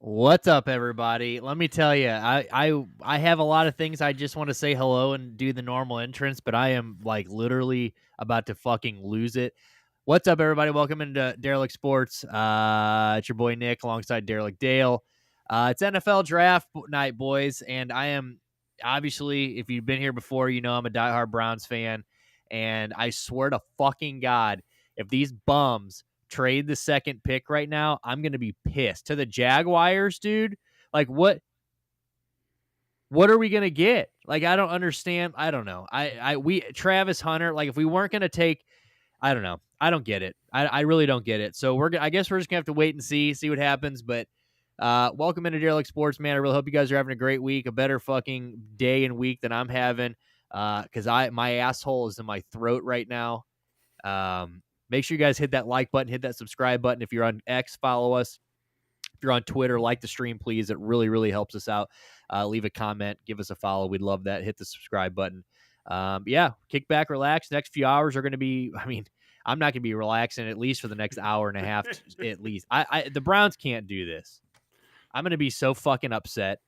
What's up, everybody? Let me tell you, I have a lot of things I just want to say hello and do the normal entrance, but I am like literally about to fucking lose it. What's up, everybody? Welcome into Derelict Sports. It's your boy Nick alongside Derelict Dale. It's NFL draft night, boys, and I am obviously, if you've been here before, you know I'm a diehard Browns fan, and I swear to fucking God, if these bums trade the second pick right now, I'm going to be pissed. To the Jaguars, dude. Like what are we going to get? Like I don't understand. I don't know. We Travis Hunter, like if we weren't going to take I don't know. I don't get it. I really don't get it. So I guess we're just going to have to wait and see what happens, but welcome into Derelict Sports, man. I really hope you guys are having a great week, a better fucking day and week than I'm having cuz my asshole is in my throat right now. Make sure you guys hit that like button, hit that subscribe button. If you're on X, follow us. If you're on Twitter, like the stream, please. It really, really helps us out. Leave a comment, give us a follow. We'd love that. Hit the subscribe button. Yeah, kick back, relax. Next few hours are going to be, I'm not going to be relaxing at least for the next hour and a half at least. The Browns can't do this. I'm going to be so fucking upset.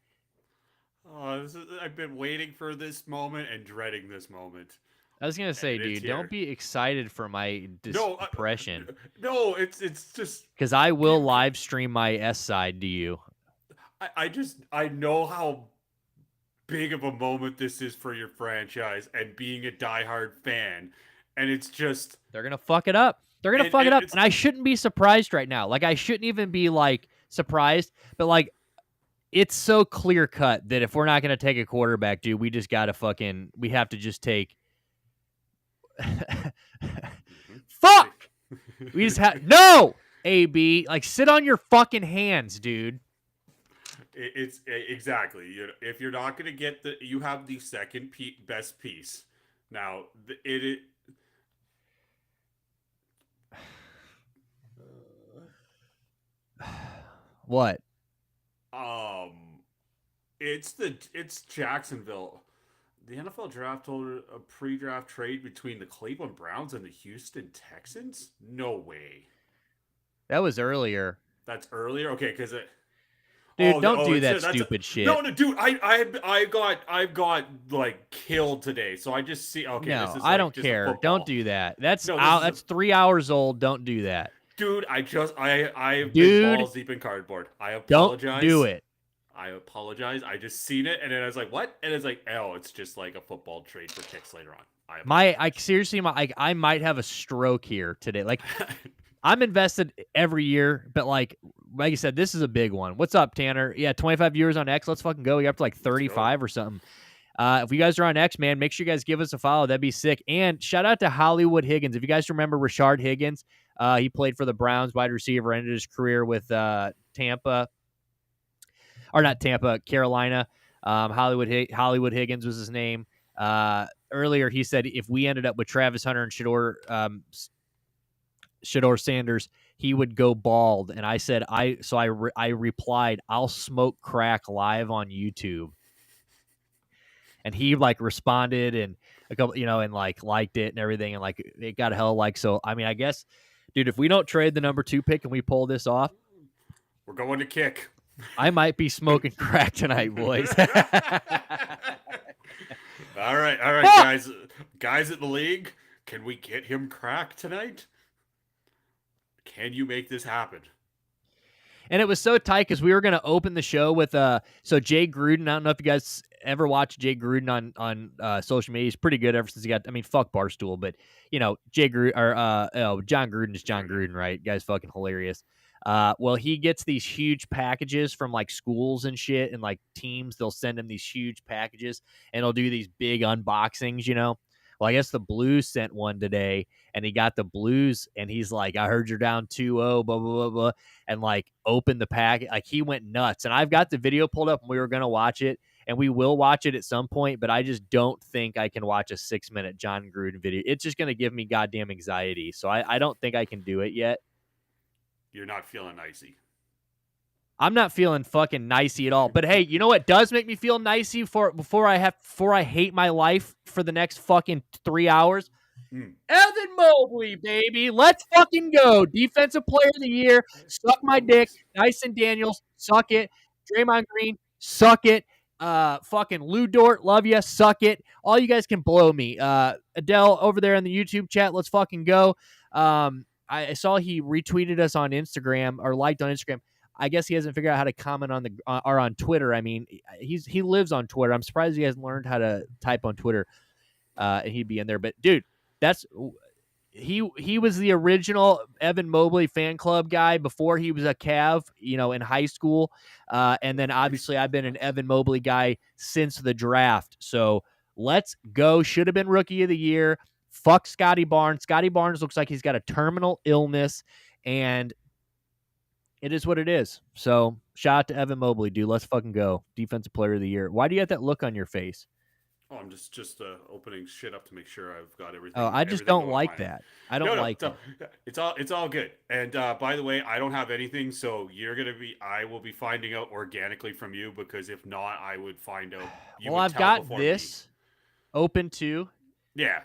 I've been waiting for this moment and dreading this moment. I was gonna say, dude, don't be excited for my depression. No, it's just because I will live stream my S side to you. I know how big of a moment this is for your franchise and being a diehard fan, and it's just they're gonna fuck it up. They're gonna fuck it up, and I shouldn't be surprised right now. Like I shouldn't even be like surprised, but like it's so clear cut that if we're not gonna take a quarterback, dude, we just gotta we have to just take. Fuck! We just have no AB. Like, sit on your fucking hands, dude. It's exactly. If you're not gonna get you have the second best piece. Now it. What? It's Jacksonville. The NFL draft told a pre-draft trade between the Cleveland Browns and the Houston Texans? No way. That was earlier. That's earlier? Okay, because it. Dude, don't do that stupid shit. No, dude, I got like killed today, so I just see. Okay, no, this is I don't care. Don't do that. That's 3 hours old. Don't do that, dude. I've been balls deep in cardboard. I apologize. Don't do it. I apologize. I just seen it, and then I was like, "What?" And it's like, "Oh, it's just like a football trade for kicks later on." I might have a stroke here today. Like, I'm invested every year, but like I said, this is a big one. What's up, Tanner? Yeah, 25 viewers on X. Let's fucking go. You're up to like 35 or something. If you guys are on X, man, make sure you guys give us a follow. That'd be sick. And shout out to Hollywood Higgins. If you guys remember Rashard Higgins, he played for the Browns, wide receiver, ended his career with Tampa. Or not Tampa, Carolina. Hollywood Higgins was his name. Earlier, he said if we ended up with Travis Hunter and Shedeur Sanders, he would go bald. And I said, I replied, I'll smoke crack live on YouTube. And he like responded and a couple, and like liked it and everything. And like it got a hell of like. So, I guess, dude, if we don't trade the number 2 pick and we pull this off, we're going to kick. I might be smoking crack tonight, boys. All right, guys at the league, can we get him crack tonight? Can you make this happen? And it was so tight because we were going to open the show with so Jay Gruden. I don't know if you guys ever watched Jay Gruden on social media. He's pretty good ever since he got. Fuck Barstool, but Jay Gruden or John Gruden is John Gruden, right? Guy's fucking hilarious. Well, he gets these huge packages from like schools and shit and like teams. They'll send him these huge packages and he'll do these big unboxings, Well, I guess the Blues sent one today and he got the Blues and he's like, I heard you're down 2-0, blah, blah, blah, blah. And like opened the pack. Like he went nuts. And I've got the video pulled up and we were going to watch it and we will watch it at some point, but I just don't think I can watch a 6-minute John Gruden video. It's just going to give me goddamn anxiety. So I don't think I can do it yet. You're not feeling nicey. I'm not feeling fucking nicey at all. But hey, you know what does make me feel nicey before I hate my life for the next fucking 3 hours? Evan Mobley, baby. Let's fucking go. Defensive player of the year. Suck my dick. Dyson Daniels. suck it. Draymond Green, suck it. Fucking Lou Dort, love you, suck it. All you guys can blow me. Adele over there in the YouTube chat, let's fucking go. I saw he retweeted us on Instagram or liked on Instagram. I guess he hasn't figured out how to comment on the or on Twitter. I mean, he lives on Twitter. I'm surprised he hasn't learned how to type on Twitter. And he'd be in there. But dude, that's he was the original Evan Mobley fan club guy before he was a Cav, in high school. And then obviously I've been an Evan Mobley guy since the draft. So let's go. Should have been rookie of the year. Fuck Scotty Barnes. Scotty Barnes looks like he's got a terminal illness, and it is what it is. So shout out to Evan Mobley, dude. Let's fucking go. Defensive player of the year. Why do you have that look on your face? Oh, I'm just opening shit up to make sure I've got Oh, I just everything don't going like fine. that. I don't No, like that. it's all good. And by the way, I don't have anything, so I will be finding out organically from you, because if not, I would find out. You Well, would I've tell got before me. this open too. Yeah,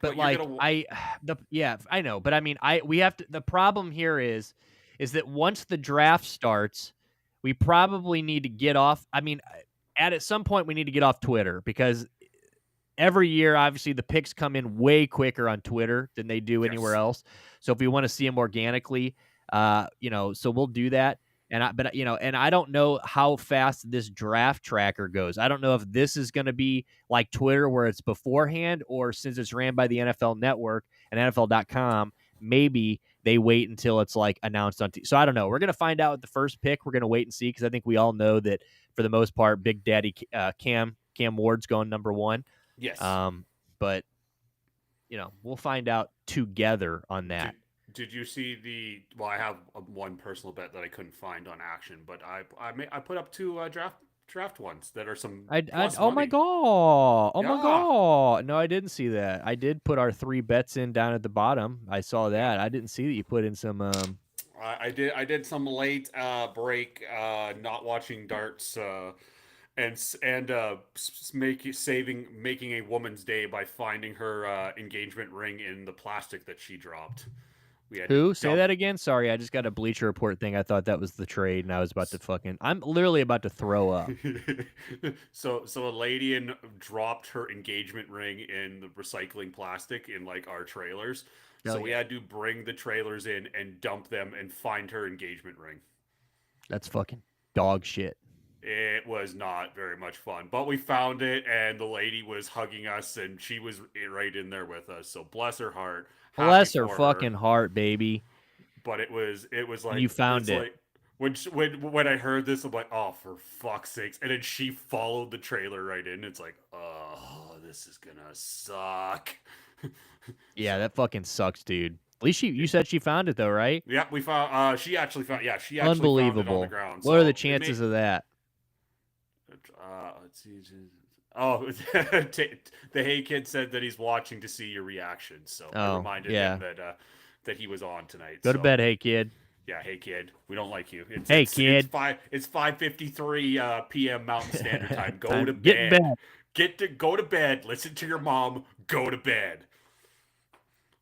But you're like gonna. I know, but I mean we have to. The problem here is that once the draft starts, we probably need to get off. I mean, at some point we need to get off Twitter, because every year obviously the picks come in way quicker on Twitter than they do anywhere Yes. else. So if we want to see them organically, so we'll do that. And I don't know how fast this draft tracker goes. I don't know if this is going to be like Twitter where it's beforehand, or since it's ran by the NFL Network and NFL.com, maybe they wait until it's like announced on. So I don't know. We're going to find out with the first pick. We're going to wait and see, because I think we all know that for the most part, Big Daddy Cam Ward's going number one. Yes. But we'll find out together on that. Did you see the? Well, I have one personal bet that I couldn't find on Action, but I put up two draft ones that are some plus Oh my money. god! Oh my Yeah. god! No, I didn't see that. I did put our 3 bets in down at the bottom. I saw Yeah. that. I didn't see that you put in some. I did some late break, not watching darts, and making a woman's day by finding her engagement ring in the plastic that she dropped. We had to Who? Say dump. that again. Sorry, I just got a Bleacher Report thing. I thought that was the trade, and I was about to fucking. I'm literally about to throw up. So a lady dropped her engagement ring in the recycling plastic in like our trailers. Oh So we yeah, had to bring the trailers in and dump them and find her engagement ring. that's fucking dog shit. It was not very much fun, but we found it, and the lady was hugging us, and she was right in there with us. So bless her heart, happy Bless her for her. fucking heart, baby. But it was And you like found it. when I heard this, I'm like, oh, for fuck's sakes! And then she followed the trailer right in. It's like, oh, this is gonna suck. Yeah, So that fucking sucks, dude. At least you said she found it though, right? yeah, we found. She actually found. Yeah, she actually found it on the Unbelievable. ground. What are the So it may. chances of that? Let's see. Oh, the Hey Kid said that he's watching to see your reaction. So I Oh, reminded yeah. him that he was on tonight. Go to So bed, hey kid. yeah, hey kid, we don't like you. Hey kid. It's 5:53 p.m. Mountain Standard Time. Go to Time get in bed. bed. Go to bed. Listen to your mom. Go to bed.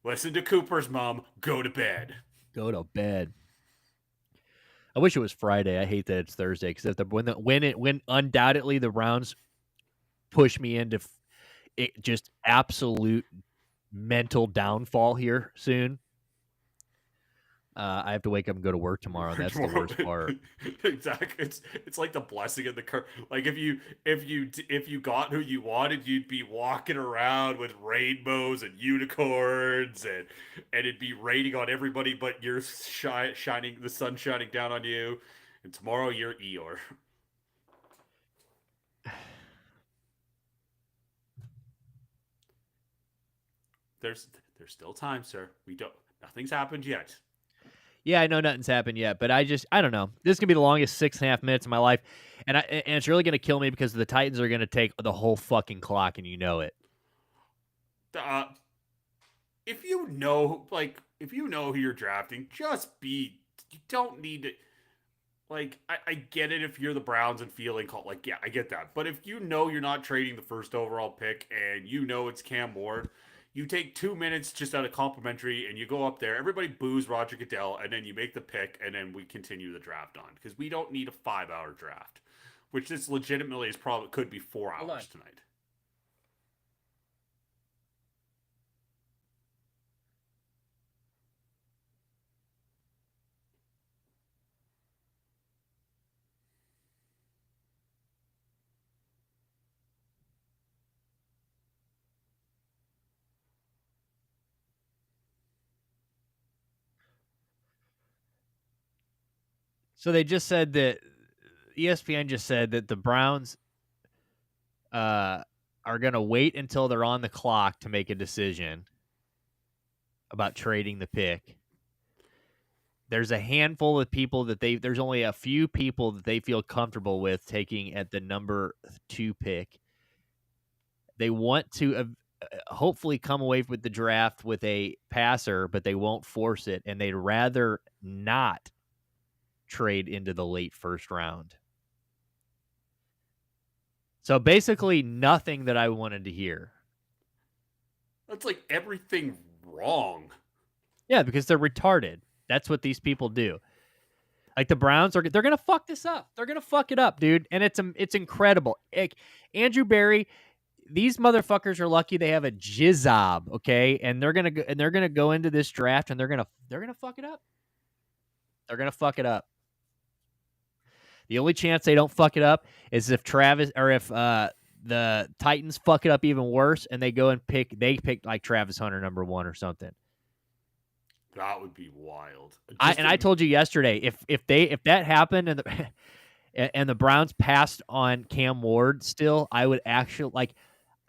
Listen to Cooper's mom. Go to bed. Go to bed. I wish it was Friday. I hate that it's Thursday, because when undoubtedly the rounds push me into it, just absolute mental downfall here soon. I have to wake up and go to work tomorrow, and that's the worst part. Exactly. It's like the blessing of the curse. Like if you got who you wanted, you'd be walking around with rainbows and unicorns, and it'd be raining on everybody, but you're shining, the sun shining down on you. And tomorrow you're Eeyore. There's still time, sir. We don't. Nothing's happened yet. Yeah, I know nothing's happened yet, but I don't know. This is gonna be the longest 6.5 minutes of my life, and it's really gonna kill me, because the Titans are gonna take the whole fucking clock, and you know it. Uh, if you know who you're drafting, just be. You don't need to. Like, I get it if you're the Browns and feeling called. Like, yeah, I get that. But if you know you're not trading the first overall pick, and you know it's Cam Ward, You take 2 minutes just out of complimentary, and you go up there. Everybody boos Roger Goodell, and then you make the pick, and then we continue the draft on because we don't need a 5-hour draft, which this legitimately is probably could be 4 hours tonight. So they just said that ESPN just said that the Browns are going to wait until they're on the clock to make a decision about trading the pick. There's a handful of people that there's only a few people that they feel comfortable with taking at the number 2 pick. They want to hopefully come away with the draft with a passer, but they won't force it, and they'd rather not trade into the late first round. So basically nothing that I wanted to hear. That's like everything wrong. Yeah, because they're retarded. That's what these people do. Like the Browns they're going to fuck this up. They're going to fuck it up, dude. And it's incredible. Andrew Berry, these motherfuckers are lucky they have a jizob, okay? And they're going to go into this draft and they're going to fuck it up. They're going to fuck it up. The only chance they don't fuck it up is if the Titans fuck it up even worse and they go and pick like Travis Hunter number 1 or something. That would be wild. I told you yesterday if that happened and the Browns passed on Cam Ward still, I would actually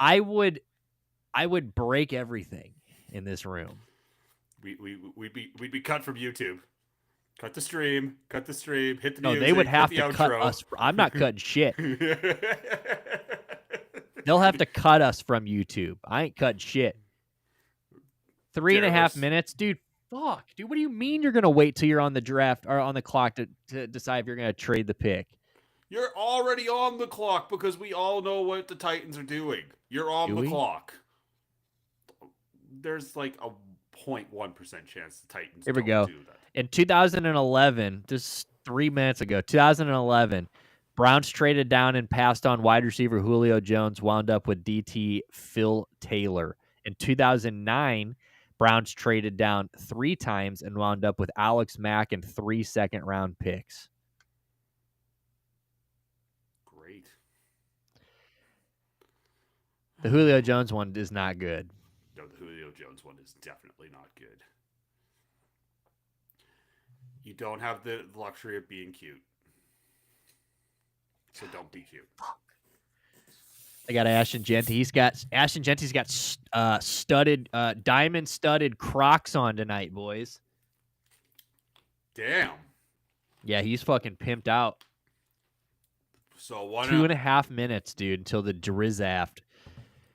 I would break everything in this room. We'd be cut from YouTube. Cut the stream. Hit the music. No, they would have to cut us. I'm not cutting shit. They'll have to cut us from YouTube. I ain't cutting shit. 3.5 minutes, dude. Fuck, dude. What do you mean you're gonna wait till you're on the draft or on the clock to decide if you're gonna trade the pick? You're already on the clock because we all know what the Titans are doing. You're on the clock. There's like a 0.1% chance the Titans Here we go. do that. In 2011, just 3 minutes ago, 2011, Browns traded down and passed on wide receiver Julio Jones, wound up with DT Phil Taylor. In 2009, Browns traded down 3 times and wound up with Alex Mack and 3 second-round picks. Great. The Julio Jones one is not good. No, the Julio Jones one is definitely not good. You don't have the luxury of being cute. So don't be cute. I got Ashton Genty. Ashton Genty's got studded, diamond studded Crocs on tonight, boys. Damn. Yeah, he's fucking pimped out. So 2.5 minutes, dude, until the Drizaft.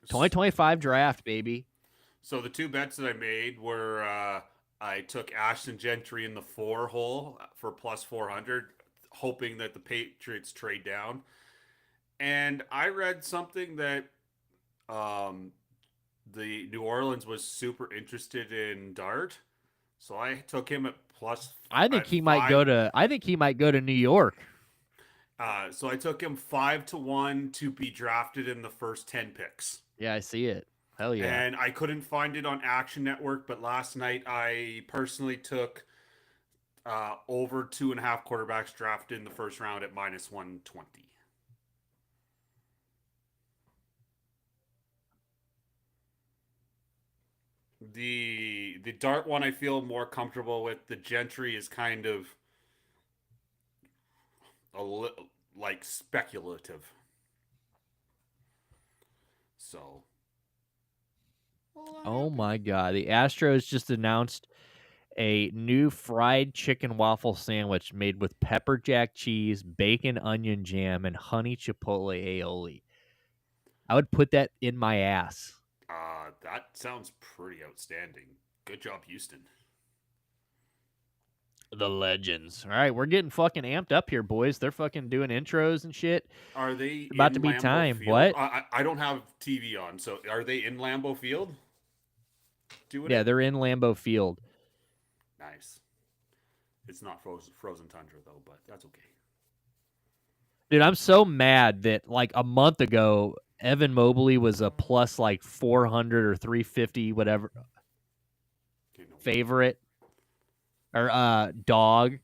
2025 draft, baby. So the 2 bets that I made were I took Ashton Gentry in the 4 hole for plus 400, hoping that the Patriots trade down. And I read something that the New Orleans was super interested in Dart, so I took him at plus. I think he might go to New York. So I took him 5-1 to be drafted in the first 10 picks. Yeah, I see it. Hell yeah. And I couldn't find it on Action Network, but last night I personally took over 2.5 quarterbacks drafted in the first round at minus 120. The Dart one I feel more comfortable with. The Gentry is kind of like speculative. So. Oh my God. The Astros just announced a new fried chicken waffle sandwich made with pepper jack cheese, bacon onion jam, and honey chipotle aioli. I would put that in my ass. That sounds pretty outstanding. Good job, Houston. The legends. All right, we're getting fucking amped up here, boys. They're fucking doing intros and shit. Are they about to be Lambeau time? Field? What? I don't have TV on, so are they in Lambeau Field? doing Yeah, it? they're in Lambeau Field. Nice. It's not frozen tundra though, but that's okay. Dude, I'm so mad that like a month ago, Evan Mobley was a plus like 400 or 350, whatever, Okay, no way. favorite or dog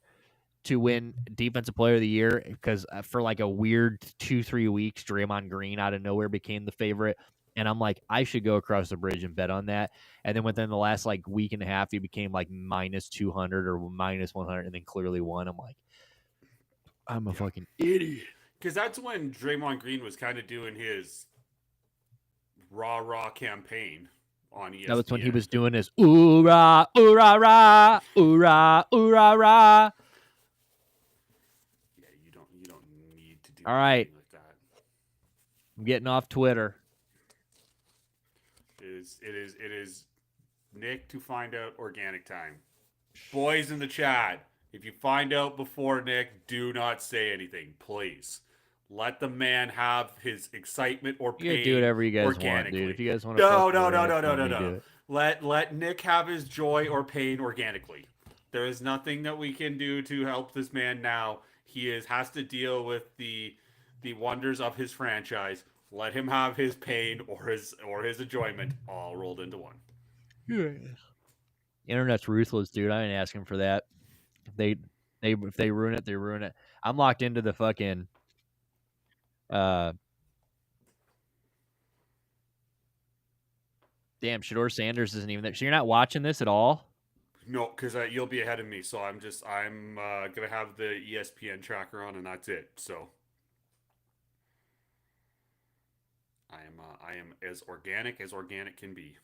to win Defensive Player of the Year because for like a weird 2-3 weeks, Draymond Green out of nowhere became the favorite. And I'm like, I should go across the bridge and bet on that. And then within the last like week and a half, he became like minus 200 or minus 100 and then clearly won. I'm like, I'm a fucking idiot. Because that's when Draymond Green was kind of doing his raw campaign on That was when he ESPN. was doing his ooh rah, rah, ooh rah, rah. Yeah, you don't need to do All right, anything like that. I'm getting off Twitter. It is Nick to find out organic time. Boys in the chat, if you find out before Nick, do not say anything, please. Let the man have his excitement or You guys do pain whatever you guys want, dude. organically. If you guys want to No, fucking no, no, rant, no, no, let no, me do no. it. Let Nick have his joy or pain organically. There is nothing that we can do to help this man now. Has to deal with the wonders of his franchise. Let him have his pain or his enjoyment all rolled into one. Yeah. Internet's ruthless, dude. I ain't asking for that. If they ruin it, they ruin it. I'm locked into the fucking uh damn Shador Sanders isn't even there. So you're not watching this at all? No, because you'll be ahead of me. So I'm gonna have the ESPN tracker on, and that's it. So I am as organic can be.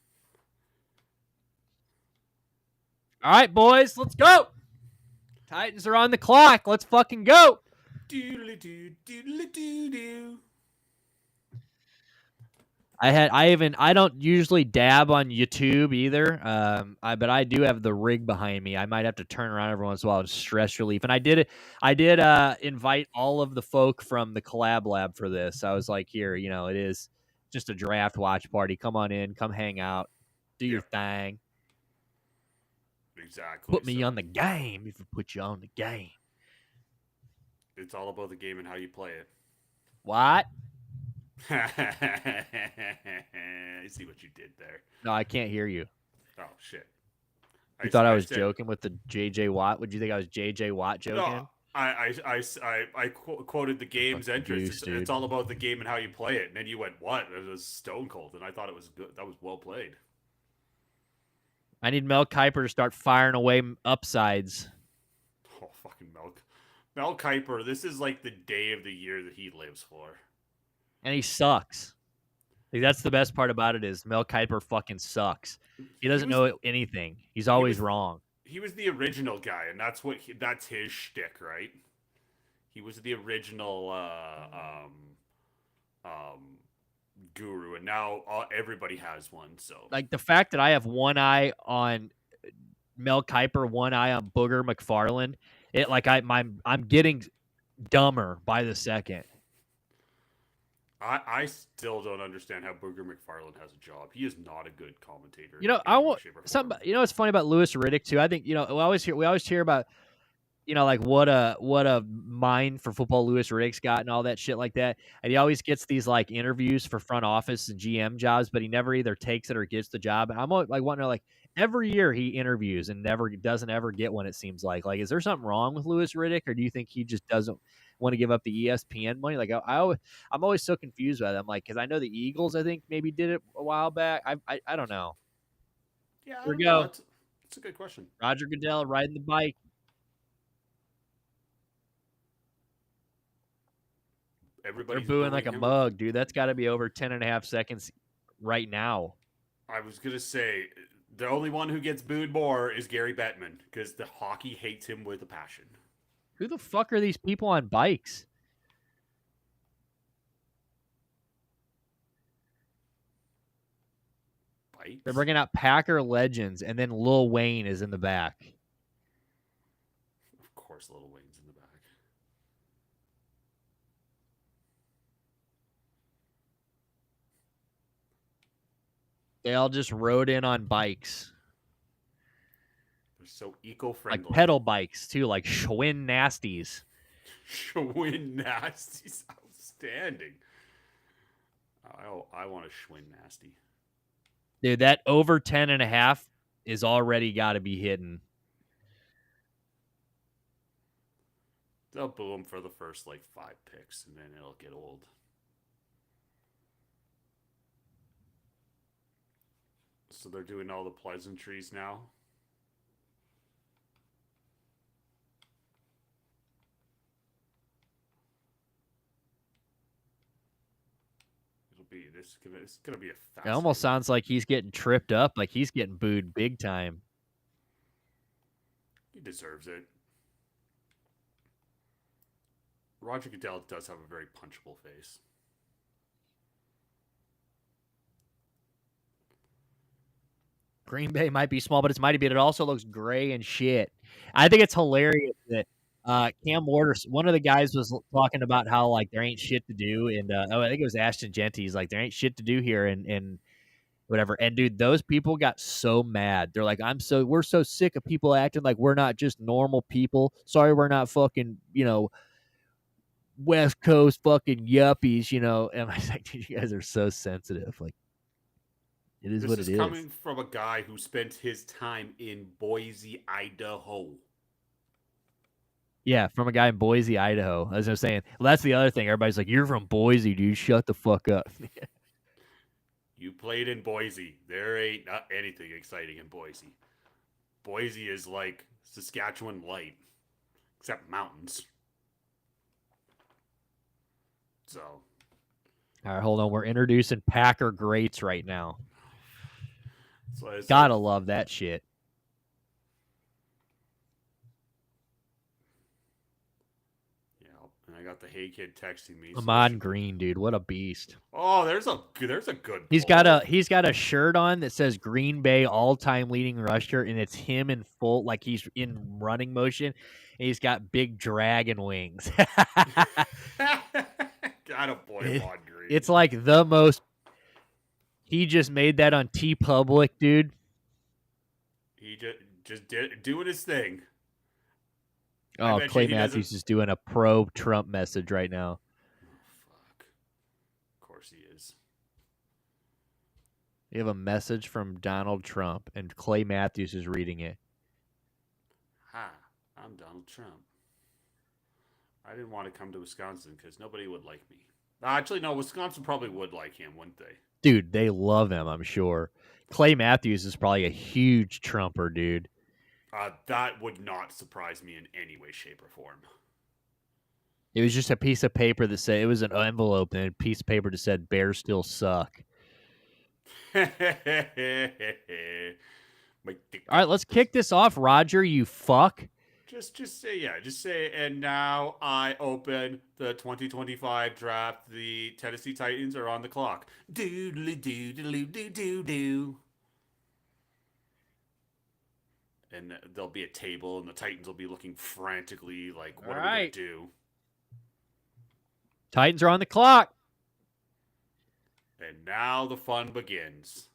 All right, boys, let's go. Titans are on the clock. Let's fucking go. Doodly doo, doodly doo doo. I don't usually dab on YouTube either. But I do have the rig behind me. I might have to turn around every once in a while to stress relief. And I did invite all of the folk from the collab lab for this. I was like, here, it is just a draft watch party. Come on in, come hang out, do your thing. Exactly. Put me on the game if I put you on the game. It's all about the game and how you play it. What? I see what you did there. No, I can't hear you. Oh shit! You thought I was joking with the JJ Watt? Would you think I was JJ Watt joking? No, I quoted the game's entrance. It's all about the game and how you play it. And then you went, "What?" It was stone cold, and I thought it was good. That was well played. I need Mel Kiper to start firing away upsides. Oh, fucking Mel Kiper. This is like the day of the year that he lives for. And he sucks. Like, that's the best part about it is Mel Kiper fucking sucks. He doesn't know anything. He's always wrong. He was the original guy, and that's his shtick, right? He was the original guru, and now everybody has one. So, like, the fact that I have one eye on Mel Kiper, one eye on Booger McFarland, I'm getting dumber by the second. I still don't understand how Booger McFarland has a job. He is not a good commentator. I want something. What's funny about Louis Riddick too? I think we always hear about like what a mind for football Louis Riddick's got and all that shit like that. And he always gets these like interviews for front office and GM jobs, but he never either takes it or gets the job. And I'm like wondering, like, every year he interviews and doesn't ever get one. It seems like is there something wrong with Louis Riddick, or do you think he just doesn't want to give up the ESPN money? Like I'm always so confused by that. I'm like, because I know the Eagles, I think maybe did it a while back. I don't know. Yeah, Here we go. That's a good question. Roger Goodell riding the bike. They're booing like a mug, dude. That's got to be over 10.5 seconds right now. I was going to say, the only one who gets booed more is Gary Bettman, because the hockey hates him with a passion. Who the fuck are these people on bikes? Bikes? They're bringing out Packer legends, and then Lil Wayne is in the back. Of course Lil Wayne's in the back. They all just rode in on bikes. They're so Like eco-friendly. pedal bikes, too, like Schwinn Nasties. Schwinn Nasty's outstanding. I want a Schwinn Nasty. Dude, that over 10.5 is already got to be hidden. They'll boo him for the first, 5 picks, and then it'll get old. So they're doing all the pleasantries now. This is gonna be a It almost sounds like he's getting tripped up, like he's getting booed big time. He deserves it. Roger Goodell does have a very punchable face. Green Bay might be small, but it's mighty big. It also looks gray and shit. I think it's hilarious that Cam Waters, one of the guys, was talking about how like there ain't shit to do, and I think it was Ashton Genty. He's like, there ain't shit to do here, and whatever. And dude, those people got so mad. They're like, we're so sick of people acting like we're not just normal people. Sorry, we're not fucking, West Coast fucking yuppies, And I was like, dude, you guys are so sensitive. Like, it is what it is. This is coming from a guy who spent his time in Boise, Idaho. Yeah, from a guy in Boise, Idaho. As I was saying, well, that's the other thing. Everybody's like, you're from Boise, dude. Shut the fuck up. You played in Boise. There ain't not anything exciting in Boise. Boise is like Saskatchewan light, except mountains. So. All right, hold on. We're introducing Packer greats right now. So Gotta love that shit. Yeah, and I got the Hey Kid texting me. Ahman Green, dude, what a beast. Oh, there's a good. He's got a shirt on that says Green Bay all-time leading rusher, and it's him in full, like he's in running motion, and he's got big dragon wings. Got a boy, Ahman Green. It's like the most. He just made that on TeePublic, dude. He just doing his thing. Oh, Clay Matthews is doing a pro-Trump message right now. Oh, fuck. Of course he is. You have a message from Donald Trump, and Clay Matthews is reading it. Hi, I'm Donald Trump. I didn't want to come to Wisconsin because nobody would like me. Actually, no, Wisconsin probably would like him, wouldn't they? Dude, they love him, I'm sure. Clay Matthews is probably a huge Trumper, dude. That would not surprise me in any way, shape, or form. It was just a piece of paper that said, it was an envelope and a piece of paper that said, Bears still suck. All right, let's kick this off, Roger, you fuck. Just say, and now I open the 2025 draft. The Tennessee Titans are on the clock. Doodly doodly doo doo doo. And there'll be a table, and the Titans will be looking frantically like, what are we going to do? Titans are on the clock. And now the fun begins.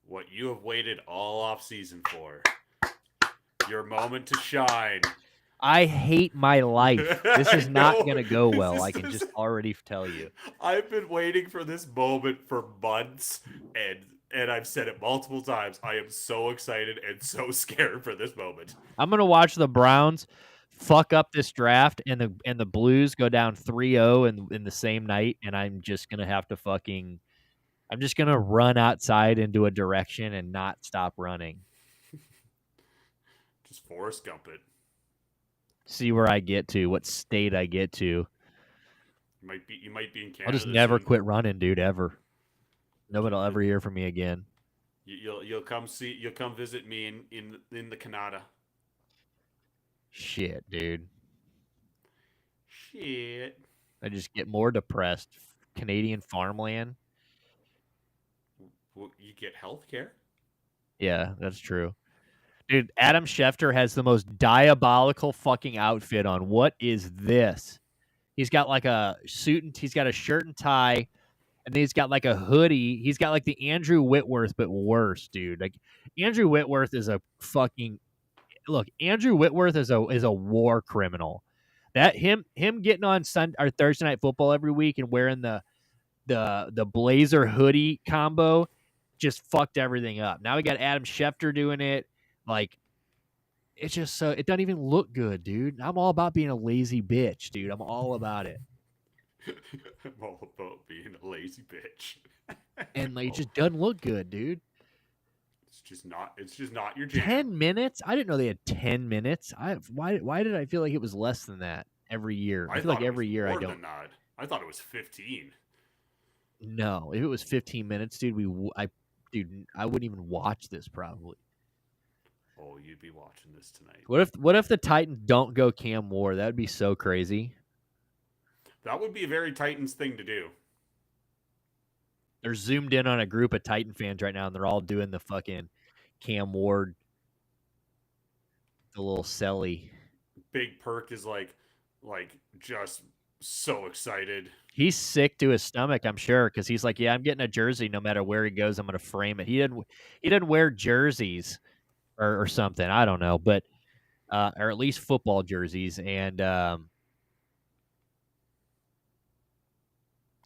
What you have waited all off season for. Your moment to shine. I hate my life. This is not going to go well. I can just already tell you. I've been waiting for this moment for months, and I've said it multiple times. I am so excited and so scared for this moment. I'm going to watch the Browns fuck up this draft, and the Blues go down 3-0 in the same night, and I'm just going to have to I'm just going to run outside into a direction and not stop running. Just Forrest Gump it. See where I get to, what state I get to. You might be in Canada. I'll just never quit running, dude, ever. Nobody will ever hear from me again. You'll come visit me in the Canada. Shit, dude. Shit. I just get more depressed. Canadian farmland. Well, you get health care? Yeah, that's true. Dude, Adam Schefter has the most diabolical fucking outfit on. What is this? He's got like a suit and he's got a shirt and tie, And then he's got like a hoodie. He's got like the Andrew Whitworth, but worse, dude. Like Andrew Whitworth is a fucking look. Andrew Whitworth is a war criminal. That him getting on or Thursday Night Football every week and wearing the blazer hoodie combo just fucked everything up. Now we got Adam Schefter doing it. Like it's just so it doesn't even look good, dude. I'm all about being a lazy bitch, dude. I'm all about it. I'm all about being a lazy bitch. And like it Oh, just doesn't look good, dude. It's just not your jam. 10 minutes? I didn't know they had 10 minutes. Why did I feel like it was less than that every year? I I feel like thought it was every year I more don't. than that. I thought it was 15. No, if it was 15 minutes, dude, dude, I wouldn't even watch this probably. Oh, you'd be watching this tonight. What if the Titans don't go Cam Ward? That would be so crazy. That would be a very Titans thing to do. They're zoomed in on a group of Titan fans right now, and they're all doing the fucking Cam Ward, the little celly. Big Perk is like just so excited. He's sick to his stomach, I'm sure, because he's like, yeah, I'm getting a jersey no matter where he goes. I'm gonna frame it. He didn't wear jerseys or something. I don't know, but or at least football jerseys. And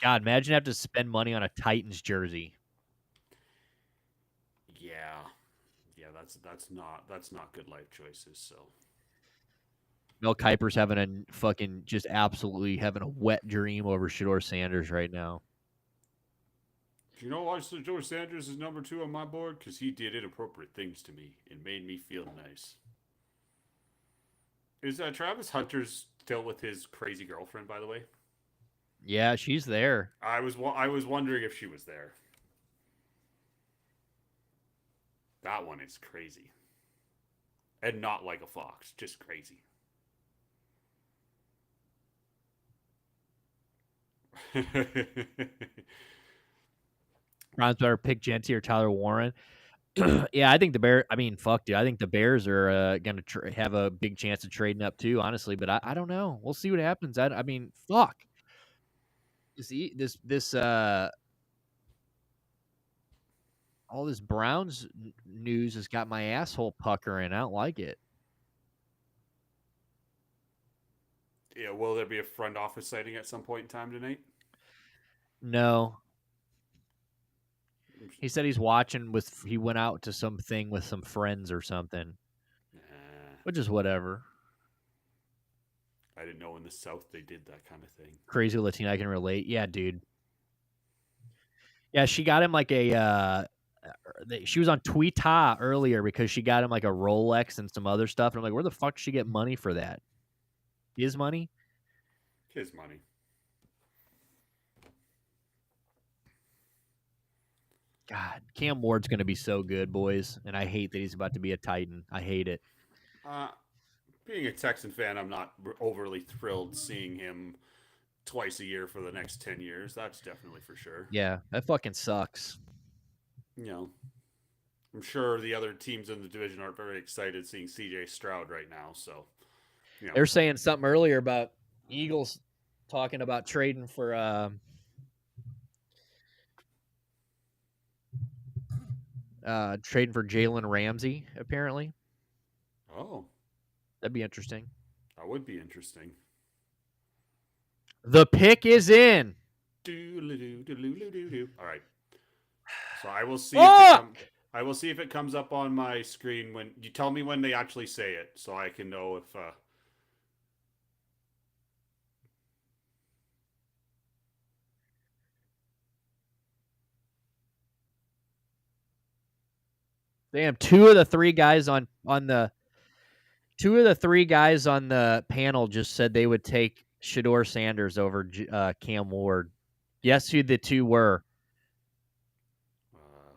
God, imagine having to spend money on a Titans jersey. Yeah. Yeah, that's not good life choices, so Mel Kiper's having a fucking just absolutely having a wet dream over Shador Sanders right now. do you know why George Sanders is number 2 on my board? Because he did inappropriate things to me and made me feel nice. Is Travis Hunter still with his crazy girlfriend, by the way? Yeah, she's there. I was wondering if she was there. That one is crazy. And not like a fox, just crazy. Browns better pick Genty or Tyler Warren. Yeah, I think the Bears. I mean, fuck, dude. I think the Bears are going to have a big chance of trading up too, honestly. But I don't know. We'll see what happens. I mean, fuck. This all this Browns news has got my asshole puckering. I don't like it. Yeah, will there be a front office sighting at some point in time tonight? No, he said he's watching with. He went out to something with some friends or something, which is whatever. I didn't know in the South they did that kind of thing. Crazy Latina, I can relate. Yeah, dude. Yeah, she got him like a. She was on Twitter earlier because she got him like a Rolex and some other stuff, and I'm like, where the fuck did she get money for that? His money? His money. God, Cam Ward's going to be so good, boys, and I hate that he's about to be a Titan. I hate it. Being a Texan fan, I'm not overly thrilled seeing him twice a year for the next 10 years. That's definitely for sure. Yeah, that fucking sucks. You know, I'm sure the other teams in the division aren't very excited seeing CJ Stroud right now. So, you know. They're saying something earlier about Eagles talking about trading for Jalen Ramsey, apparently. Oh. That'd be interesting. That would be interesting. The pick is in. All right. So I will see I will see if it comes up on my screen when you tell me when they actually say it, so I can know if. Damn, two of the three guys on the panel just said they would take Shador Sanders over Cam Ward. Guess who the two were?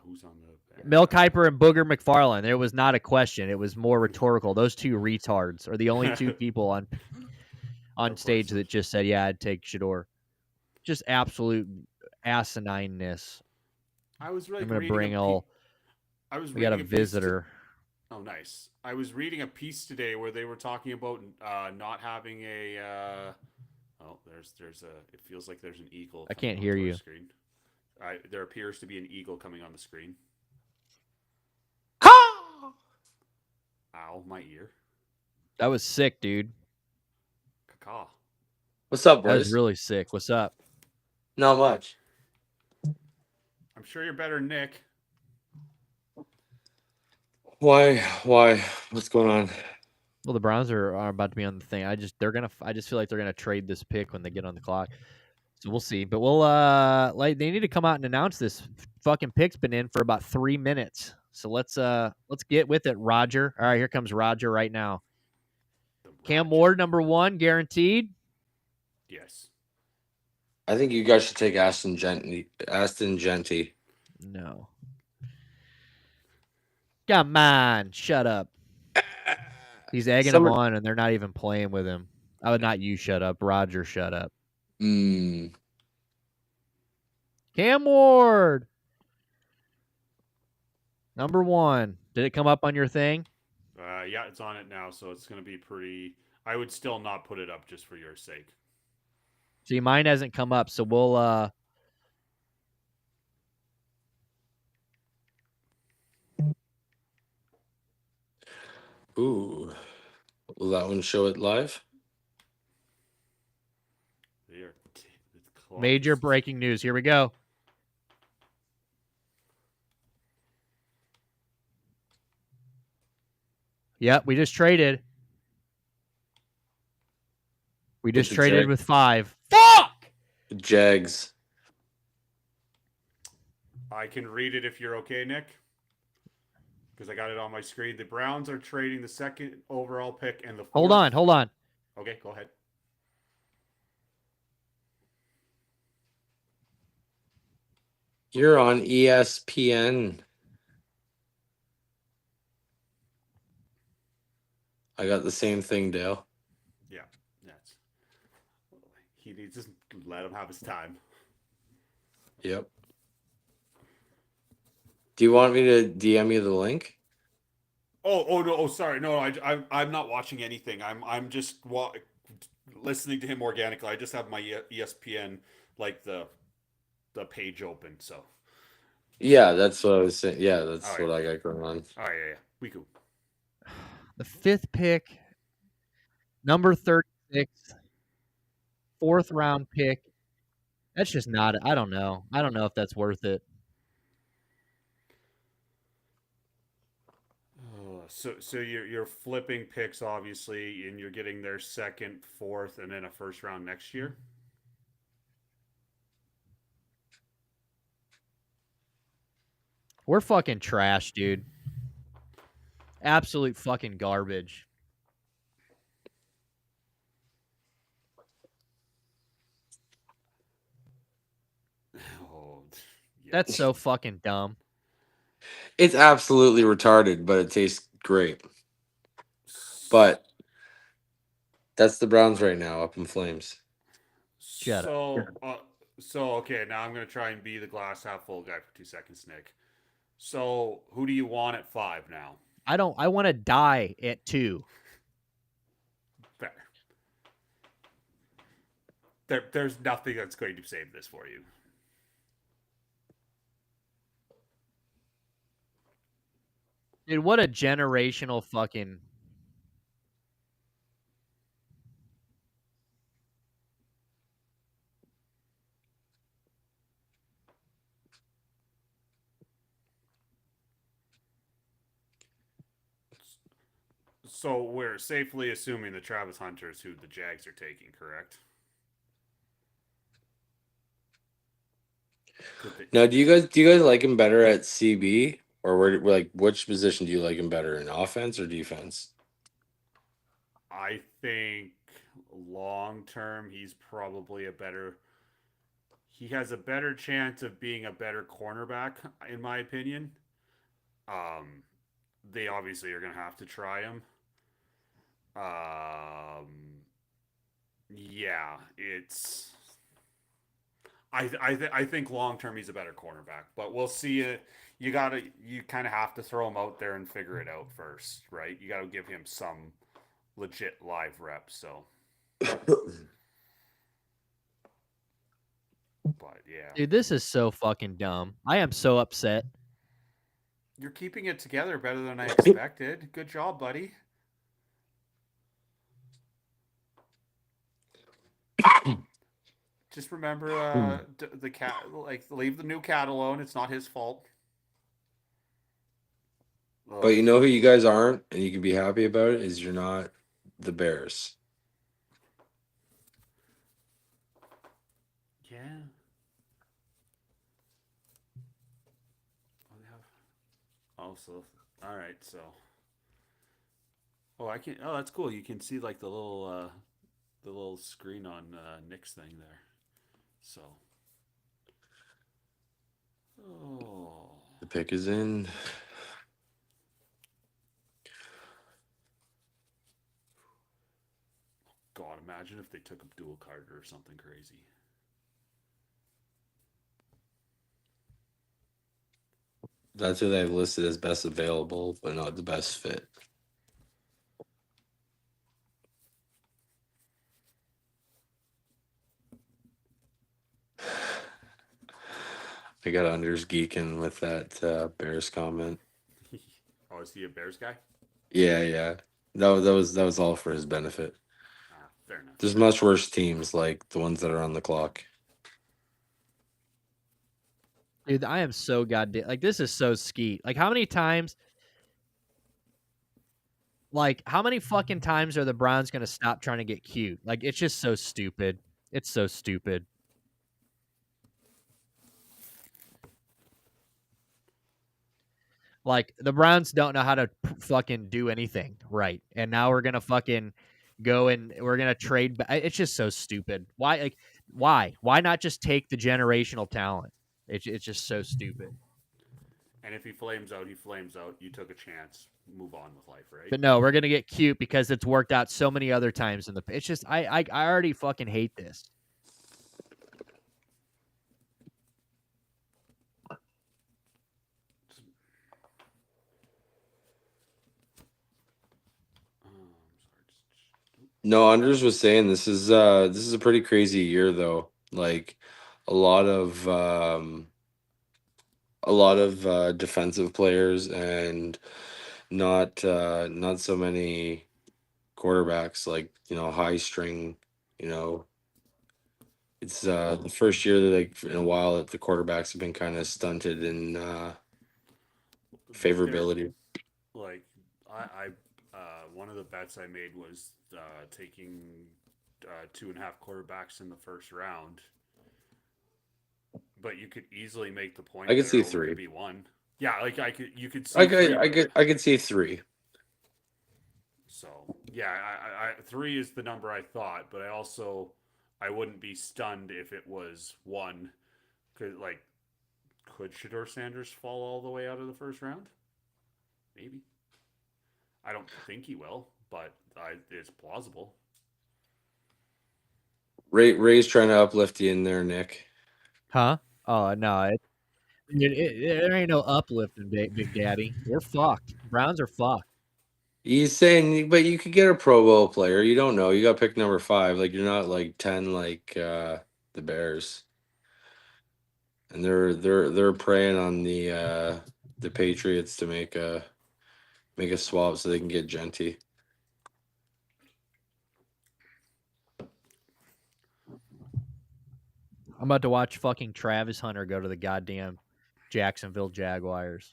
Who's on the Mel Kiper and Booger McFarland. There was not a question. It was more rhetorical. Those two retards are the only two people on stage that just said, yeah, I'd take Shador. Just absolute asinineness. I was like I'm going to bring all... We got a visitor. Oh, nice. I was reading a piece today where they were talking about not having a... Oh, there's a... It feels like there's an eagle. I can't hear you. Screen. There appears to be an eagle coming on the screen. Ow, my ear. That was sick, dude. Caca. What's up, That was boys? really sick. What's up? Not much. I'm sure you're better, Nick. Why? What's going on? Well, the Browns are about to be on the thing. I just feel like they're gonna trade this pick when they get on the clock. So we'll see. But we'll they need to come out and announce this fucking pick's been in for about 3 minutes. So let's get with it, Roger. All right, here comes Roger right now. Cam Ward, number 1, guaranteed. Yes. I think you guys should take Aston Genty. No. Come on, shut up. He's egging him on, and they're not even playing with him. I would not you shut up. Roger, shut up. Cam Ward. Number 1. Did it come up on your thing? Yeah, it's on it now, so it's going to be pretty... I would still not put it up just for your sake. See, mine hasn't come up, so we'll... Ooh. Will that one show it live? Major breaking news. Here we go. Yep, we just traded. We just traded with 5. Fuck! Jags. I can read it if you're okay, Nick. Because I got it on my screen. The Browns are trading the 2nd overall pick and the 4th. Hold on. Okay, go ahead. You're on ESPN. I got the same thing, Dale. Yeah, that's... He needs to let him have his time. Yep. Do you want me to DM you the link? Oh no! Oh, sorry. No, I'm not watching anything. I'm just listening to him organically. I just have my ESPN like the page open. So. Yeah, that's what I was saying. Yeah, that's right. what I got going on. Oh yeah. We cool. The 5th pick, number 36, 4th round pick. That's just not. I don't know. I don't know if that's worth it. So you're flipping picks obviously, and you're getting their 2nd, 4th, and then a 1st round next year. We're fucking trash, dude. Absolute fucking garbage. Oh, yeah. That's so fucking dumb. It's absolutely retarded, but it tastes great. But that's the Browns right now, up in flames. Shut up. So okay, now I'm gonna try and be the glass half full guy for 2 seconds, Nick. So who do you want at 5 now? I want to die at 2. Fair. There's nothing that's going to save this for you. Dude, what a generational fucking... So we're safely assuming that Travis Hunter is who the Jags are taking, correct? Now, do you guys like him better at CB, or which position do you like him better, in offense or defense? I think long term he's probably he has a better chance of being a better cornerback, in my opinion. They obviously are going to have to try him. Yeah, it's... I think long term he's a better cornerback, but we'll see. You kind of have to throw him out there and figure it out first, right? You got to give him some legit live reps. So, But yeah, Dude, this is so fucking dumb. I am so upset. you're keeping it together better than I expected. Good job, buddy. Just remember, the cat. Like, leave the new cat alone. It's not his fault. But Ugh. you know who you guys aren't, and you can be happy about it, is you're not the Bears. Yeah. Oh, so all right. So, oh, I can. Oh, that's cool. You can see like the little screen on Nick's thing there. So, oh The pick is in. God, imagine if they took a dual card or something crazy. That's who they've listed as best available, but not the best fit. I got Unders geeking with that Bears comment. Oh, is he a Bears guy? Yeah, yeah. That was all for his benefit. Ah, fair enough. There's much worse teams like the ones that are on the clock. Dude, I am so goddamn like this is so skeet. Like how many fucking times are the Browns gonna stop trying to get cute? Like it's just so stupid. It's so stupid. Like the Browns don't know how to fucking do anything right, and now we're gonna fucking go and we're gonna trade. It's just so stupid. Why? Like why? Why not just take the generational talent? It's just so stupid. And if he flames out, he flames out. You took a chance. Move on with life, right? But no, we're gonna get cute because it's worked out so many other times in the. It's just I already fucking hate this. No, Unders was saying this is a pretty crazy year though. Like a lot of defensive players and not so many quarterbacks like, high string, you know. It's the first year that like in a while that the quarterbacks have been kind of stunted in There, favorability. like, one of the bets I made was taking 2.5 quarterbacks in the first round, but you could easily make the I point could that it see only could three. be one. Yeah, like you could see three. I could see three. So yeah, three is the number I thought, but I wouldn't be stunned if it was one. Could like could Shador Sanders fall all the way out of the first round? Maybe. I don't think he will, but it's plausible. Ray's trying to uplift you in there, Nick. Huh? Oh no, there ain't no uplifting, Big Daddy. We're fucked. Browns are fucked. He's saying, but you could get a Pro Bowl player. You don't know. You got pick number 5. Like you're not like 10 like the Bears. And they're preying on the Patriots to make a swap so they can get Genty. I'm about to watch fucking Travis Hunter go to the goddamn Jacksonville Jaguars.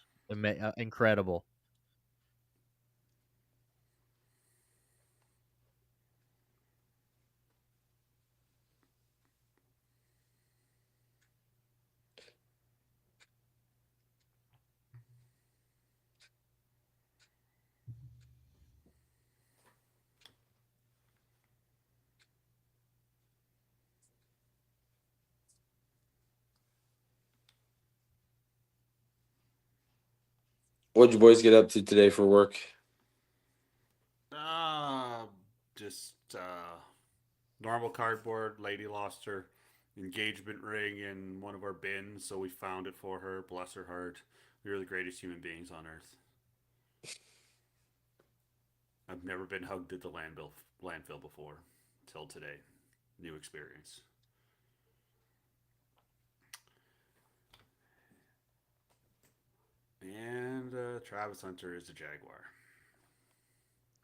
Incredible. What'd you boys get up to today for work? Just normal cardboard. Lady lost her engagement ring in one of our bins, so we found it for her. Bless her heart. We were the greatest human beings on earth. I've never been hugged at the landfill before, till today. New experience. Travis Hunter is a Jaguar.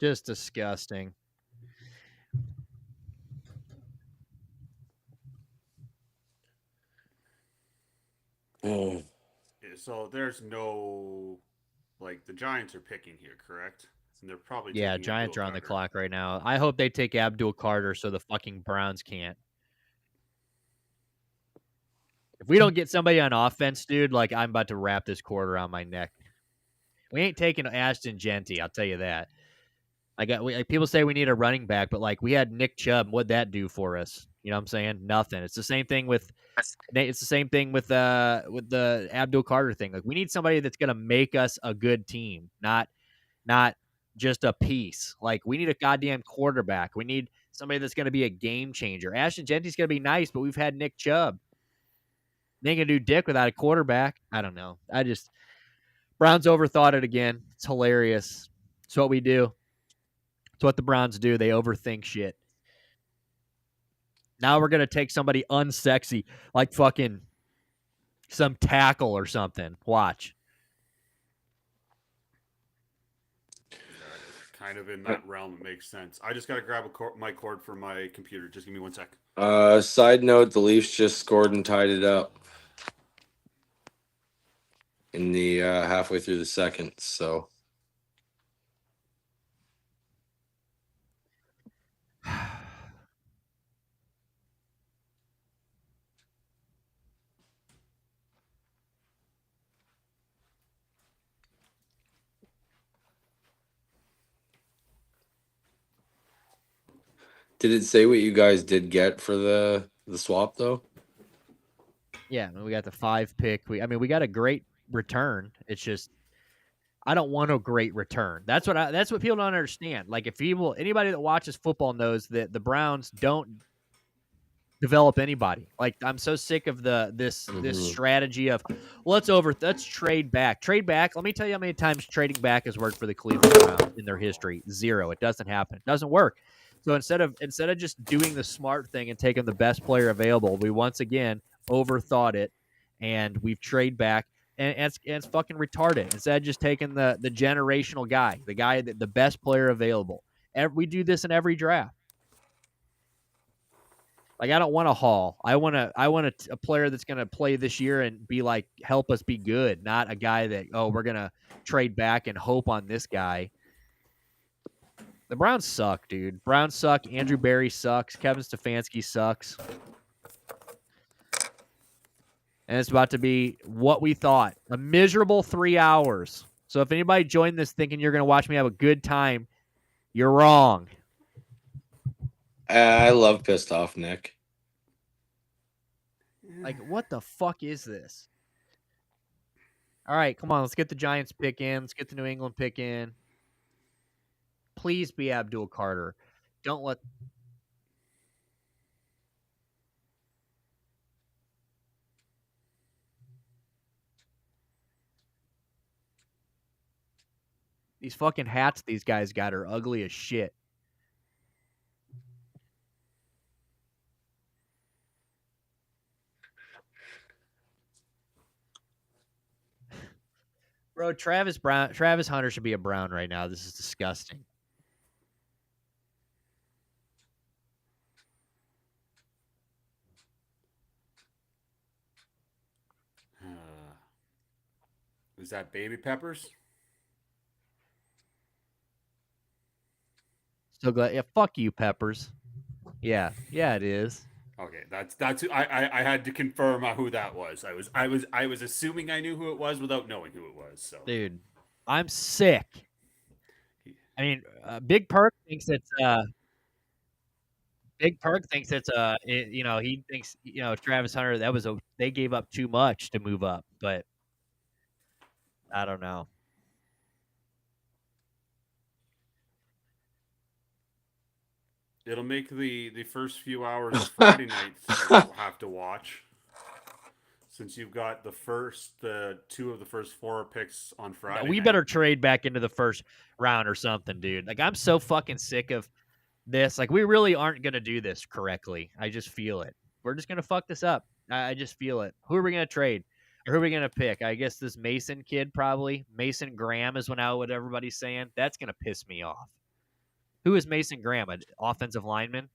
Just disgusting. Oh. So there's no the Giants are picking here, correct? And they're probably Yeah, taking Giants Abdul are on the Carter. clock right now. I hope they take Abdul Carter so the fucking Browns can't. If we don't get somebody on offense, dude, like I'm about to wrap this cord around my neck. We ain't taking Ashton Genty, I'll tell you that. People say we need a running back, but like we had Nick Chubb. What'd that do for us? You know what I'm saying? Nothing. It's the same thing with the Abdul Carter thing. Like we need somebody that's gonna make us a good team, not just a piece. Like we need a goddamn quarterback. We need somebody that's gonna be a game changer. Ashton Genty's gonna be nice, but we've had Nick Chubb. They ain't gonna do dick without a quarterback. I don't know. Browns overthought it again. It's hilarious. It's what we do. It's what the Browns do. They overthink shit. Now we're gonna take somebody unsexy, like fucking some tackle or something. Watch. Kind of in that realm, it makes sense. I just gotta grab my cord for my computer. Just give me 1 sec. Side note: the Leafs just scored and tied it up in the halfway through the second. So did it say what you guys did get for the swap though? Yeah, we got the 5 pick. We got a great return. It's just I don't want a great return. That's what people don't understand. Like if anybody that watches football knows that the Browns don't develop anybody. Like I'm so sick of this strategy of let's trade back. Trade back. Let me tell you how many times trading back has worked for the Cleveland Browns in their history. 0. It doesn't happen. It doesn't work. So instead of just doing the smart thing and taking the best player available, we once again overthought it and we've trade back and it's fucking retarded. Instead of just taking the generational guy, the guy that the best player available. We do this in every draft. Like I don't want a haul. I want a player that's going to play this year and be like help us be good, not a guy that we're going to trade back and hope on this guy. The Browns suck, dude. Browns suck. Andrew Berry sucks. Kevin Stefanski sucks. And it's about to be what we thought. A miserable 3 hours. So if anybody joined this thinking you're going to watch me have a good time, you're wrong. I love pissed off Nick. Like, what the fuck is this? All right, come on. Let's get the Giants pick in. Let's get the New England pick in. Please be Abdul Carter. Don't let... These fucking hats these guys got are ugly as shit. Bro, Travis Hunter should be a Brown right now. This is disgusting. Is that baby peppers? So glad. Yeah, fuck you, Peppers. Yeah, it is. Okay, that's who I had to confirm who that was. I was assuming I knew who it was without knowing who it was. So, dude, I'm sick. I mean, Big Perk thinks it's he thinks Travis Hunter they gave up too much to move up, but I don't know. it'll make the first few hours of Friday night you'll have to watch, since you've got the 2 of the first 4 picks on Friday. We better trade back into the first round or something, dude. Like I'm so fucking sick of this. Like we really aren't gonna do this correctly. I just feel it. We're just gonna fuck this up. I just feel it. Who are we gonna trade? Or who are we gonna pick? I guess this Mason kid probably. Mason Graham is what everybody's saying. That's gonna piss me off. Who is Mason Graham? An offensive lineman?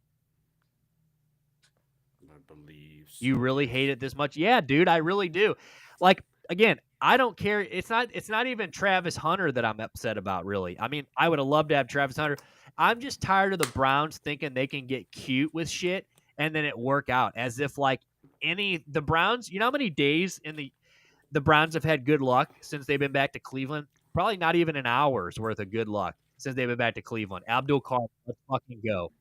I believe so. You really hate it this much? Yeah, dude, I really do. Like, again, I don't care. It's not even Travis Hunter that I'm upset about, really. I mean, I would have loved to have Travis Hunter. I'm just tired of the Browns thinking they can get cute with shit and then it work out as if like the Browns, you know how many days in the Browns have had good luck since they've been back to Cleveland? Probably not even an hour's worth of good luck since they've been back to Cleveland. Abdul Carter, let's fucking go.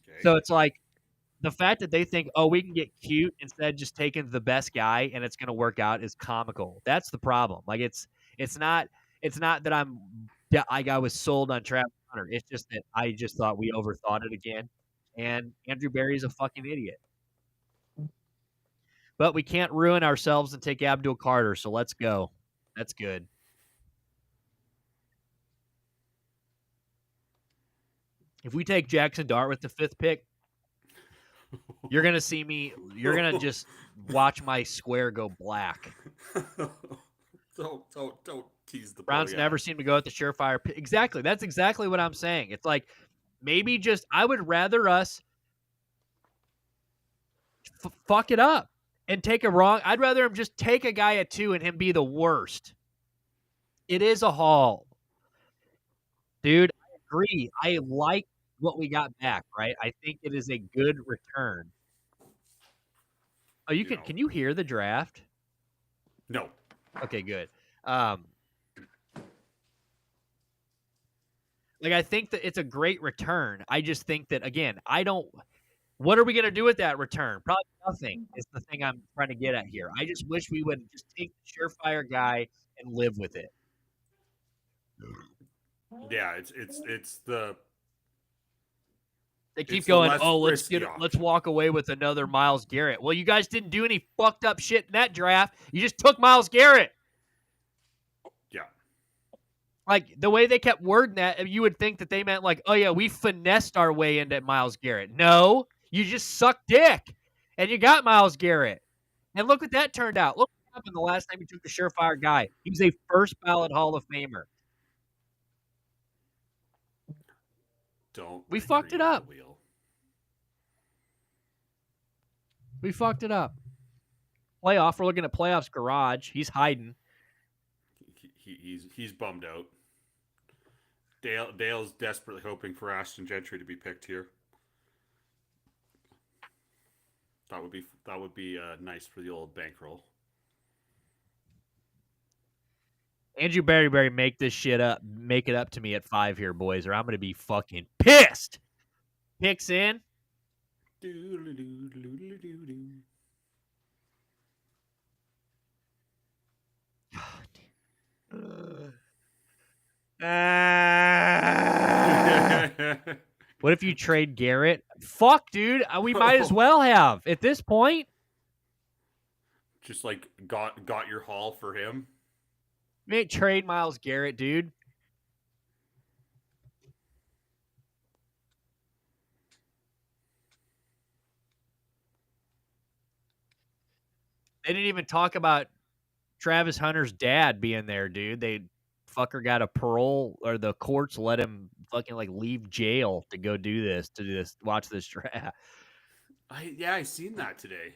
Okay. So it's like the fact that they think, oh, we can get cute instead of just taking the best guy and it's going to work out is comical. That's the problem. Like it's not that I was sold on Travis Hunter. It's just that I just thought we overthought it again. And Andrew Berry's a fucking idiot. But we can't ruin ourselves and take Abdul Carter, so let's go. That's good. If we take Jackson Dart with the 5th pick, you're going to see me. You're going to just watch my square go black. Don't tease the Browns never seem to go at the surefire pick. Exactly. That's exactly what I'm saying. It's like maybe just I would rather us fuck it up and take a wrong. I'd rather him just take a guy at 2 and him be the worst. It is a haul. Dude, I agree. I like what we got back, right? I think it is a good return. Oh, can you hear the draft? No. Okay, good. Like I think that it's a great return. I just think that again, what are we going to do with that return? Probably nothing is the thing I'm trying to get at here. I just wish we would just take the surefire guy and live with it. Yeah, it's the They keep going, oh, let's walk away with another Myles Garrett. Well, you guys didn't do any fucked up shit in that draft. You just took Myles Garrett. Yeah. Like, the way they kept wording that, you would think that they meant like, oh, yeah, we finessed our way into Myles Garrett. No, you just sucked dick, and you got Myles Garrett. And look what that turned out. Look what happened the last time you took the surefire guy. He was a first-ballot Hall of Famer. We fucked it up. We fucked it up. Playoff. We're looking at playoffs garage. He's hiding. He's bummed out. Dale's desperately hoping for Ashton Gentry to be picked here. That would be nice for the old bankroll. Andrew Berry, make this shit up. Make it up to me at 5 here, boys, or I'm going to be fucking pissed. Picks in. What if you trade Garrett? Fuck, dude. We might as well have at this point. Just like got your haul for him. Make trade Myles Garrett, dude. They didn't even talk about Travis Hunter's dad being there, dude. They fucker got a parole, or the courts let him fucking like leave jail to go do this, watch this draft. I seen that today.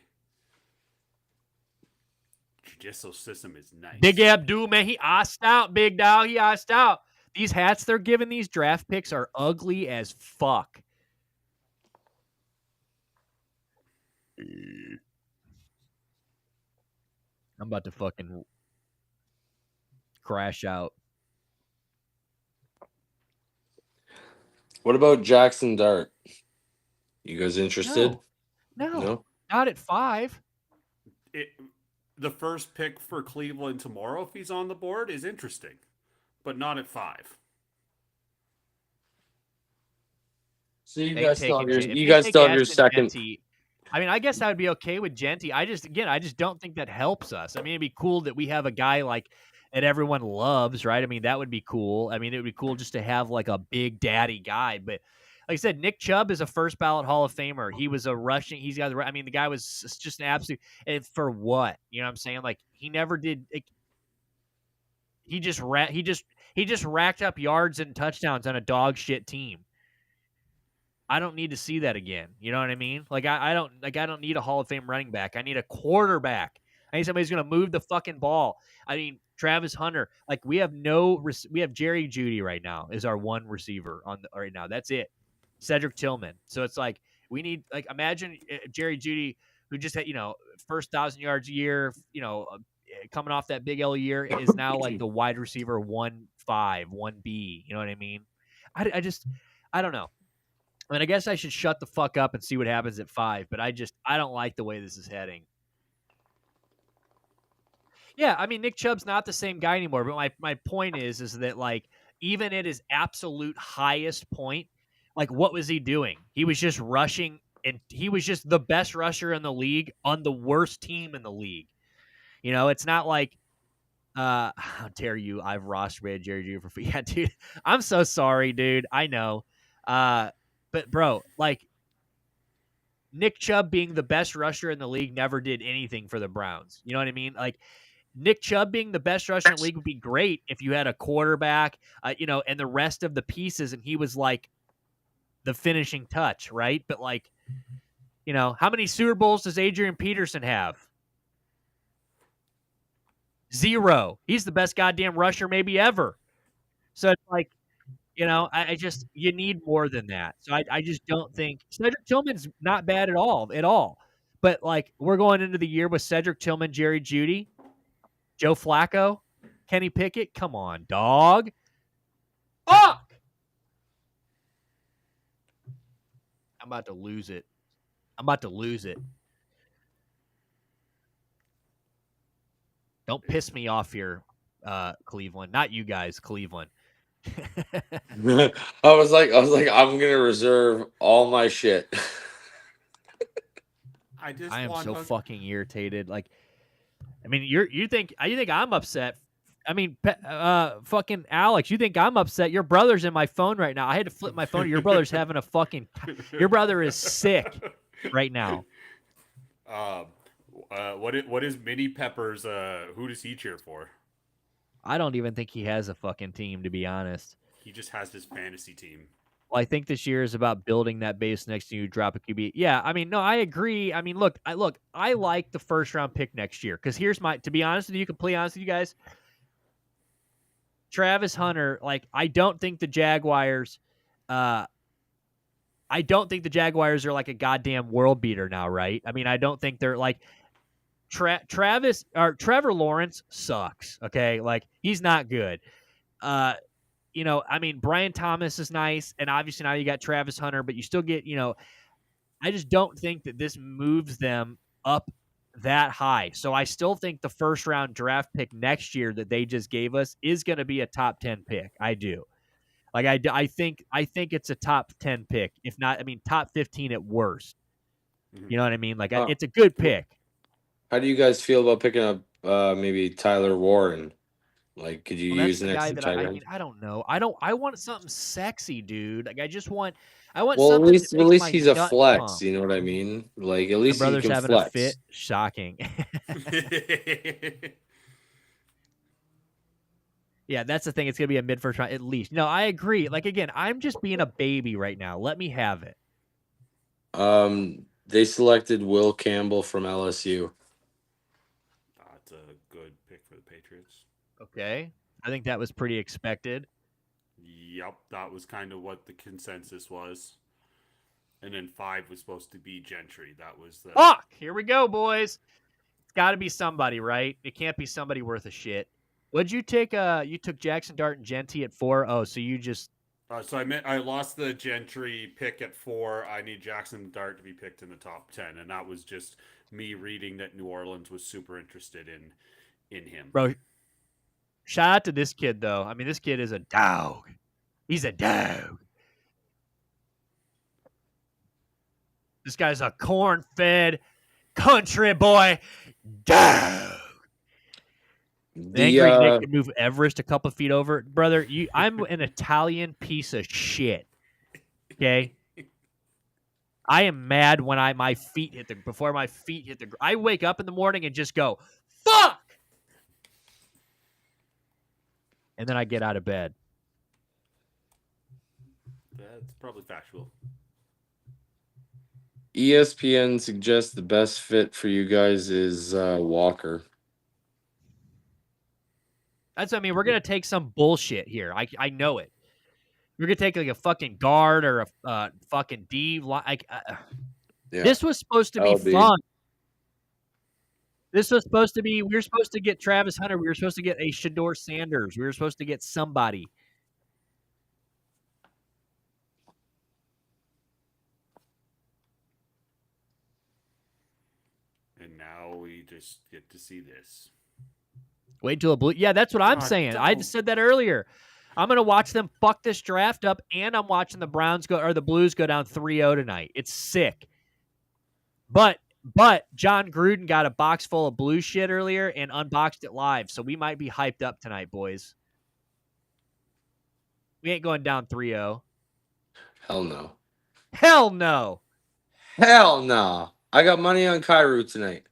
Judicial system is nice. Big Abdul, man, he iced out, big dog. He iced out. These hats they're giving these draft picks are ugly as fuck. I'm about to fucking crash out. What about Jackson Dart? You guys interested? No. Not at 5. The first pick for Cleveland tomorrow, if he's on the board, is interesting, but not at 5. So you guys still have your second. Genty, I mean, I guess I would be okay with Genty. I just don't think that helps us. I mean, it'd be cool that we have a guy like that everyone loves, right? I mean, that would be cool. I mean, it would be cool just to have like a big daddy guy, but like I said, Nick Chubb is a first ballot Hall of Famer. He was a rushing. He's got the. I mean, the guy was just an absolute. And for what? You know what I'm saying? Like he never did. Like, he just racked up yards and touchdowns on a dog shit team. I don't need to see that again. You know what I mean? Like I don't need a Hall of Fame running back. I need a quarterback. I need somebody who's going to move the fucking ball. I mean, Travis Hunter. Like we have Jerry Jeudy right now is our one receiver on right now. That's it. Cedric Tillman. So it's like we need imagine Jerry Jeudy who just had first 1,000 yards a year. Coming off that big L year is now like the wide receiver 1-5, 1B. You know what I mean? I don't know. I mean, I guess I should shut the fuck up and see what happens at 5, but I don't like the way this is heading. Yeah, I mean, Nick Chubb's not the same guy anymore, but my point is that, like, even at his absolute highest point, like, what was he doing? He was just rushing, and he was just the best rusher in the league on the worst team in the league. It's not like, how dare you? I've rostered Jerry Jeudy for free. Yeah, dude, I'm so sorry, dude. I know. But, bro, like, Nick Chubb being the best rusher in the league never did anything for the Browns. You know what I mean? Like, Nick Chubb being the best rusher in the league would be great if you had a quarterback, and the rest of the pieces, and he was, like, the finishing touch, right? But, like, how many Super Bowls does Adrian Peterson have? 0. He's the best goddamn rusher maybe ever. So it's like, I just you need more than that. So I just don't think Cedric Tillman's not bad at all. But like we're going into the year with Cedric Tillman, Jerry Jeudy, Joe Flacco, Kenny Pickett. Come on, dog. Fuck! I'm about to lose it. Don't piss me off here, Cleveland. Not you guys, Cleveland. I was like, I'm gonna reserve all my shit. I am so fucking irritated. Like, I mean, you think I'm upset? I mean, fucking Alex, you think I'm upset? Your brother's in my phone right now. I had to flip my phone. Your brother's having a fucking. Your brother is sick right now. What is Mini Peppers? Who does he cheer for? I don't even think he has a fucking team, to be honest. He just has his fantasy team. Well, I think this year is about building that base next to you, drop a QB. Yeah, I mean, no, I agree. I mean, look, I like the first round pick next year because to be honest with you, completely honest with you guys, Travis Hunter, like, I don't think the Jaguars are like a goddamn world beater now, right? I mean, I don't think they're like Trevor Lawrence sucks. Okay, like he's not good. I mean, Brian Thomas is nice, and obviously now you got Travis Hunter, but you still get, I just don't think that this moves them up that high. So I still think the first round draft pick next year that they just gave us is going to be a top 10 pick. I do. Like I think it's a top 10 pick, if not, I mean, top 15 at worst. Mm-hmm. You know what I mean? Like it's a good pick. How do you guys feel about picking up maybe Tyler Warren? Like, could you use the next guy to that I mean, I don't know. I want something sexy, dude. Like I want well, something. At least he's a flex. Pump. You know what I mean? Like at least my brother's he can having flex. A fit. Shocking. Yeah, that's the thing. It's gonna be a mid first round at least. No, I agree. Like again, I'm just being a baby right now. Let me have it. They selected Will Campbell from LSU. That's a good pick for the Patriots. Okay. I think that was pretty expected. Yep, that was kind of what the consensus was. And then 5 was supposed to be Gentry. That was the... Fuck! Here we go, boys. It's got to be somebody, right? It can't be somebody worth a shit. What'd you take? You took Jackson Dart and Genty at 4. Oh, so you just... so I lost the Gentry pick at 4. I need Jackson Dart to be picked in the top 10. And that was just me reading that New Orleans was super interested in him. Bro, shout out to this kid, though. I mean, this kid is a dog. He's a dog. This guy's a corn-fed country boy dog. Angry Nick can move Everest a couple feet over. Brother, I'm an Italian piece of shit. Okay. I am mad when my feet hit before my feet hit the. I wake up in the morning and just go, fuck, and then I get out of bed. That's probably factual. ESPN suggests the best fit for you guys is Walker. That's what I mean. We're gonna take some bullshit here. I know it. We're gonna take like a fucking guard or a fucking D. Like Yeah. this was supposed to be LB. fun. This was supposed to be. We were supposed to get Travis Hunter. We were supposed to get a Shador Sanders. We were supposed to get somebody. And now we just get to see this. Wait till a blue. Yeah, that's what I'm God, saying. I just said that earlier. I'm gonna watch them fuck this draft up, and I'm watching the Blues go down 3-0 tonight. It's sick. But John Gruden got a box full of blue shit earlier and unboxed it live, so we might be hyped up tonight, boys. We ain't going down 3-0. Hell no. Hell no. Hell no. I got money on Cairo tonight.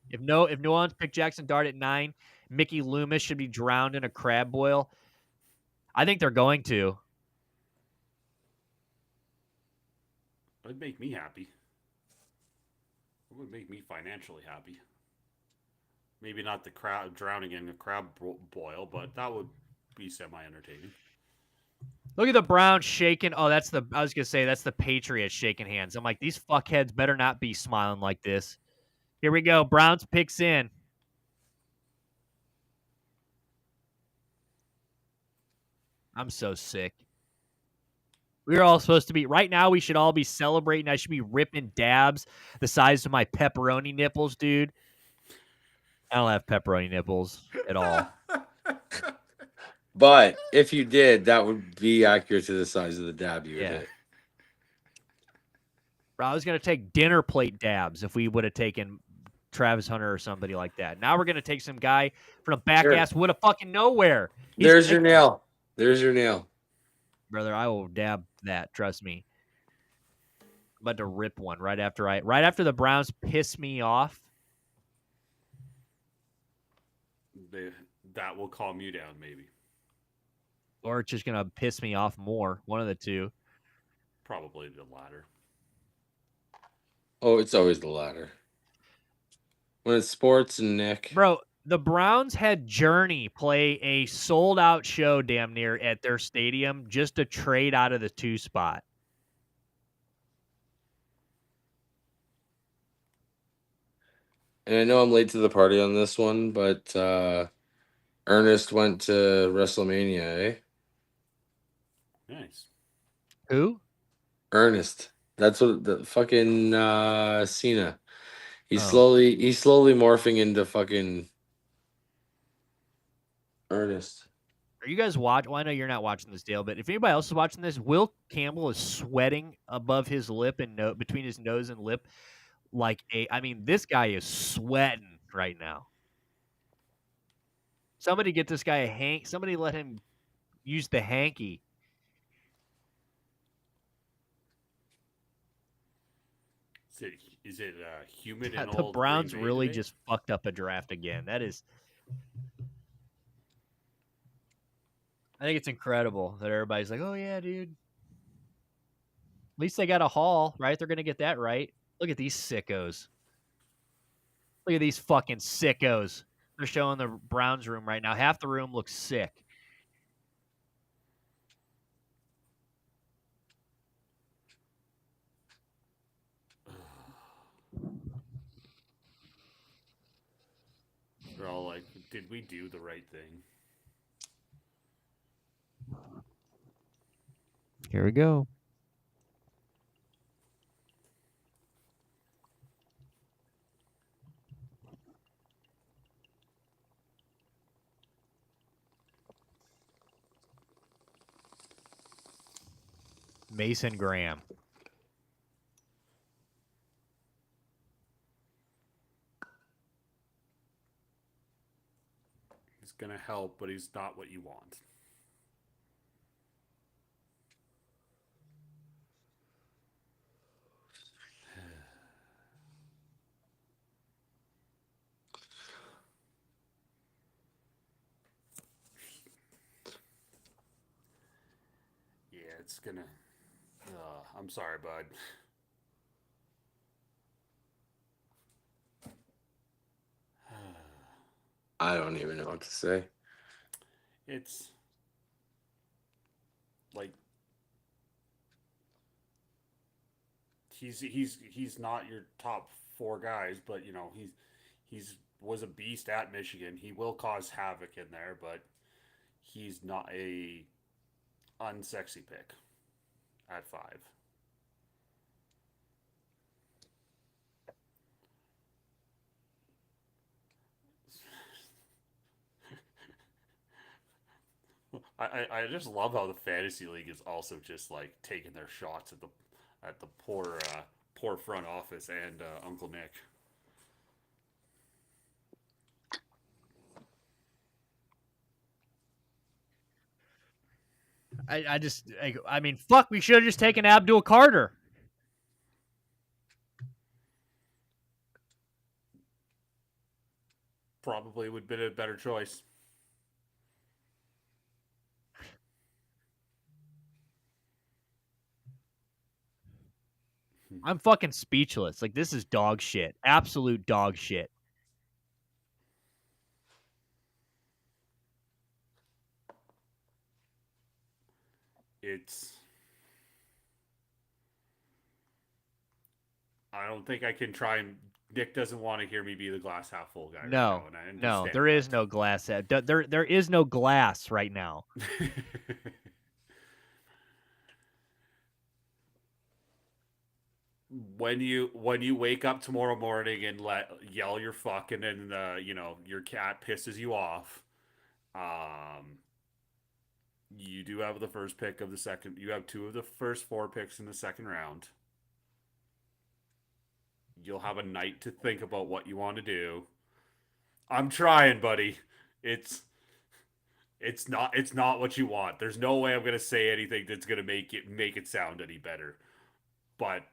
If New Orleans picked Jackson Dart at 9, Mickey Loomis should be drowned in a crab boil. I think they're going to. That'd make me happy. It would make me financially happy. Maybe not the crab drowning in a crab boil, but that would be semi-entertaining. Look at the Browns shaking. Oh, I was going to say, that's the Patriots shaking hands. I'm like, these fuckheads better not be smiling like this. Here we go. Browns picks in. I'm so sick. We were all supposed to be, right now, we should all be celebrating. I should be ripping dabs the size of my pepperoni nipples, dude. I don't have pepperoni nipples at all. But if you did, that would be accurate to the size of the dab you would hit. I was going to take dinner plate dabs if we would have taken Travis Hunter or somebody like that. Now we're going to take some guy from the back ass wood of fucking nowhere. There's your nail. There's your nail. Brother, I will dab that. Trust me. I'm about to rip one right after the Browns piss me off. That will calm you down, maybe. Or it's just going to piss me off more. One of the two. Probably the latter. Oh, it's always the latter. When it's sports and Nick. Bro, the Browns had Journey play a sold-out show damn near at their stadium just to trade out of the 2 spot. And I know I'm late to the party on this one, but Ernest went to WrestleMania, eh? Nice. Who? Ernest. That's what the fucking Cena. He's slowly morphing into fucking Ernest. Are you guys watching? Well, I know you're not watching this, Dale, but if anybody else is watching this, Will Campbell is sweating above his lip and between his nose and lip this guy is sweating right now. Somebody get this guy a hank. Somebody let him use the hanky. Is it humid God, and the old Browns Green Bay really today? just fucked up a draft again. That is, I think it's incredible that everybody's like, "Oh yeah, dude." At least they got a haul, right? They're gonna get that right. Look at these sickos. Look at these fucking sickos. They're showing the Browns room right now. Half the room looks sick. They're all like, did we do the right thing? Here we go. Mason Graham. He's gonna help, but he's not what you want. it's gonna. I'm sorry, bud. I don't even know what to say. It's like he's not your top four guys, but he's was a beast at Michigan. He will cause havoc in there, but he's not a unsexy pick at 5. I just love how the fantasy league is also just like taking their shots at the poor front office and Uncle Nick. I mean, fuck, we should have just taken Abdul Carter. Probably would have been a better choice. I'm fucking speechless. Like, this is dog shit. Absolute dog shit. I don't think I can try and. Nick doesn't want to hear me be the glass half full guy right No, now, and I no, understand. there is no glass. There is no glass right now. when you wake up tomorrow morning and yell your fuck, and then your cat pisses you off, you do have the first pick of the second. You have 2 of the first 4 picks in the second round. You'll have a night to think about what you want to do. I'm trying, buddy. It's not what you want. There's no way I'm gonna say anything that's gonna make it sound any better. But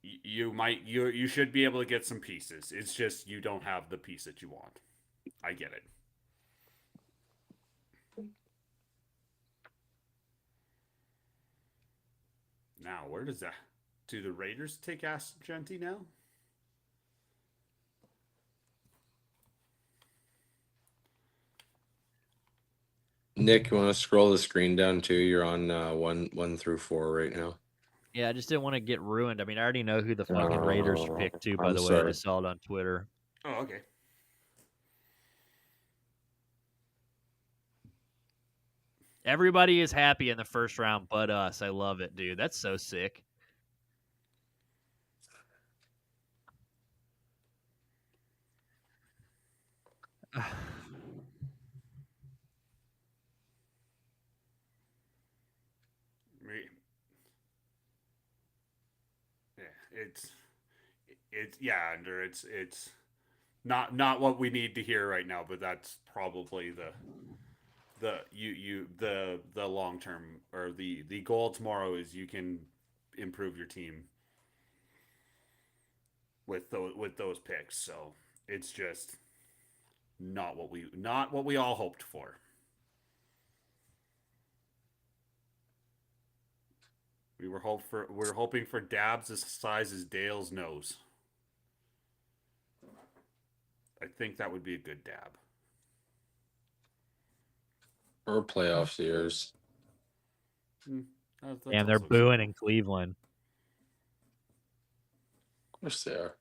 you should be able to get some pieces. It's just you don't have the piece that you want. I get it. Now, where does that? Do the Raiders take Aston Genty now? Nick, you want to scroll the screen down too? You're on 1 through 4 right now. Yeah, I just didn't want to get ruined. I mean, I already know who the fucking Raiders picked too, by I'm the way. I sorry. just saw it on Twitter. Oh, okay. Everybody is happy in the first round but us. I love it, dude. That's so sick. Andrew, it's not what we need to hear right now, but that's probably the long term, or the goal tomorrow is you can improve your team with those picks. So it's just not what we all hoped for. We're hoping for dabs as size as Dale's nose. I think that would be a good dab. Or playoff series. And they're booing in Cleveland. Of course they are.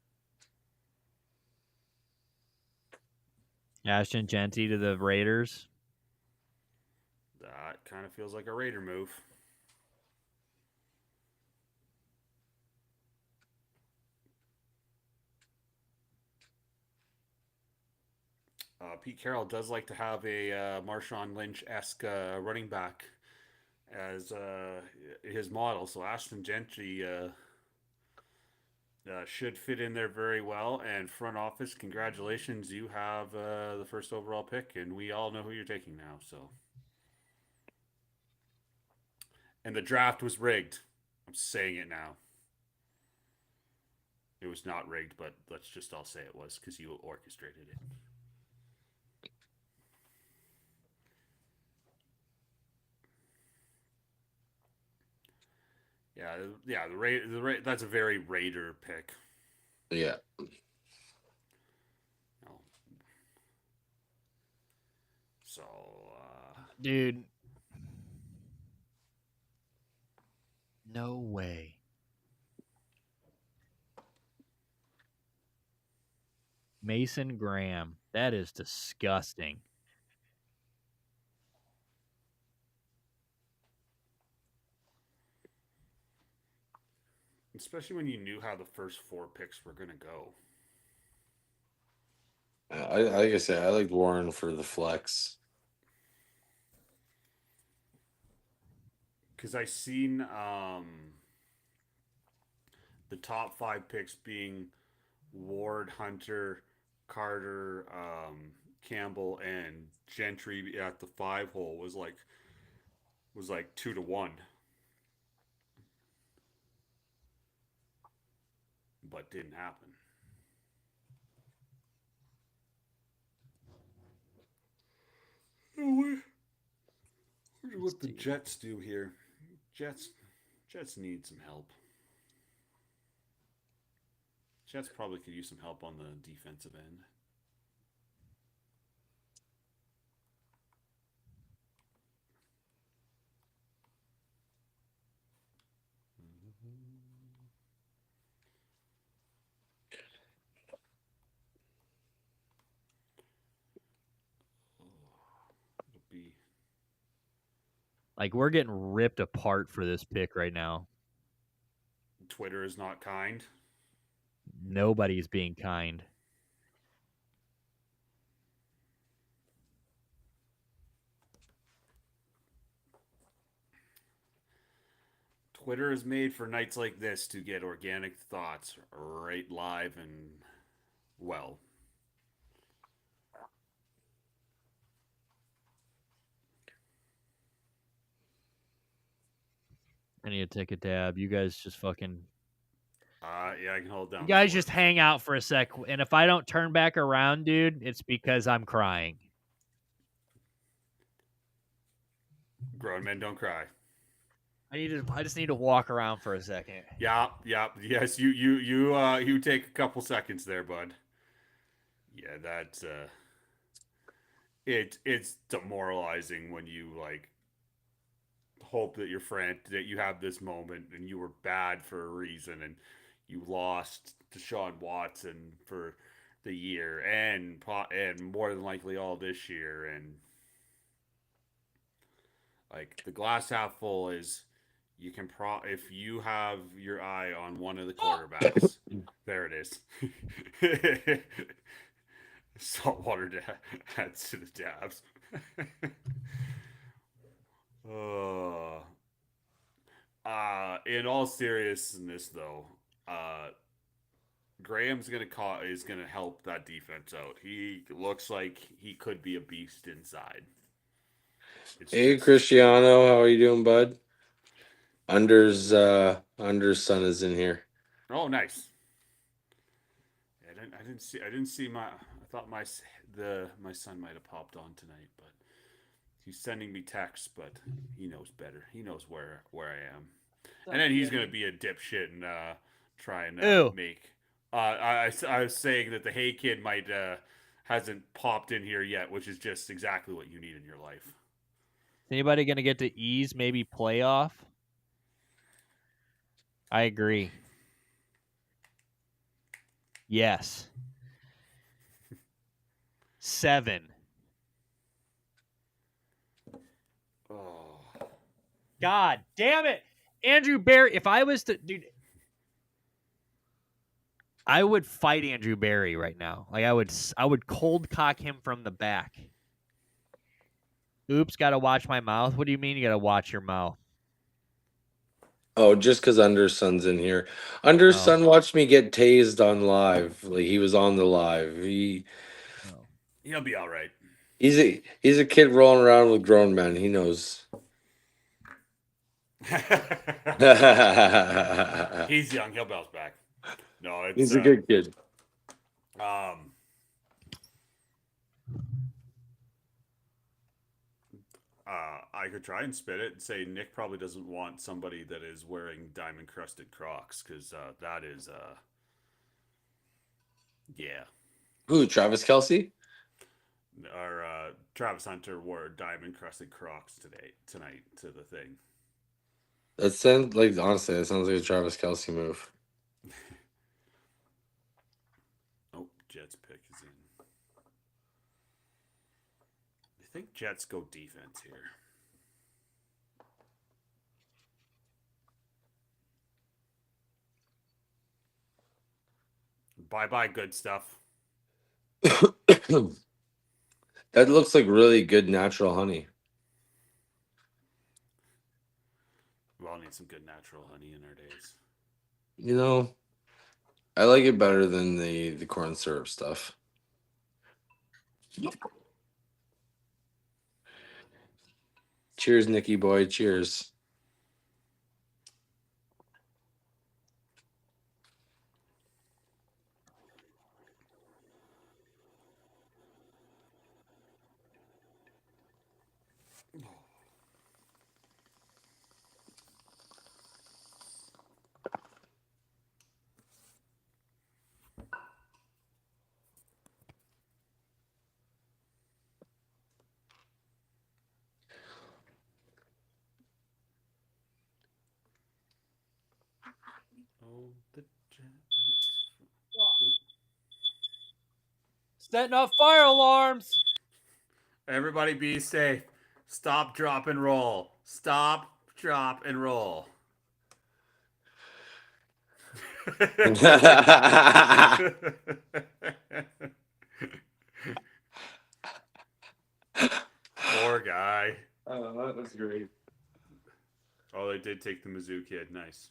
Ashton Genty to the Raiders. That kind of feels like a Raider move. Pete Carroll does like to have a Marshawn Lynch-esque running back as his model, so Ashton Gentry should fit in there very well. And front office, congratulations, you have the first overall pick, and we all know who you're taking now. So, and the draft was rigged. I'm saying it now. It was not rigged, but let's just all say it was because you orchestrated it. Yeah. That's a very Raider pick. Yeah. No. So, Dude. No way. Mason Graham. That is disgusting. especially when you knew how the first 4 picks were gonna go. Like I said, I like Warren for the flex. Because I seen the top 5 picks being Ward, Hunter, Carter, Campbell, and Gentry at the 5 hole was like 2-1, but didn't happen. Oh, what the Jets do here? Jets need some help. Jets probably could use some help on the defensive end. It'll be Like, we're getting ripped apart for this pick right now. Twitter is not kind. Nobody's being kind. Twitter is made for nights like this to get organic thoughts right live and well. I need to take a dab. You guys just fucking. Yeah, I can hold down. You guys just hang out for a sec, and if I don't turn back around, dude, it's because I'm crying. Grown men don't cry. I just need to walk around for a second. Yeah. Yes, you take a couple seconds there, bud. Yeah, that's it's demoralizing when you like hope that that you have this moment and you were bad for a reason and you lost to Deshaun Watson for the year and more than likely all this year, and like the glass half full is you can if you have your eye on one of the quarterbacks, there it is. Salt water adds to the dabs. uh, in all seriousness, though, Graham's is gonna help that defense out. He looks like he could be a beast inside. Hey, Cristiano, how are you doing, bud? Under's son is in here. Oh, nice. I didn't see my. I thought my son might have popped on tonight, but he's sending me texts. But he knows better. He knows where I am, and then he's gonna be a dipshit and try and make. I was saying that the Hey Kid might hasn't popped in here yet, which is just exactly what you need in your life. Is anybody gonna get to ease maybe playoff? I agree. Yes. 7. Oh. God damn it. Andrew Barry, if I was to, dude, I would fight Andrew Barry right now. Like I would cold cock him from the back. Oops, gotta watch my mouth. What do you mean you gotta watch your mouth? Oh, just because Under's son's in here. Under's son watched me get tased on live. Like he was on the live. He'll be all right. He's a kid rolling around with grown men. He knows. He's young. He'll bounce back. No, he's a good kid. I could try and spit it and say Nick probably doesn't want somebody that is wearing diamond crusted Crocs because that is yeah. Who? Travis Kelsey? Our Travis Hunter wore diamond crusted Crocs tonight to the thing. That sounds like honestly, that sounds like a Travis Kelsey move. Oh, Jets pick is in. I think Jets go defense here. Bye good stuff. That looks like really good natural honey. We all need some good natural honey in our days. You know, I like it better than the corn syrup stuff. Cheers, Nicky boy. Cheers. Oh, the Setting off fire alarms. Everybody be safe. Stop, drop, and roll. Stop, drop, and roll. Poor guy. Oh, that was great. Oh, they did take the Mizzou kid. Nice.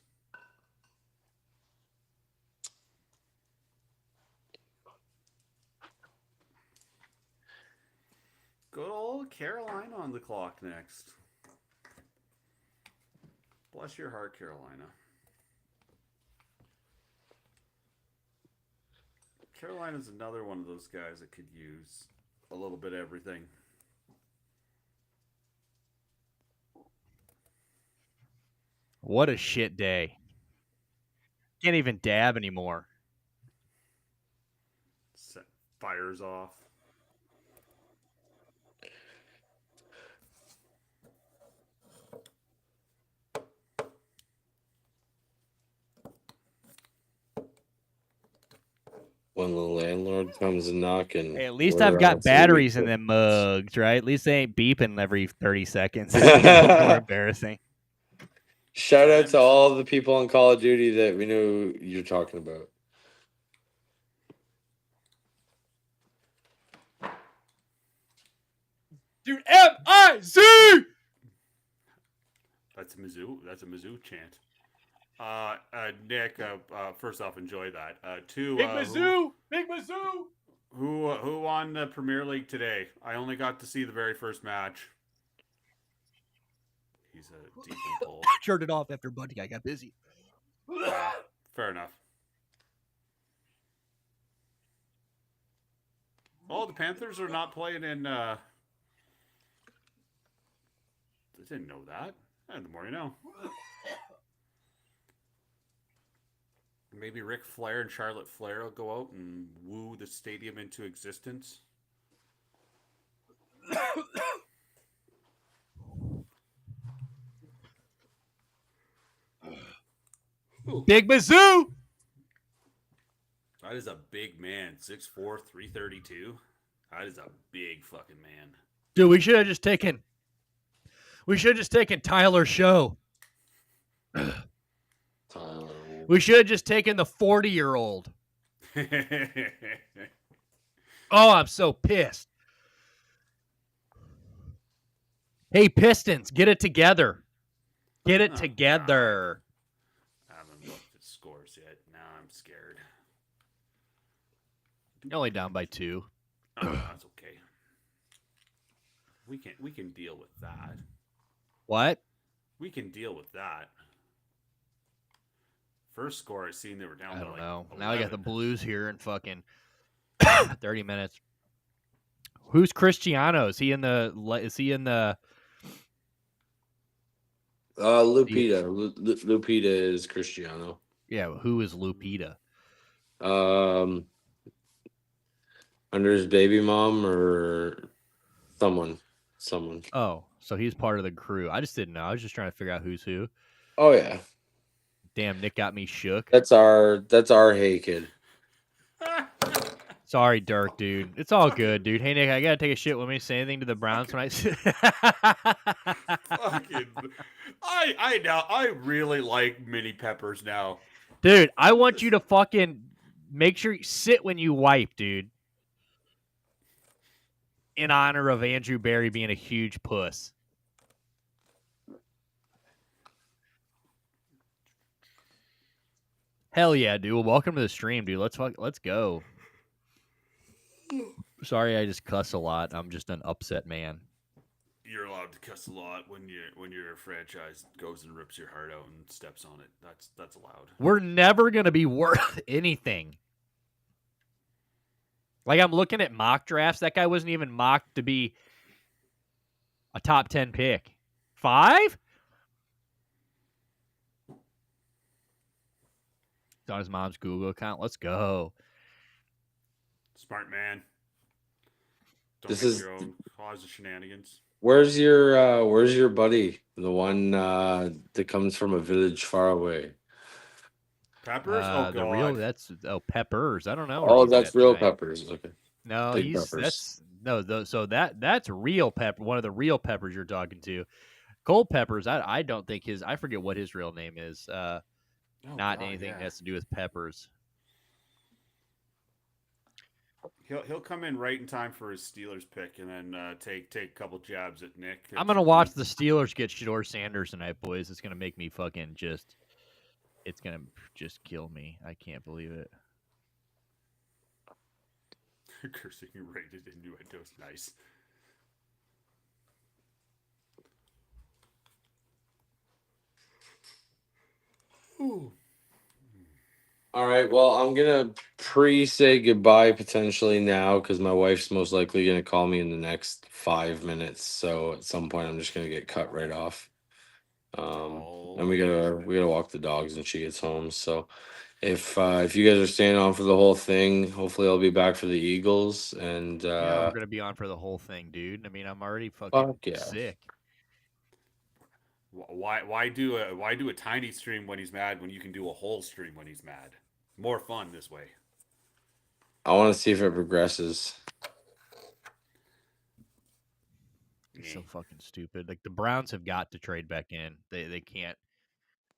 Good old Carolina on the clock next. Bless your heart, Carolina. Carolina's another one of those guys that could use a little bit of everything. What a shit day. Can't even dab anymore. Set fires off. When the landlord comes knocking. Hey, at least I've got batteries in them mugs, right? At least they ain't beeping every 30 seconds. More embarrassing. Shout out to all the people on Call of Duty that we know you're talking about. Dude, M-I-Z! That's a Mizzou chant. Nick, first off, enjoy that. Two, Big Mizzou! Big Mizzou! Who won the Premier League today? I only got to see the very first match. He's a deep in pull. Turned it off after Bundy. I got busy. Fair enough. Oh, the Panthers are not playing in. I didn't know that. The more you know. Maybe Ric Flair and Charlotte Flair will go out and woo the stadium into existence. Big Mizzou! That is a big man. 6'4", 332. That is a big fucking man. Dude, we should have just taken Tyler's show. We should have just taken the 40-year-old. Oh, I'm so pissed. Hey, Pistons, get it together. Get it together. I haven't looked at scores yet. Now I'm scared. You're only down by 2. Oh, that's okay. We can deal with that. What? We can deal with that. First score I seen, they were down. I don't know. 11. Now I got the Blues here in fucking 30 minutes. Who's Cristiano? Is he in the Lupita. Lupita is Cristiano. Yeah, who is Lupita? Um, under his baby mom or someone. Oh, so he's part of the crew. I just didn't know. I was just trying to figure out who's who. Oh yeah, Damn, Nick got me shook. that's our Hey kid. Sorry, Dirk, dude. It's all good, dude. Hey, Nick, I gotta take a shit. Want me to say anything to the Browns when I? Fucking, I really like mini peppers now. Dude, I want you to fucking make sure you sit when you wipe, dude. In honor of Andrew Barry being a huge puss. Hell yeah, dude. Well, welcome to the stream, dude. Let's go. Sorry, I just cuss a lot. I'm just an upset man. You're allowed to cuss a lot when your franchise goes and rips your heart out and steps on it. That's allowed. We're never gonna be worth anything. Like, I'm looking at mock drafts. That guy wasn't even mocked to be a top 10 pick. 5? It's on his mom's Google account. Let's go. Smart man. Don't This get is your own cause of shenanigans. where's your buddy? The one that comes from a village far away. Peppers? Oh The real god. Peppers. I don't know. Where Oh, he's that's at real tonight. peppers. Okay. No, Big peppers. so that's real pepper. One of the real peppers you're talking to. Cold peppers. I don't think I forget what his real name is. Oh, Not god, anything yeah. that has to do with peppers. He'll come in right in time for his Steelers pick, and then take a couple jabs at Nick. I'm gonna watch the Steelers get Shador Sanders tonight, boys. It's gonna make me fucking just. It's gonna just kill me. I can't believe it. Cursing rated innuendos. Nice. Ooh. All right. Well, I'm gonna say goodbye potentially now because my wife's most likely gonna call me in the next 5 minutes. So at some point, I'm just gonna get cut right off. And we gotta walk the dogs when she gets home. So if you guys are staying on for the whole thing, hopefully I'll be back for the Eagles. And Yeah, we're gonna be on for the whole thing, dude. I mean, I'm already fucking fuck yeah. sick. Why do a tiny stream when he's mad when you can do a whole stream when he's mad? More fun this way. I want to see if it progresses. It's so fucking stupid. Like, the Browns have got to trade back in. They can't.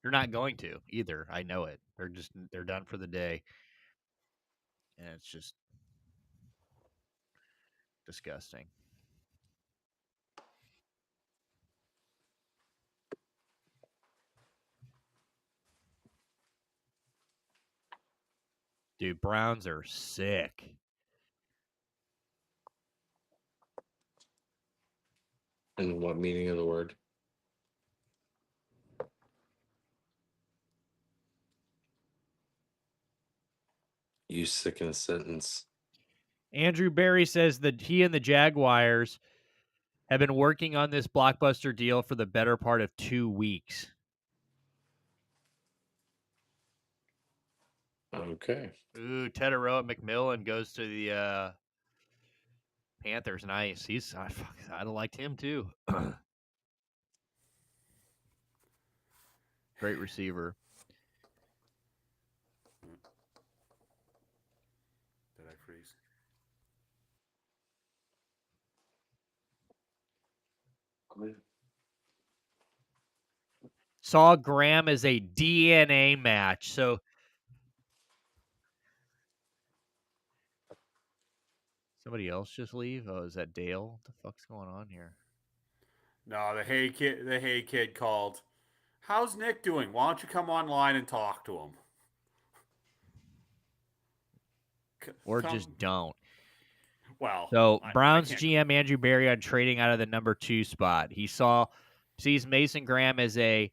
They're not going to either. I know it. They're done for the day, and it's just disgusting. Dude, Browns are sick. In what meaning of the word? You sick in a sentence. Andrew Barry says that he and the Jaguars have been working on this blockbuster deal for the better part of 2 weeks. Okay. Ooh, Teteroa McMillan goes to the Panthers. Nice. I'd have liked him too. Great receiver. Did I freeze? Saw Graham as a DNA match. So somebody else just leave? Oh, is that Dale? What the fuck's going on here? No, the Hey Kid called. How's Nick doing? Why don't you come online and talk to him? Or just don't. Well, So Browns I GM Andrew Barry on trading out of the number 2 spot. He sees Mason Graham as a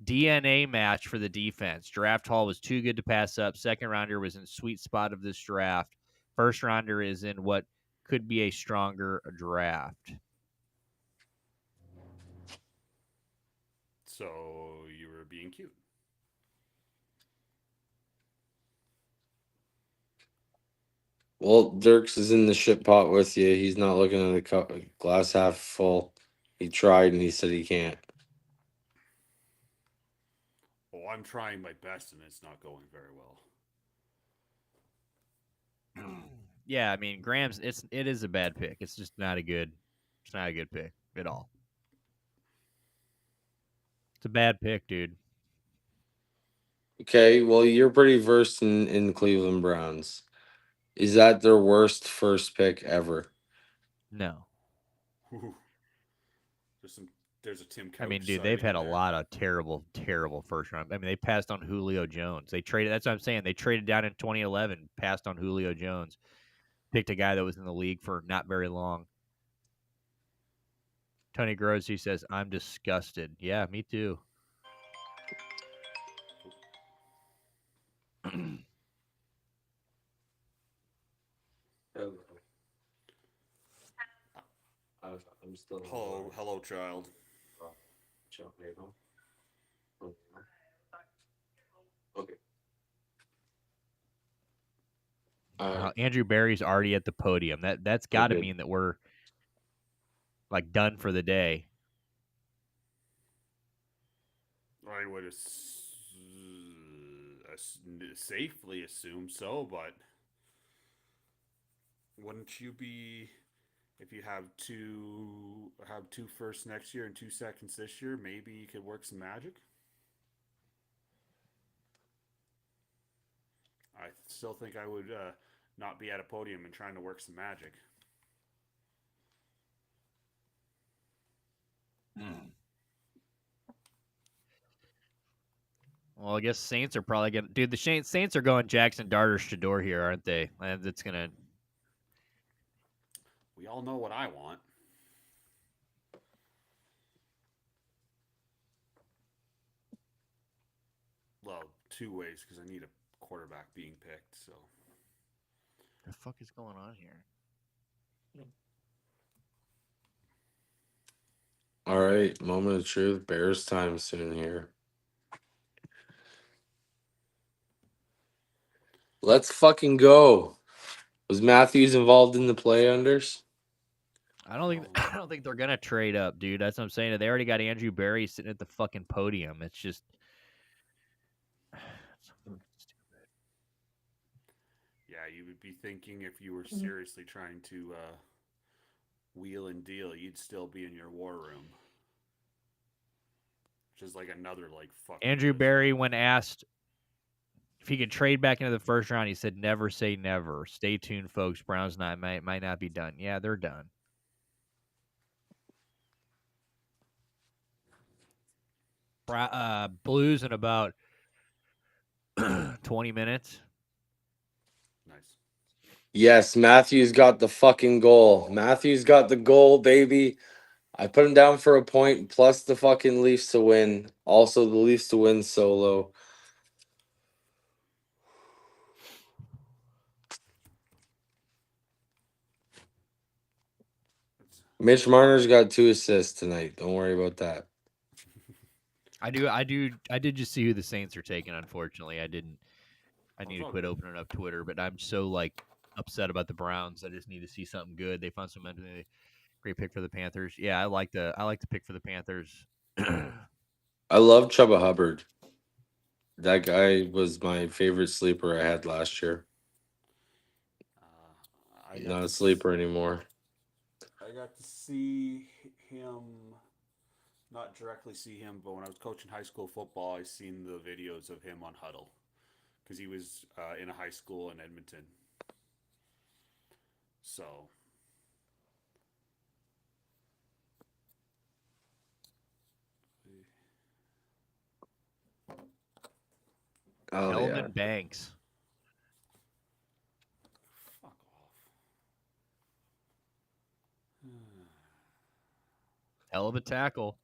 DNA match for the defense. Draft haul was too good to pass up. Second rounder was in sweet spot of this draft. First rounder is in what could be a stronger draft. So you were being cute. Well, Dirks is in the shit pot with you. He's not looking at the glass half full. He tried and he said he can't. Oh, I'm trying my best and it's not going very well. Yeah, I mean Graham's it is a bad pick. It's just not a good pick at all. It's a bad pick, dude. Okay, well, you're pretty versed in Cleveland Browns. Is that their worst first pick ever? No. There's some. There's a Tim I Couch mean, dude, they've sighting had in a there. lot of terrible first round. I mean, they passed on Julio Jones. They traded. That's what I'm saying. They traded down in 2011, passed on Julio Jones, picked a guy that was in the league for not very long. Tony Grossi says, "I'm disgusted." Yeah, me too. I'm still. Hello, child. Okay. All right. Andrew Barry's already at the podium. That's got to mean that we're like done for the day. I would safely assume so, but wouldn't you be if you have two firsts next year and 2 seconds this year? Maybe you could work some magic. I still think I would not be at a podium and trying to work some magic. Well, I guess Saints are probably gonna. Dude, the Saints are going Jackson Dart or Shador here, aren't they? And it's gonna. We all know what I want. Well, two ways because I need a quarterback being picked. So The fuck is going on here? All right, moment of truth. Bears time soon here. Let's fucking go. Was Matthews involved in the play unders? I don't think they're gonna trade up, dude. That's what I'm saying. They already got Andrew Barry sitting at the fucking podium. It's just yeah, you would be thinking if you were seriously trying to wheel and deal, you'd still be in your war room. Which is like another like fucking Andrew position. Barry, when asked if he could trade back into the first round, he said, "Never say never. Stay tuned, folks. Browns might not be done. Yeah, they're done." Blues in about 20 minutes. Nice. Yes, Matthews got the fucking goal. Matthews got the goal, baby. I put him down for a point plus the fucking Leafs to win. Also, the Leafs to win solo. Mitch Marner's got 2 assists tonight. Don't worry about that. I did just see who the Saints are taking. Unfortunately, I didn't. I need to quit opening up Twitter, but I'm so like upset about the Browns. I just need to see something good. They found some great pick for the Panthers. Yeah, I like the pick for the Panthers. I love Chuba Hubbard. That guy was my favorite sleeper I had last year. Not a sleeper anymore. I got to see him, not directly see him, but when I was coaching high school football, I seen the videos of him on Huddle because he was in a high school in Edmonton. So. Oh, Kelvin yeah. Banks. Fuck off. Hell of a tackle.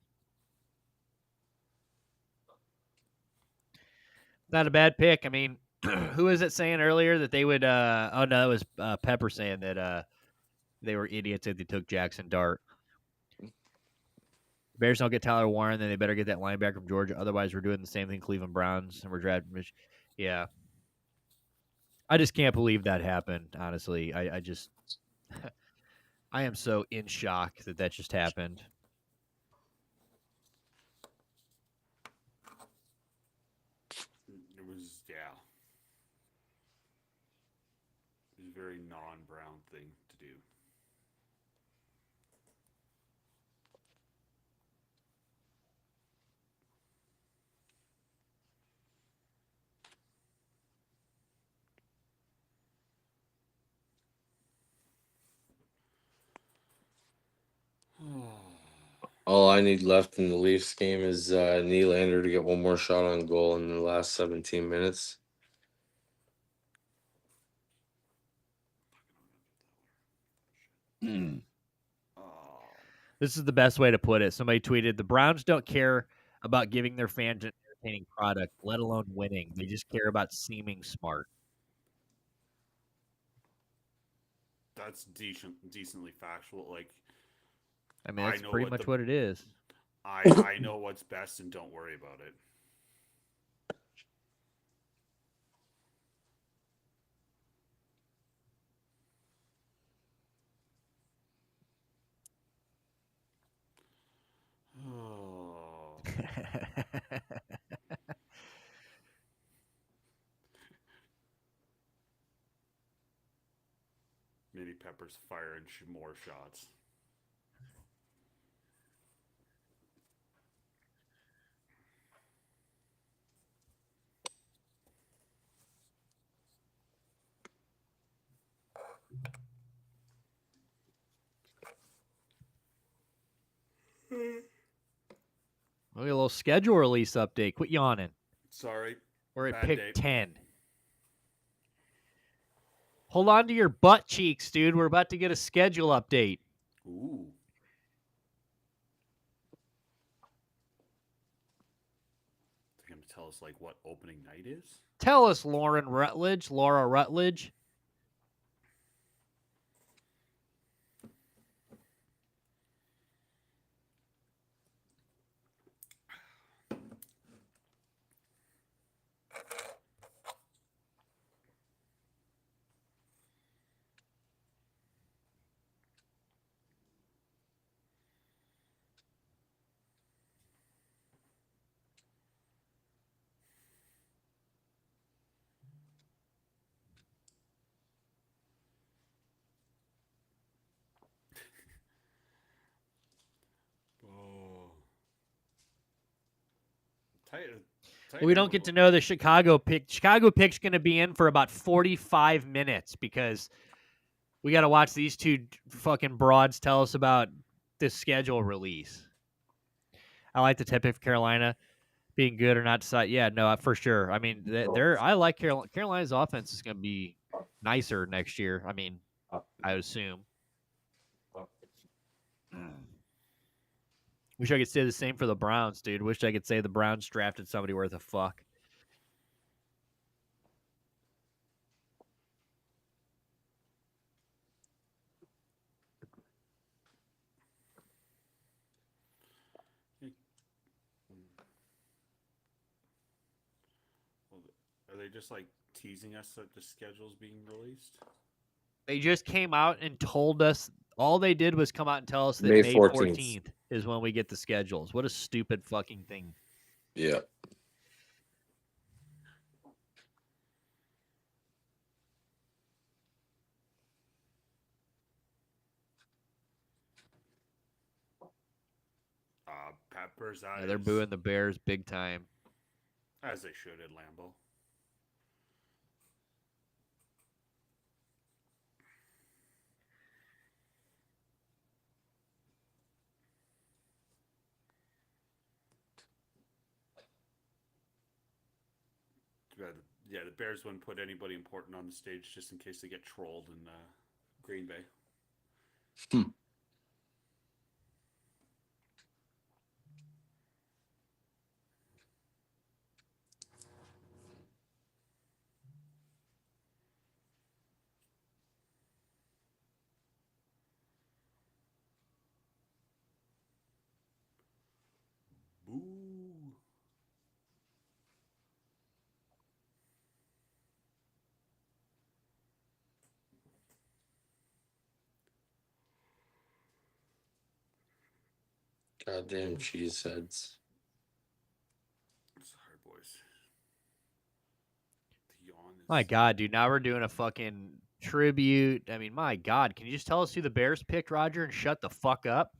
Not a bad pick. I mean, who was it saying earlier that they would oh no, it was Pepper saying that they were idiots if they took Jackson Dart. Bears don't get Tyler Warren, then they better get that linebacker from Georgia. Otherwise, we're doing the same thing Cleveland Browns, and we're drafting. Yeah, I just can't believe that happened. Honestly, I just I am so in shock that just happened. It was It was a very non-Brown thing to do. All I need left in the Leafs game is Nylander to get one more shot on goal in the last 17 minutes. Oh. This is the best way to put it. Somebody tweeted, "The Browns don't care about giving their fans an entertaining product, let alone winning. They just care about seeming smart." That's decently factual. Like, I mean, I that's know pretty what much what it is. I know what's best, and don't worry about it. Oh. Mini Pepper's firing more shots. Look at a little schedule release update. Quit yawning. Sorry. We're at Bad pick day. 10. Hold on to your butt cheeks, dude. We're about to get a schedule update. Ooh. They're gonna tell us like what opening night is. Tell us, Laura Rutledge. Oh. Tight. Well, we don't get to know the Chicago pick. Chicago pick's going to be in for about 45 minutes because we got to watch these two fucking broads tell us about this schedule release. I like the tip of Carolina being good or not. Yeah, no, for sure. I mean, I like Carolina's offense is going to be nicer next year. I mean, I assume. Wish I could say the same for the Browns, dude. Wish I could say the Browns drafted somebody worth a fuck. Are they just like teasing us that the schedule's being released? They just came out and told us. All they did was come out and tell us that May May 14th. 14th is when we get the schedules. What a stupid fucking thing. Yeah. Peppers. Yeah, they're booing the Bears big time. As they should at Lambeau. Yeah, the Bears wouldn't put anybody important on the stage just in case they get trolled in Green Bay. Goddamn cheese heads. Sorry, boys. The yawn is. My God, dude. Now we're doing a fucking tribute. I mean, my God. Can you just tell us who the Bears picked, Roger, and shut the fuck up?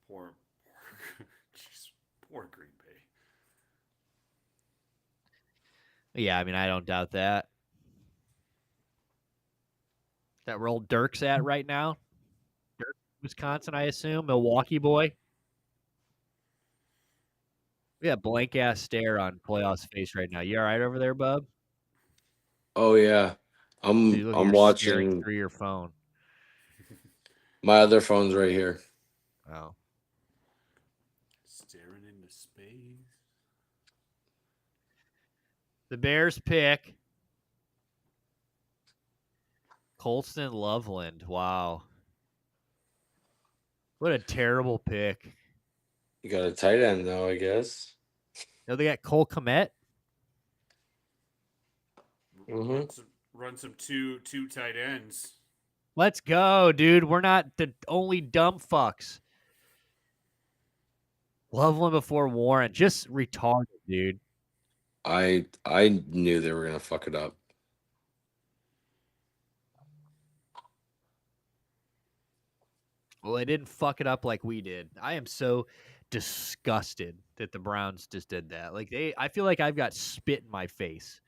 Poor, jeez, poor Green Bay. Yeah, I mean, I don't doubt that. That where old Dirk's at right now? Dirk, Wisconsin, I assume. Milwaukee boy. We got blank ass stare on Playoff's face right now. You all right over there, bub? Oh yeah, Dude, look, I'm you're staring watching. through your phone. My other phone's right here. Oh. Staring into space. The Bears pick Colston Loveland. Wow. What a terrible pick. You got a tight end though, I guess. No, they got Cole Kmet. Mm-hmm. Run some two tight ends. Let's go, dude. We're not the only dumb fucks. Loveland before Warren. Just retarded, dude. I knew they were gonna fuck it up. Well, they didn't fuck it up like we did. I am so disgusted that the Browns just did that. Like I feel like I've got spit in my face.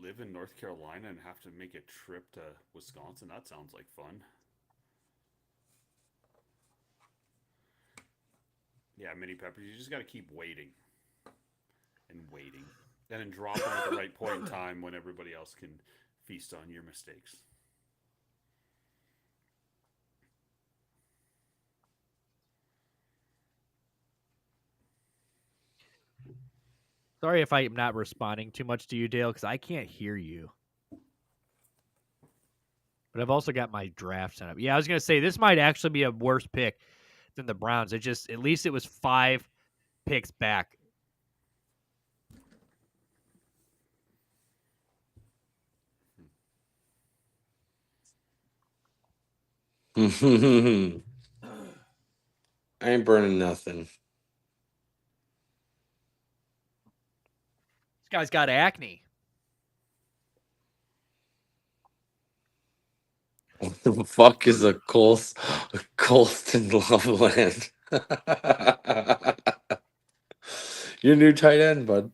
Live in North Carolina and have to make a trip to Wisconsin. That sounds like fun. Yeah, Mini Peppers, you just got to keep waiting and waiting. And then drop them at the right point in time when everybody else can feast on your mistakes. Sorry if I'm not responding too much to you, Dale, because I can't hear you. But I've also got my draft set up. Yeah, I was gonna say this might actually be a worse pick than the Browns. It just at least it was 5 picks back. I ain't burning nothing. This guy's got acne. What the fuck is a Colston Loveland? Your new tight end, bud.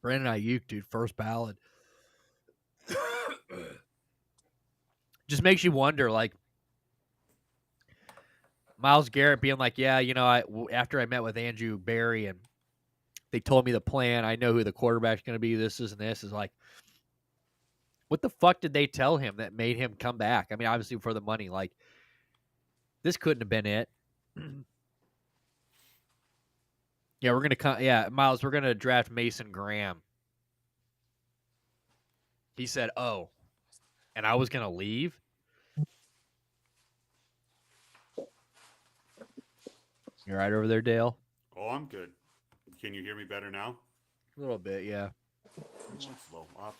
Brandon Ayuk, dude, first ballot. Just makes you wonder, like Myles Garrett being like, yeah, you know, after I met with Andrew Barry and they told me the plan, I know who the quarterback's going to be. This and this is like, what the fuck did they tell him that made him come back? I mean, obviously for the money, like this couldn't have been it. Yeah, we're gonna Miles, we're gonna draft Mason Graham. He said, "Oh," and I was gonna leave. You right over there, Dale? Oh, I'm good. Can you hear me better now? A little bit, yeah. It's low. I'll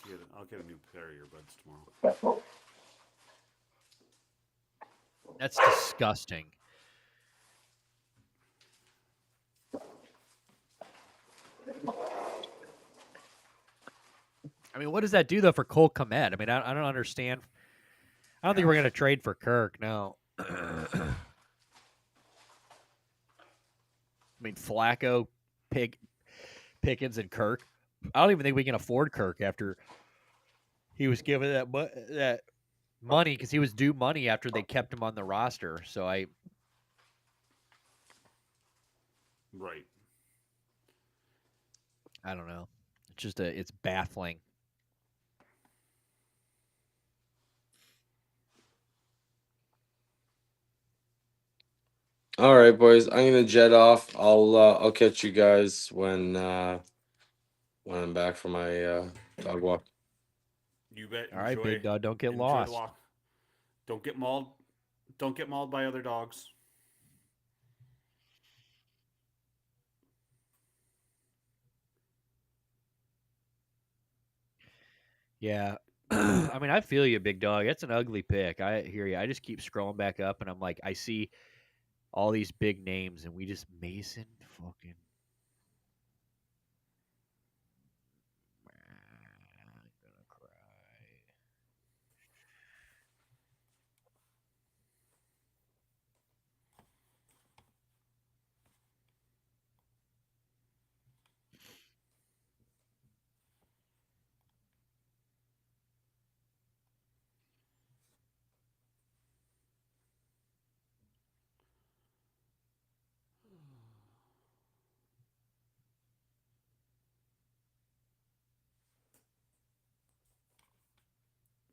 get a new pair of earbuds tomorrow. That's disgusting. I mean, what does that do though for Cole Kmet? I mean, I don't understand. I don't think we're gonna trade for Kirk. No. I mean, Flacco, Pickens, and Kirk. I don't even think we can afford Kirk after he was given that money because he was due money after they kept him on the roster. So Right. I don't know. It's baffling. All right, boys. I'm gonna jet off. I'll catch you guys when I'm back from my dog walk. You bet. All right, big dog, don't get Enjoy the lost. walk. Don't get mauled. Don't get mauled by other dogs. Yeah. I mean, I feel you, big dog. It's an ugly pick. I hear you. I just keep scrolling back up, and I'm like, I see all these big names, and we just Mason fucking. I'm gonna cry.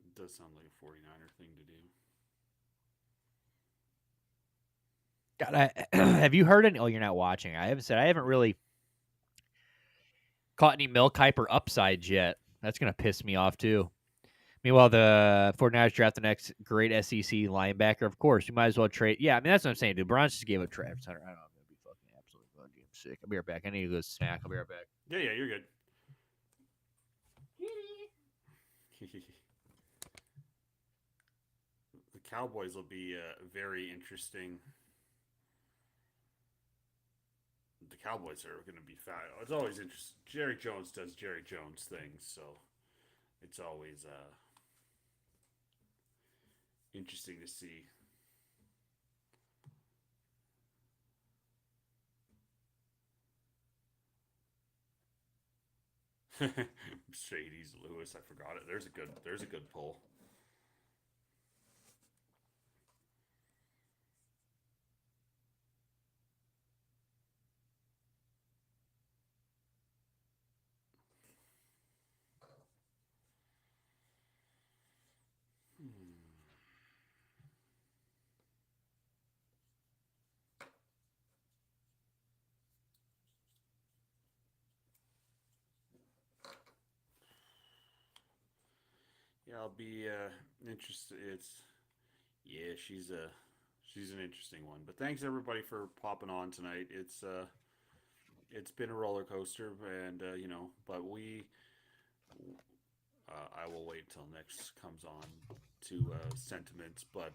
It does sound like a 49er thing to do. God, have you heard any? Oh, you're not watching. I haven't said. I haven't really caught any milk hype or upsides yet. That's gonna piss me off too. Meanwhile, the 49ers draft the next great SEC linebacker. Of course, you might as well trade. Yeah, I mean that's what I'm saying, dude. Browns just gave up Travis Hunter. I don't know. I'm gonna be fucking absolutely fucking sick. I'll be right back. I need to go snack. I'll be right back. Yeah, you're good. The Cowboys will be very interesting. The Cowboys are going to be fat. It's always interesting. Jerry Jones does Jerry Jones things, so it's always interesting to see. Shady's Lewis, I forgot it. There's a good pull. Yeah, I'll be interested. She's an interesting one. But thanks everybody for popping on tonight. It's been a roller coaster, and but I will wait till next comes on to sentiments. But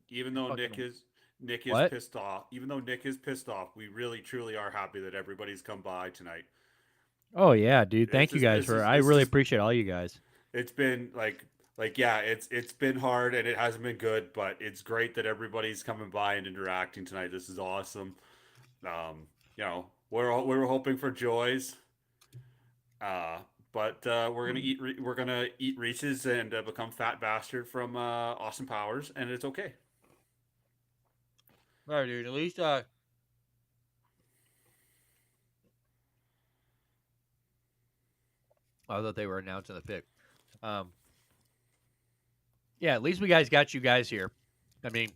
even though Fucking Nick is what? pissed off, even though Nick is pissed off, we really truly are happy that everybody's come by tonight. Oh yeah, dude. This Thank you is guys this for. is I this really is appreciate all you guys. it's been like yeah, it's been hard and it hasn't been good, but it's great that everybody's coming by and interacting tonight. This is awesome. Um, we're hoping for joys. Uh, but we're gonna eat Reese's and become fat bastard from Austin Powers, and it's okay. All right, dude. At least I thought they were announcing the pick. Um, yeah. At least we guys got you guys here. I mean,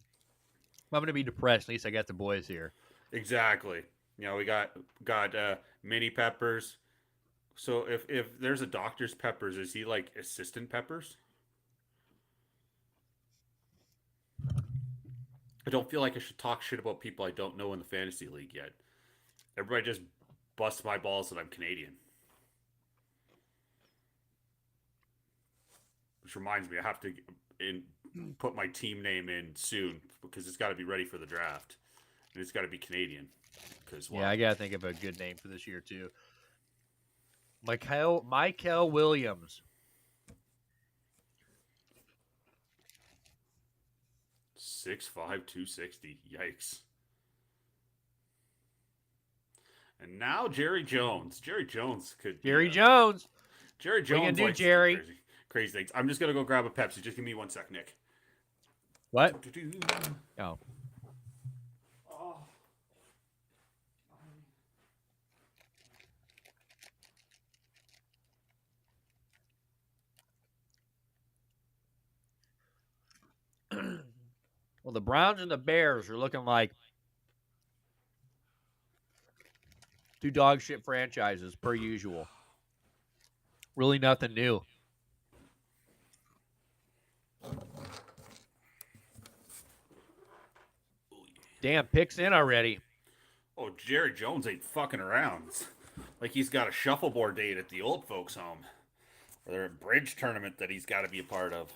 I'm gonna be depressed. At least I got the boys here. Exactly. We got mini peppers. So if there's a doctor's peppers, is he like assistant peppers? I don't feel like I should talk shit about people I don't know in the fantasy league yet. Everybody just busts my balls that I'm Canadian. Which reminds me, I have to put my team name in soon because it's got to be ready for the draft, and it's got to be Canadian. Because Yeah, I gotta think of a good name for this year too. Michael Williams. 6'5", 260. Yikes. And now Jerry Jones. Jerry Jones could be Jerry Jones. Jerry What are you gonna Jones do, likes to do Jerry? crazy things. I'm just gonna go grab a Pepsi. Just give me 1 sec, Nick. What? Oh. Well, the Browns and the Bears are looking like Two dog shit franchises per usual. Really nothing new. Damn, picks in already. Oh, Jerry Jones ain't fucking around. Like he's got a shuffleboard date at the old folks' home. Or a bridge tournament that he's got to be a part of.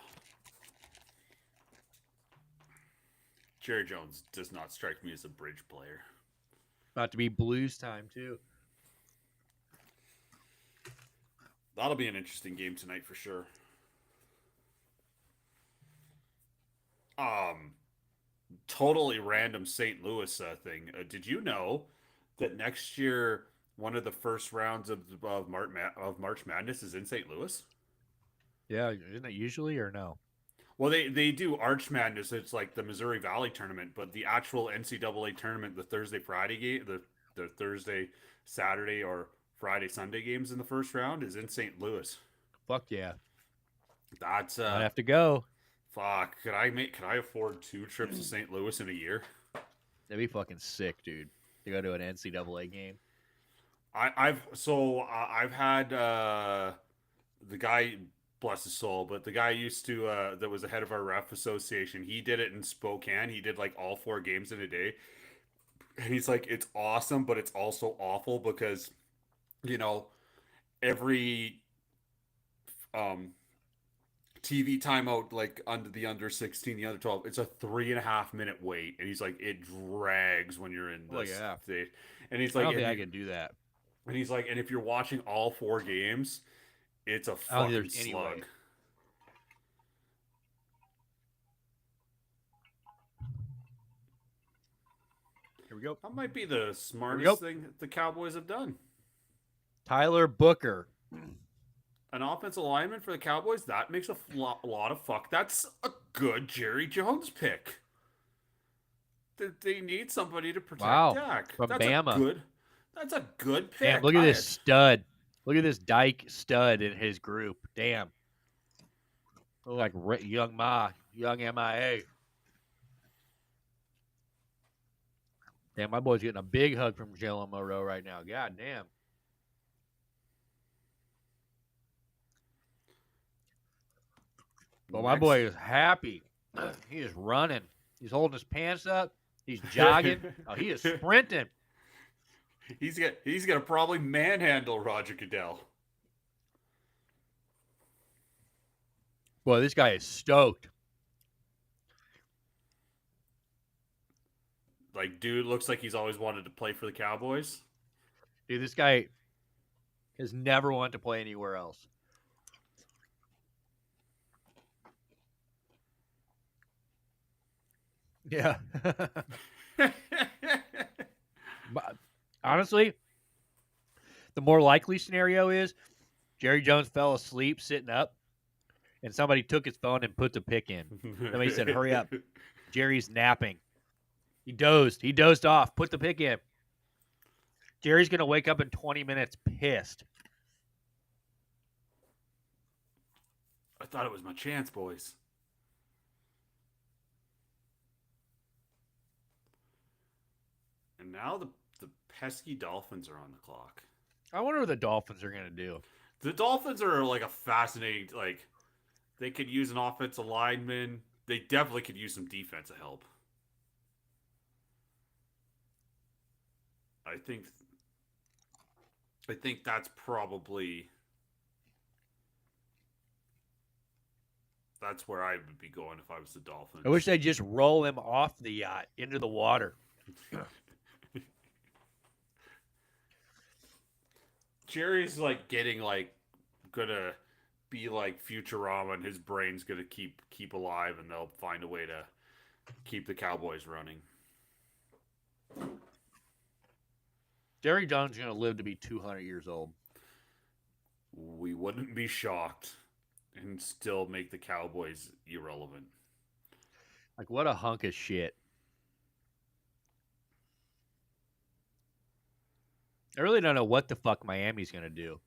Jerry Jones does not strike me as a bridge player. About to be Blues time, too. That'll be an interesting game tonight for sure. Totally random St. Louis thing. Did you know that next year one of the first rounds of March Madness is in St. Louis? Yeah, isn't it usually or no? Well, they do Arch Madness. It's like the Missouri Valley tournament, but the actual NCAA tournament, the Thursday Friday game, the Thursday Saturday or Friday Sunday games in the first round is in St. Louis. Fuck yeah. That's I'd have to go. fuck. Could I afford 2 trips to St. Louis in a year? That'd be fucking sick, dude. To go to an NCAA game. I've had the guy, bless his soul, but the guy used to that was the head of our ref association. He did it in Spokane. He did like all 4 games in a day, and he's like, it's awesome, but it's also awful because you know every um TV timeout, like under 16, the under 12, it's a 3.5 minute wait, and he's like, it drags when you're in this stage. And he's I like, don't think I can do that. and he's like, and if you're watching all 4 games, it's a I don't think fucking there's any way. slug. Here we go. That might be the smartest thing the Cowboys have done. Tyler Booker. An offensive lineman for the Cowboys, that makes a lot of fuck. That's a good Jerry Jones pick. They need somebody to protect Dak. From That's Bama. That's a good pick. Damn, look at this stud. Look at this Dyke stud in his group. Damn. Look like young MIA. Damn, my boy's getting a big hug from Jalen Monroe right now. God damn. Well, my boy is happy. He is running. He's holding his pants up. He's jogging. Oh, he is sprinting. He's gonna probably manhandle Roger Goodell. Boy, this guy is stoked. Like, dude looks like he's always wanted to play for the Cowboys. Dude, this guy has never wanted to play anywhere else. Yeah. But honestly, the more likely scenario is Jerry Jones fell asleep sitting up, and somebody took his phone and put the pick in. Somebody said, hurry up. Jerry's napping. He dozed off. Put the pick in. Jerry's going to wake up in 20 minutes pissed. I thought it was my chance, boys. And now the pesky Dolphins are on the clock. I wonder what the Dolphins are going to do. The Dolphins are like a fascinating, like, they could use an offensive lineman. They definitely could use some defensive help. I think that's probably that's where I would be going if I was the Dolphins. I wish they'd just roll him off the yacht into the water. Jerry's like getting like gonna be like Futurama, and his brain's gonna keep alive, and they'll find a way to keep the Cowboys running. Jerry Jones is going to live to be 200 years old. We wouldn't be shocked and still make the Cowboys irrelevant. Like, what a hunk of shit. I really don't know what the fuck Miami's going to do.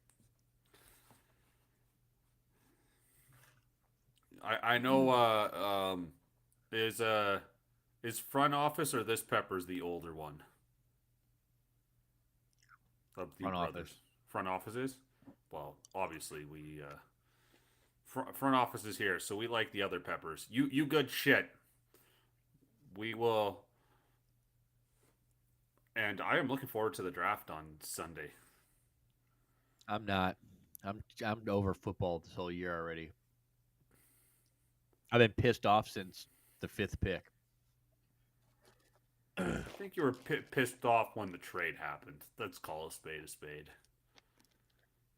I know is front office or this Pepper's the older one? of the Front brothers. office. Front offices? Well, obviously we front office is here, so we like the other Peppers. You good shit. We will, and I am looking forward to the draft on Sunday. I'm not. I'm over football this whole year already. I've been pissed off since the 5th pick. I think you were pissed off when the trade happened. Let's call a spade a spade.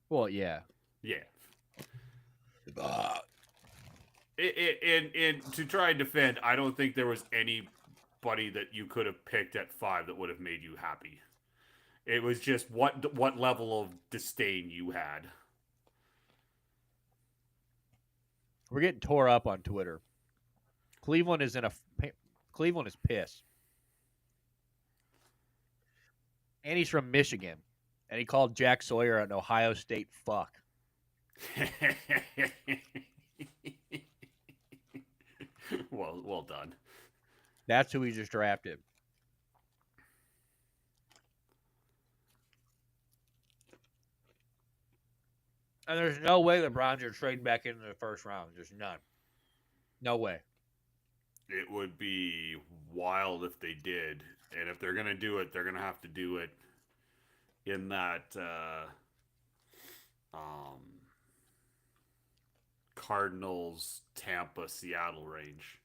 Well, yeah. Yeah. And to try and defend, I don't think there was anybody that you could have picked at 5 that would have made you happy. It was just what level of disdain you had. We're getting tore up on Twitter. Cleveland is pissed. And he's from Michigan. And he called Jack Sawyer an Ohio State fuck. Well done. That's who he just drafted. And there's no way the Browns are trading back into the first round. There's none. No way. It would be wild if they did. And if they're going to do it, they're going to have to do it in that Cardinals, Tampa, Seattle range.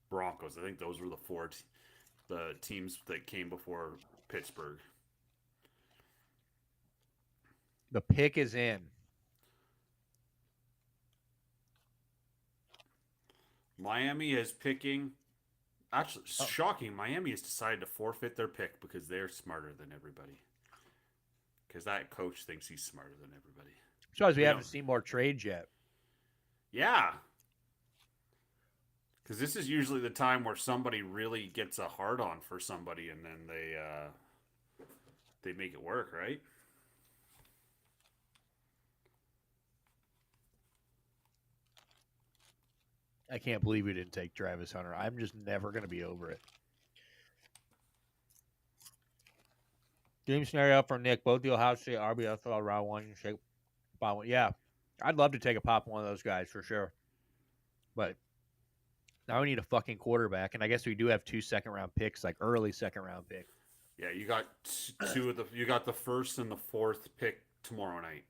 Broncos. I think those were the teams that came before Pittsburgh. The pick is in. Miami is picking. Actually, shocking. Miami has decided to forfeit their pick because they're smarter than everybody. Because that coach thinks he's smarter than everybody. Because we haven't seen more trades yet. Yeah. Because this is usually the time where somebody really gets a hard on for somebody, and then they make it work, right? I can't believe we didn't take Travis Hunter. I'm just never going to be over it. Dream scenario for Nick. Both the Ohio State RBFL round one. Shake one. Yeah. I'd love to take a pop one of those guys for sure. But now we need a fucking quarterback. And I guess we do have 2 second-round picks, like early second-round pick. Yeah, you got you got the first and the 4th pick tomorrow night.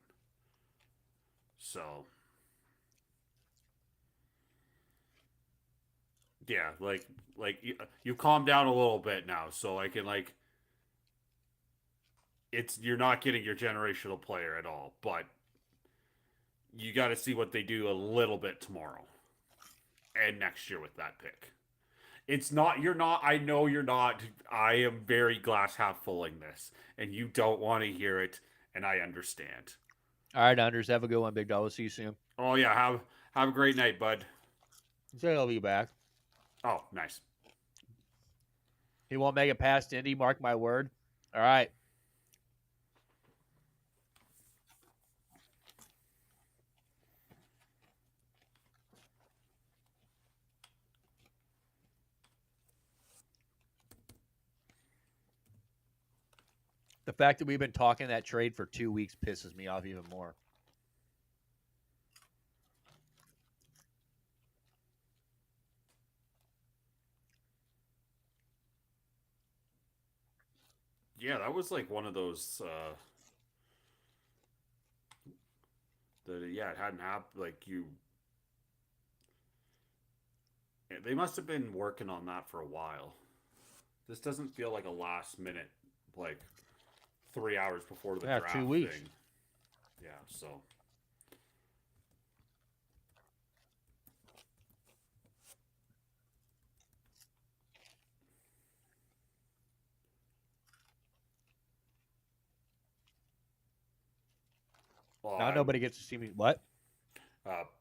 So yeah, like you calm down a little bit now, so I can you're not getting your generational player at all, but you got to see what they do a little bit tomorrow and next year with that pick. It's not, you're not, I know you're not, I am very glass half fulling this, and you don't want to hear it, and I understand. All right, Anders, have a good one, Big Dog. We'll see you soon. Oh, yeah, have a great night, bud. Say I'll be back. Oh, nice. He won't make it past Indy, mark my word. All right. The fact that we've been talking that trade for 2 weeks pisses me off even more. Yeah, that was like one of those it hadn't happened. They must have been working on that for a while. This doesn't feel like a last minute, like 3 hours before the draft 2 weeks. thing. Yeah, so. Well, Now nobody gets to see me. What?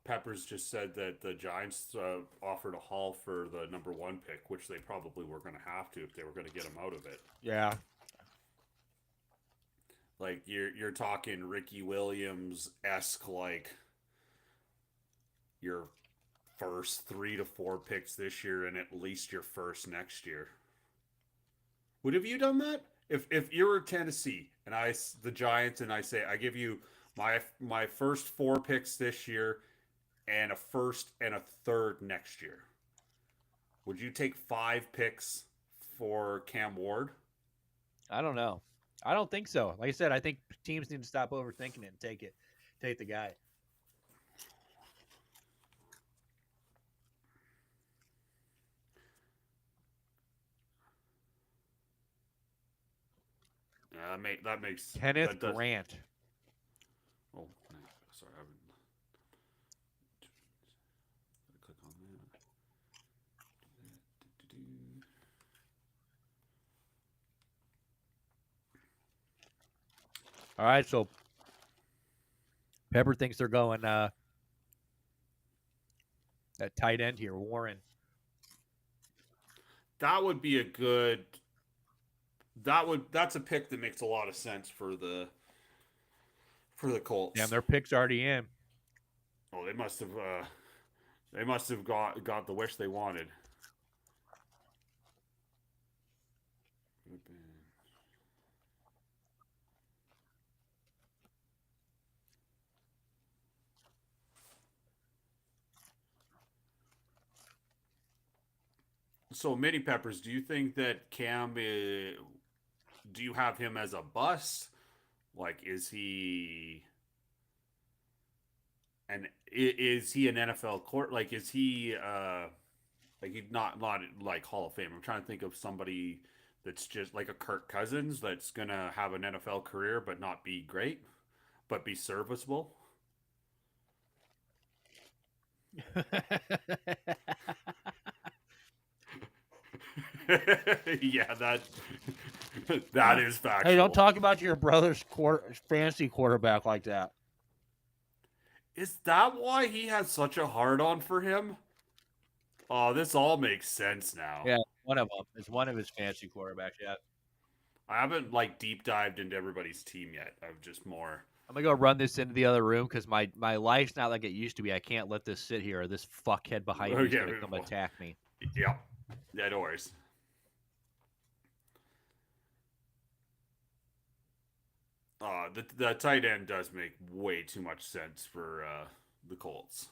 Peppers just said that the Giants offered a haul for the number 1 pick, which they probably were going to have to if they were going to get him out of it. Yeah. Like you're talking Ricky Williams-esque, like your first 3 to 4 picks this year and at least your first next year. Would have you done that? if you're Tennessee and the Giants, and I say I give you my first 4 picks this year and a first and a third next year, would you take 5 picks for Cam Ward? I don't know. I don't think so. Like I said, I think teams need to stop overthinking it and take the guy. Yeah, that makes Kenneth that does. Grant. Oh, sorry, I would click on that. All right, so Pepper thinks they're going at tight end here, Warren. That would be a good. That's a pick that makes a lot of sense for the Colts. Damn, their pick's already in. Oh, they must have got the wish they wanted. So, Mini Peppers, do you think that Cam? Do you have him as a bust? Like, is he an NFL court? Like, is he like he's not like Hall of Fame? I'm trying to think of somebody that's just like a Kirk Cousins that's gonna have an NFL career but not be great, but be serviceable. Yeah, that is factual. Hey, don't talk about your brother's fancy quarterback like that. Is that why he has such a hard on for him? Oh, this all makes sense now. Yeah, one of them. It's one of his fancy quarterbacks. Yeah. I haven't like deep dived into everybody's team yet. I've just more. I'm gonna go run this into the other room because my life's not like it used to be. I can't let this sit here, or this fuckhead behind me is gonna come attack me. Yeah, yeah, no worries. The tight end does make way too much sense for the Colts.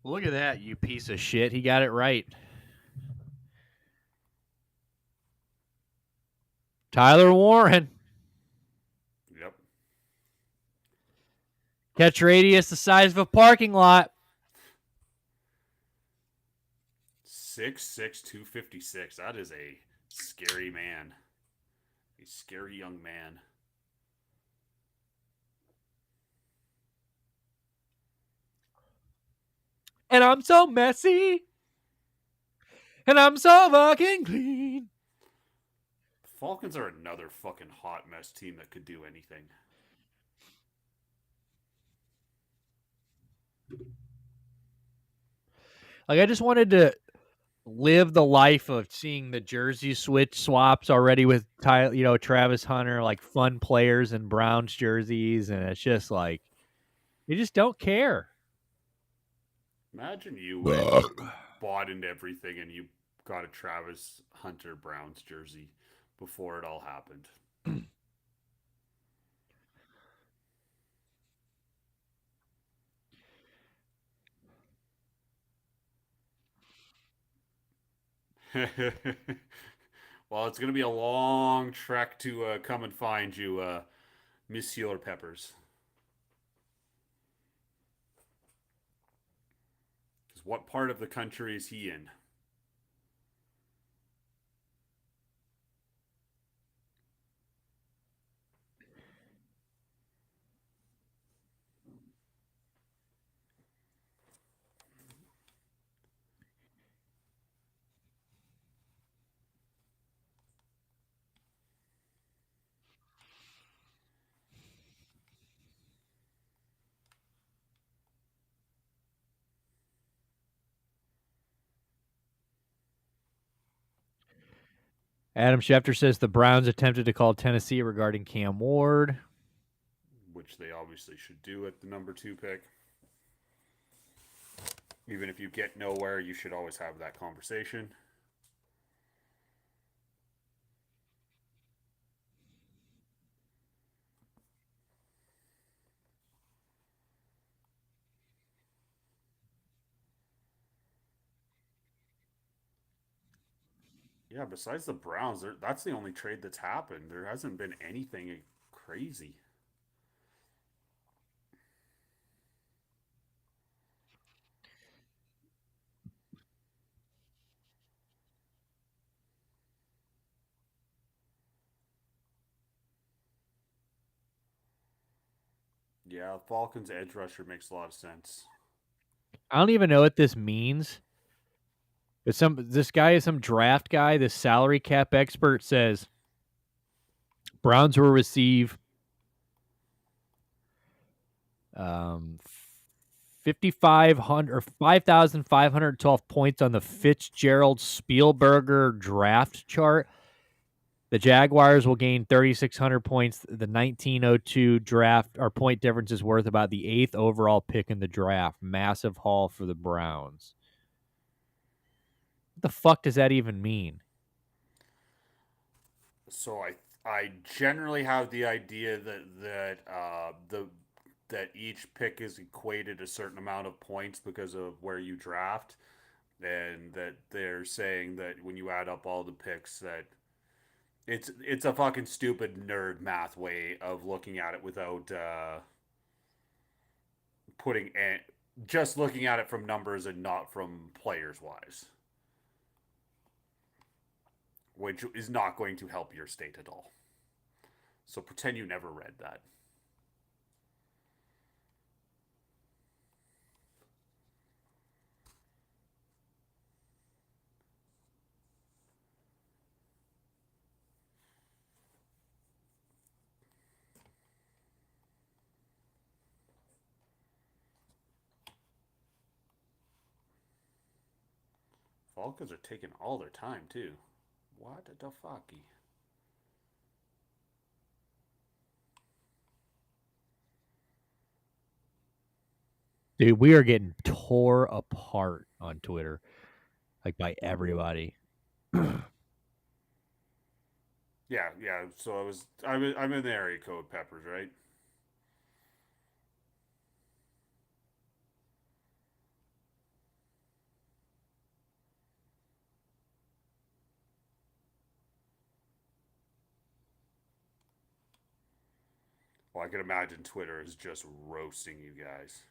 Look at that, you piece of shit. He got it right. Tyler Warren. Yep. Catch radius the size of a parking lot. 6'6", 256. That is a scary man. A scary young man. And I'm so messy. And I'm so fucking clean. The Falcons are another fucking hot mess team that could do anything. Like, I just wanted to live the life of seeing the jersey switch swaps already with Travis Hunter, like fun players in Browns jerseys, and it's just like you just don't care. Imagine you went and bought into everything and you got a Travis Hunter Browns jersey before it all happened. Well, it's going to be a long trek to come and find you, Monsieur Peppers. Because what part of the country is he in? Adam Schefter says the Browns attempted to call Tennessee regarding Cam Ward, which they obviously should do at the number 2 pick. Even if you get nowhere, you should always have that conversation. Yeah, besides the Browns, that's the only trade that's happened. There hasn't been anything crazy. Yeah, Falcons edge rusher makes a lot of sense. I don't even know what this means. This guy is some draft guy. This salary cap expert says Browns will receive 5,500 or 5,512 points on the Fitzgerald Spielberger draft chart. The Jaguars will gain 3,600 points. The 1902 draft, our point difference is worth about the 8th overall pick in the draft. Massive haul for the Browns. What the fuck does that even mean? So I generally have the idea that each pick is equated a certain amount of points because of where you draft, and that they're saying that when you add up all the picks that it's a fucking stupid nerd math way of looking at it without putting just looking at it from numbers and not from players wise, which is not going to help your state at all. So pretend you never read that. Falcons are taking all their time too. What the fucky? Dude, we are getting tore apart on Twitter, like by everybody. Yeah. So I'm in the area code Peppers, right? Well, I can imagine Twitter is just roasting you guys.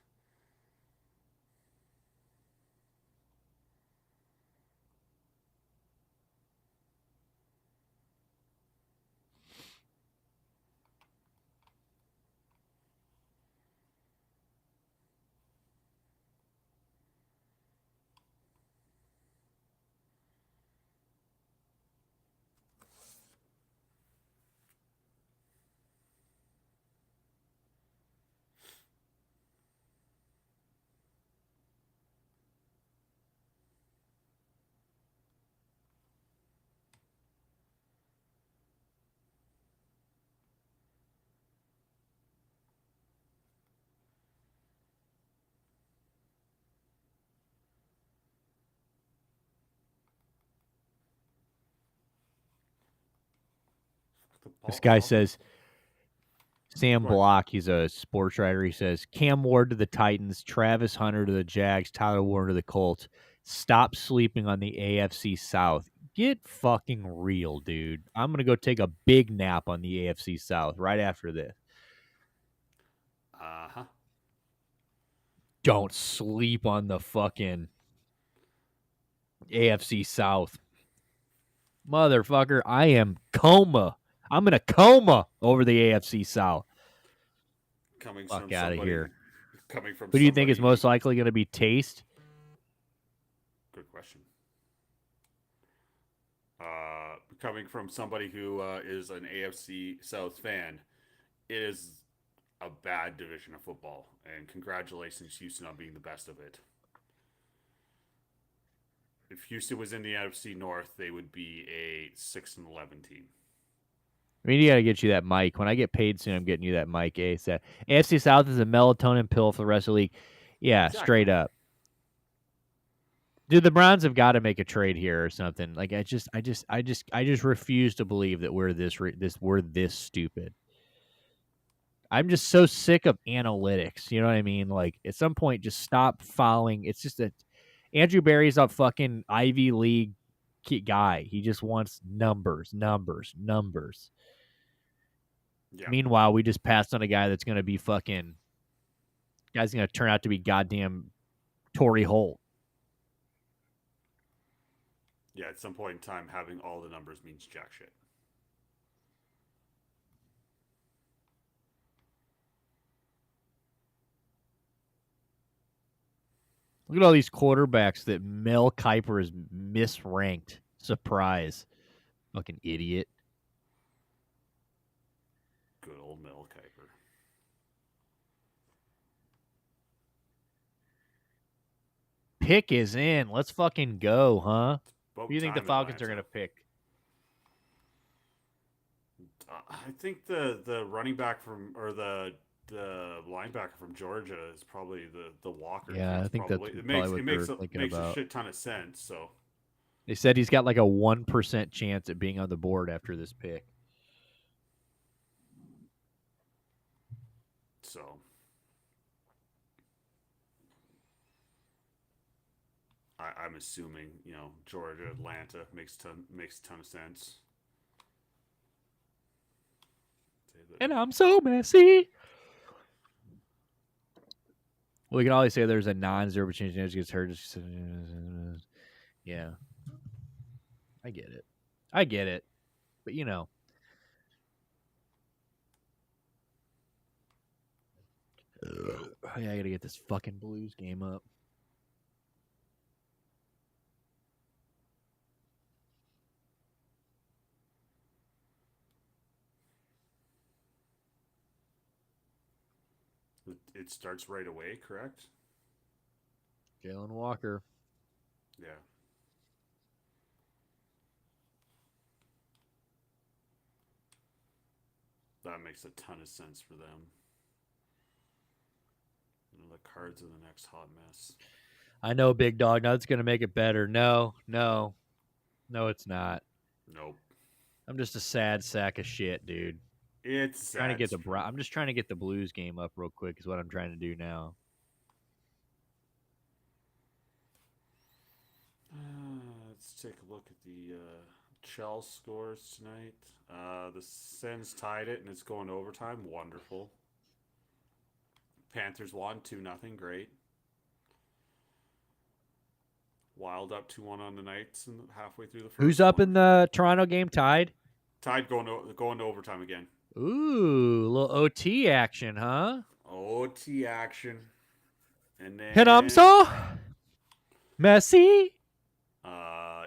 This guy says, Sam Block, he's a sports writer. He says, Cam Ward to the Titans, Travis Hunter to the Jags, Tyler Warren to the Colts. Stop sleeping on the AFC South. Get fucking real, dude. I'm going to go take a big nap on the AFC South right after this. Uh-huh. Don't sleep on the fucking AFC South. Motherfucker, I am coma. I'm in a coma over the AFC South. Coming Fuck from out of somebody. here. Coming from Who do you think is somebody- most likely going to be Taste? Good question. Coming from somebody who is an AFC South fan, it is a bad division of football, and congratulations, Houston, on being the best of it. if Houston was in the NFC North, they would be a 6-11 team. I mean, you got to get you that mic. When I get paid soon, I'm getting you that mic. AFC South is a melatonin pill for the rest of the league. Yeah, Exactly. straight up. Dude, the Browns have got to make a trade here or something. Like, I just refuse to believe that we're this stupid. I'm just so sick of analytics. You know what I mean? Like, at some point, just stop following. It's just that Andrew Berry's a fucking Ivy League guy. He just wants numbers. Yeah. Meanwhile, we just passed on a guy that's going to be fucking. Guy's going to turn out to be goddamn Torrey Holt. Yeah, at some point in time, having all the numbers means jack shit. Look at all these quarterbacks that Mel Kiper is misranked. Surprise. Fucking idiot. Good old Mel Kiper. Pick is in. Let's fucking go, huh? Who do you think the Falcons are going to pick? I think the running back from, or the linebacker from Georgia is probably the Walker. Yeah, I think probably, that's it probably makes what they're thinking makes about. a shit ton of sense. So they said he's got like a 1% chance at being on the board after this pick. So I'm assuming, Georgia, Atlanta makes a ton of sense. And I'm so messy. Well, we can always say there's a non-zero chance he gets hurt. Yeah. I get it. But, yeah, I got to get this fucking Blues game up. It starts right away, correct? Jalen Walker. Yeah. That makes a ton of sense for them. The Cards are the next hot mess. I know, big dog. Now it's going to make it better. No, it's not. Nope. I'm just a sad sack of shit, dude. It's trying to get I'm just trying to get the Blues game up real quick is what I'm trying to do now. Let's take a look at the Chelsea scores tonight. The Sens tied it, and it's going to overtime. Wonderful. Panthers won 2-0. Great. Wild up 2-1 on the Knights and halfway through the first. Who's up in the Toronto game? Tied? Tied going to overtime again. Ooh, a little OT action, huh? OT action. And then... And I'm so messy.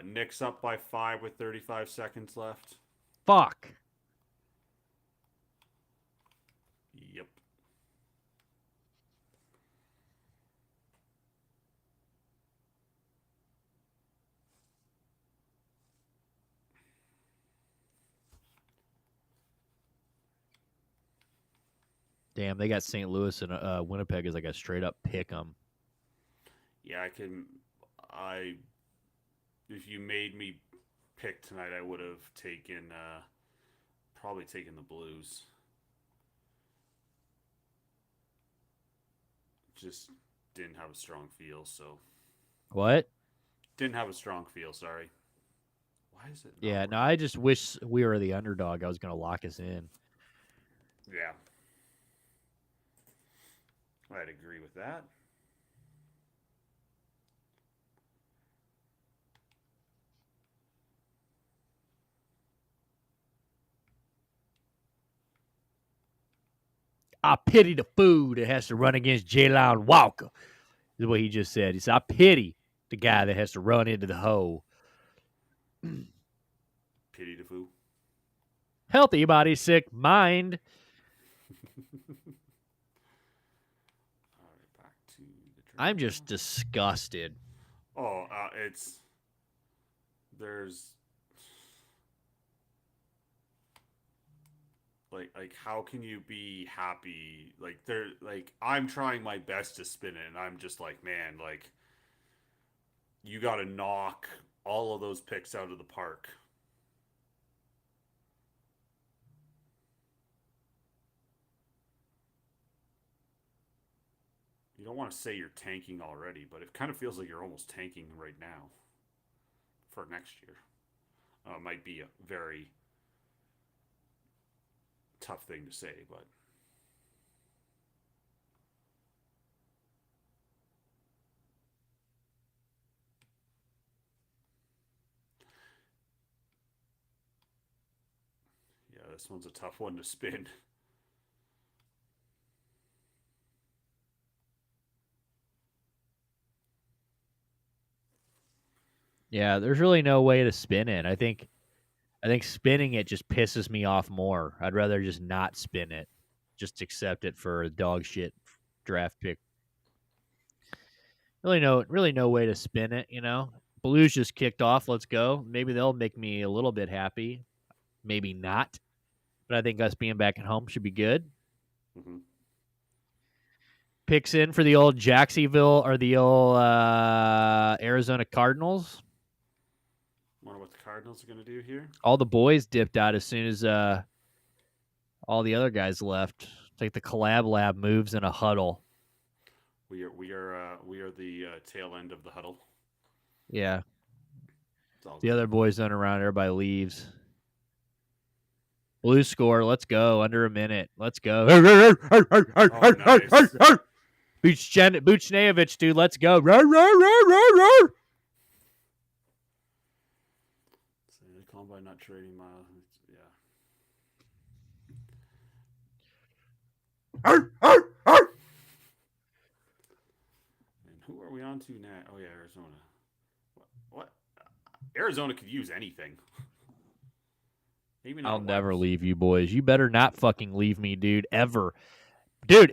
Knicks up by 5 with 35 seconds left. Fuck. Yep. Damn, they got St. Louis and Winnipeg as like a straight up pick 'em. Yeah, if you made me pick tonight, I would have probably taken the Blues. Just didn't have a strong feel, so. What? Didn't have a strong feel, sorry. Why is it? Yeah, no, I just wish we were the underdog. I was going to lock us in. Yeah. I'd agree with that. I pity the fool that has to run against Jalen Walker. This is what he just said. He said, I pity the guy that has to run into the hole. Pity the fool. Healthy body, sick mind. I'm just disgusted. Oh, it's there's like how can you be happy? Like there like I'm trying my best to spin it and I'm just like, man, like you got to knock all of those picks out of the park. You don't want to say you're tanking already, but it kind of feels like you're almost tanking right now for next year. It might be a very tough thing to say, but yeah, this one's a tough one to spin. Yeah, there's really no way to spin it. I think spinning it just pisses me off more. I'd rather just not spin it. Just accept it for a dog shit draft pick. Really no way to spin it, you know. Blues just kicked off. Let's go. Maybe they'll make me a little bit happy. Maybe not. But I think us being back at home should be good. Mm-hmm. Picks in for the old Jacksonville or the old Arizona Cardinals. Wonder what the Cardinals are going to do here. All the boys dipped out as soon as all the other guys left. It's like the collab lab moves in a huddle. We are the tail end of the huddle. Yeah. The good. Other boys run around. Everybody leaves. Blues score. Let's go. Under a minute. Let's go. Oh, nice. Buchnevich, dude. Let's go. So they call him by not trading Miles. Yeah. And who are we on to now? Oh yeah, Arizona. What? Arizona could use anything. Maybe not. I'll never leave you boys. You better not fucking leave me, dude. Ever. Dude,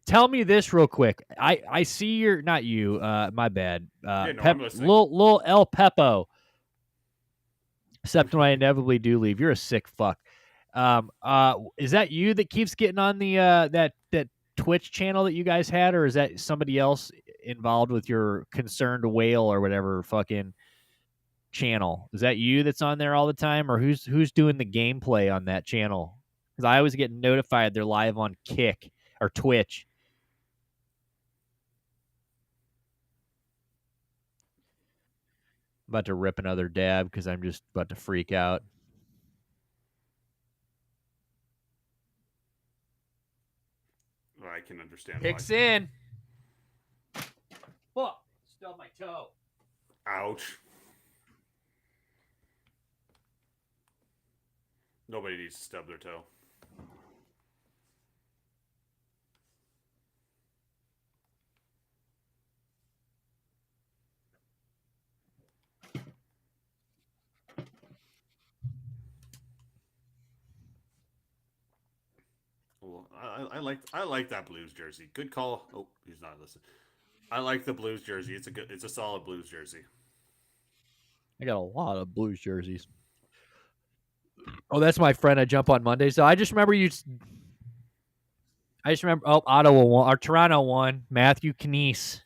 tell me this real quick. I see your, not you, my bad. I'm listening. Little El Pepo. Except when I inevitably do leave. You're a sick fuck. Is that you that keeps getting on the that Twitch channel that you guys had, or is that somebody else involved with your Concerned Whale or whatever fucking channel? Is that you that's on there all the time, or who's doing the gameplay on that channel? Because I always get notified they're live on Kick or Twitch. I'm about to rip another dab because I'm just about to freak out. I can understand. Picks in. Fuck! Stubbed my toe. Ouch. Nobody needs to stub their toe. Well, I like that Blues jersey. Good call. Oh, he's not listening. I like the Blues jersey. It's a solid Blues jersey. I got a lot of Blues jerseys. Oh, that's my friend. I jump on Monday. So I just remember Ottawa won, or Toronto won. Matthew Knies.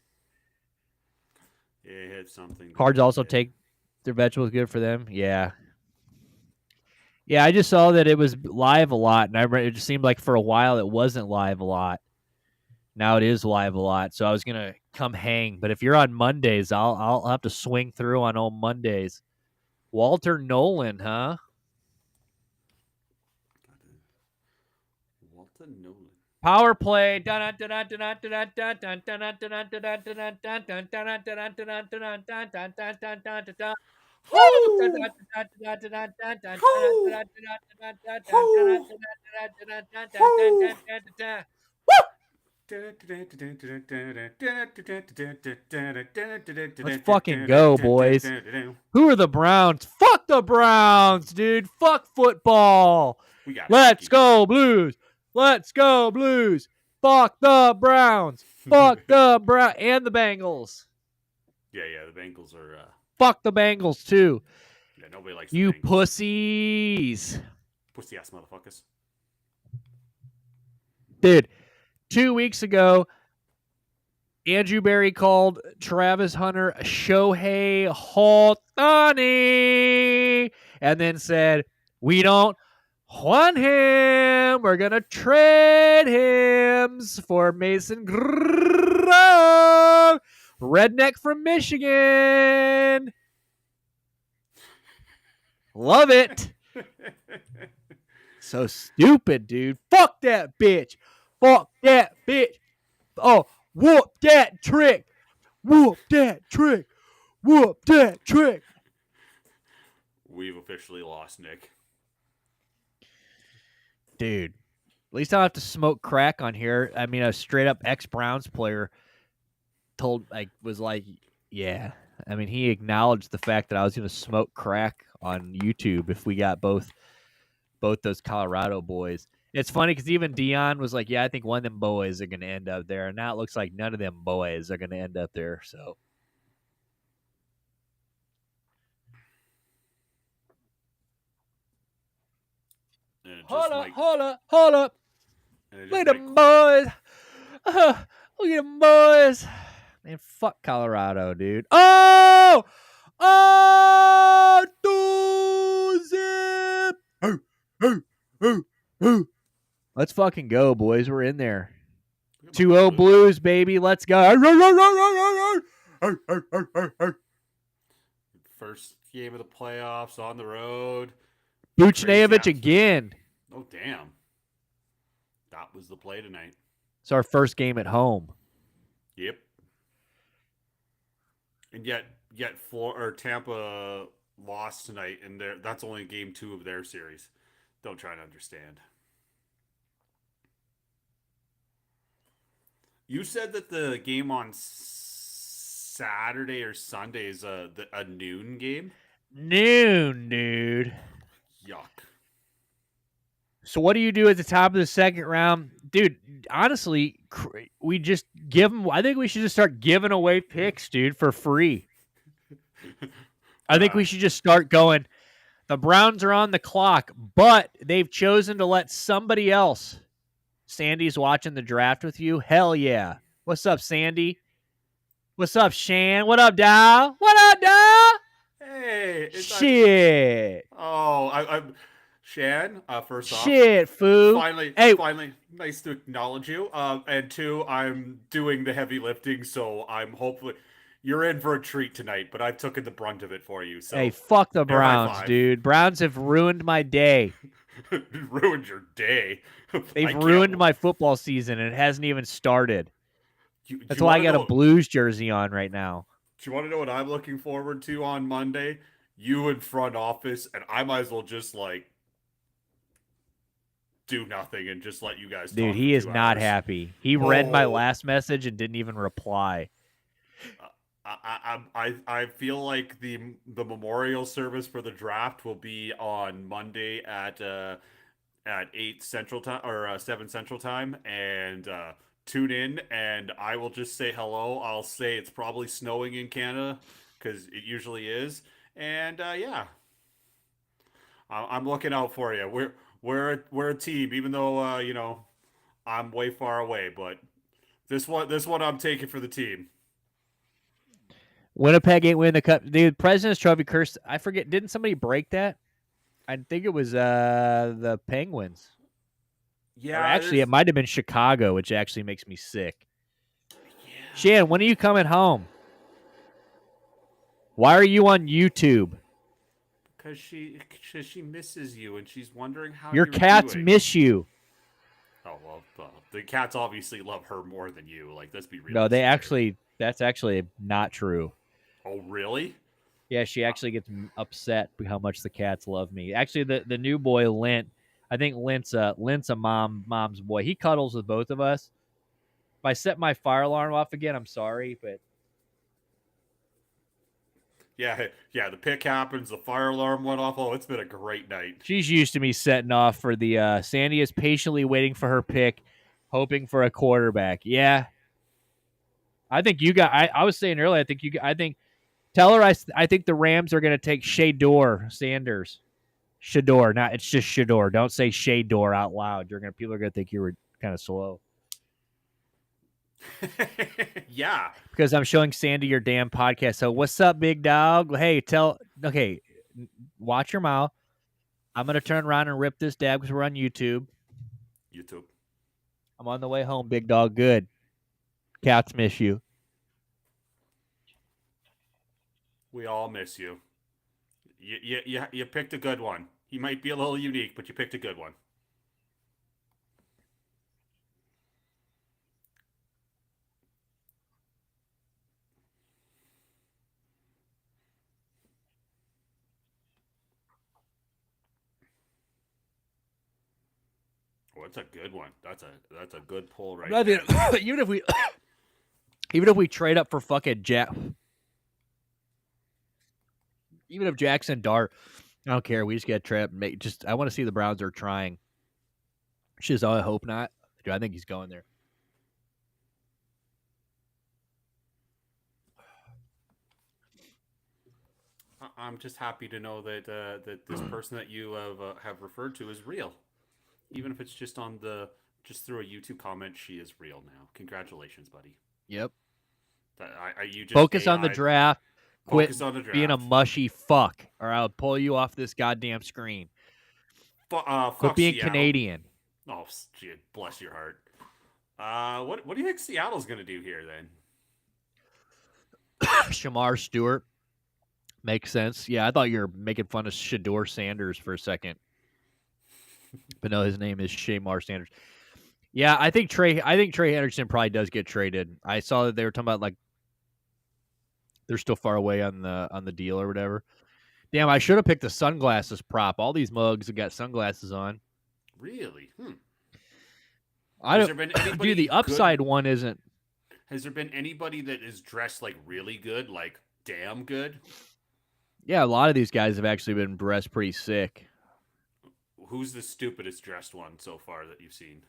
Yeah, he had something. Cards also take their vegetables. Good for them. Yeah. Yeah, I just saw that it was live a lot, and it just seemed like for a while it wasn't live a lot. Now it is live a lot, so I was gonna come hang. But if you're on Mondays, I'll have to swing through on all Mondays. Walter Nolan, huh? Walter Nolan. Power play. Let's fucking go, boys. Who are the Browns? Fuck the Browns, dude. Fuck football. Let's go, Blues. Let's go, Blues. Fuck the Browns. Fuck the and the Bengals. Yeah, the Bengals are. Fuck the Bengals too. Nobody likes the You Bengals. pussies. Pussy ass motherfuckers. Dude, 2 weeks ago, Andrew Berry called Travis Hunter Shohei Ohtani and then said, we don't want him. We're going to trade him for Mason Grove, redneck from Michigan. Love it. So stupid, dude. Fuck that bitch. Fuck that bitch. Oh, whoop that trick. Whoop that trick. Whoop that trick. We've officially lost Nick. Dude, at least I don't have to smoke crack on here. I mean, a straight up ex-Browns player was like, yeah. I mean, he acknowledged the fact that I was going to smoke crack on YouTube if we got both those Colorado boys. It's funny because even Dion was like, yeah, I think one of them boys are going to end up there. And now it looks like none of them boys are going to end up there. So. Hold up. Look at them boys. Look at them boys. Man, fuck Colorado, dude. Oh! Let's fucking go, boys. We're in there. 2-0 Blues, baby. Let's go. First game of the playoffs on the road. Buchnevich again. Oh, damn. That was the play tonight. It's our first game at home. Yep. And yet Tampa lost tonight, and that's only game 2 of their series. Don't try to understand. You said that the game on Saturday or Sunday is a noon game? Noon, dude. Yuck. So what do you do at the top of the second round? Dude, honestly, we just give them... I think we should just start giving away picks, dude, for free. I think we should just start going, the Browns are on the clock, but they've chosen to let somebody else. Sandy's watching the draft with you? Hell yeah. What's up, Sandy? What's up, Shan? What up, Dow? What up, Dow? Hey. Shit. I'm Shan, first off. Shit, foo. Finally, nice to acknowledge you. And 2, I'm doing the heavy lifting, so I'm hopefully... You're in for a treat tonight, but I've taken the brunt of it for you. So hey, fuck the Browns, dude. Browns have ruined my day. Ruined your day. They've ruined my football season, and it hasn't even started. That's why I got a Blues jersey on right now. Do you want to know what I'm looking forward to on Monday? You in front office, and I might as well just, do nothing and just let you guys talk. Dude, he is not happy. He read my last message and didn't even reply. I feel like the memorial service for the draft will be on Monday at 8 Central Time or 7 Central Time, and tune in and I will just say hello. I'll say it's probably snowing in Canada because it usually is, and yeah, I'm looking out for you. We're a team, even though I'm way far away, but this one I'm taking for the team. Winnipeg ain't winning the cup. Dude, President's Trophy curse. I forget. Didn't somebody break that? I think it was the Penguins. Yeah. Or actually, it might have been Chicago, which actually makes me sick. Yeah. Shan, when are you coming home? Why are you on YouTube? Because she misses you, and she's wondering how your cats doing. Miss you. Oh, well, the cats obviously love her more than you. Let's be real. No, that's actually not true. Oh, really? Yeah, she actually gets upset by how much the cats love me. Actually, the new boy, Lint, I think Lint's a mom's boy. He cuddles with both of us. If I set my fire alarm off again, I'm sorry, but... Yeah, the pick happens, the fire alarm went off. Oh, it's been a great night. She's used to me setting off for the... Sandy is patiently waiting for her pick, hoping for a quarterback. Yeah. I think you got... I was saying earlier, I think Tell her I think the Rams are going to take Shador Sanders. Shador, not it's just Shador. Don't say Shador out loud. People are gonna think you were kind of slow. Yeah. Because I'm showing Sandy your damn podcast. So what's up, big dog? Hey, watch your mouth. I'm gonna turn around and rip this dab because we're on YouTube. YouTube. I'm on the way home, big dog. Good. Cats miss you. We all miss you. You picked a good one. He might be a little unique, but you picked a good one. Oh, that's a good one. That's a good pull right there. Even if we trade up for fucking even if Jackson Dart, I don't care. We just get trapped. I want to see the Browns are trying. I hope not. Dude, I think he's going there. I'm just happy to know that that this person that you have referred to is real, even if it's just through a YouTube comment. She is real now. Congratulations, buddy. Yep. You just focus on the draft. Focus on the draft. Being a mushy fuck, or I'll pull you off this goddamn screen. Quit being Seattle. Canadian. Oh, gee, bless your heart. What do you think Seattle's going to do here then? Shamar Stewart. Makes sense. Yeah, I thought you were making fun of Shador Sanders for a second. But no, his name is Shamar Sanders. Yeah, I think Trey Henderson probably does get traded. I saw that they were talking about like they're still far away on the deal or whatever. Damn, I should have picked the sunglasses prop. All these mugs have got sunglasses on. Really? Has there been anybody dude, the upside one isn't. Has there been anybody that is dressed like really good, like damn good? Yeah, a lot of these guys have actually been dressed pretty sick. Who's the stupidest dressed one so far that you've seen?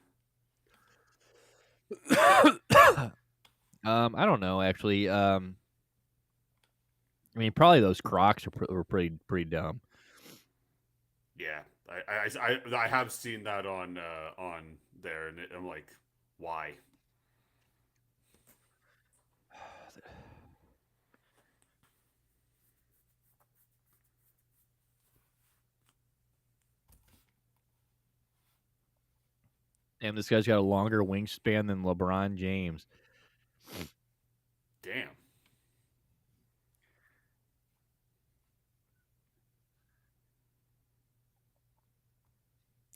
I don't know actually. I mean, probably those Crocs were pretty dumb. Yeah, I have seen that on there, and I'm like, why? Damn, this guy's got a longer wingspan than LeBron James. Damn.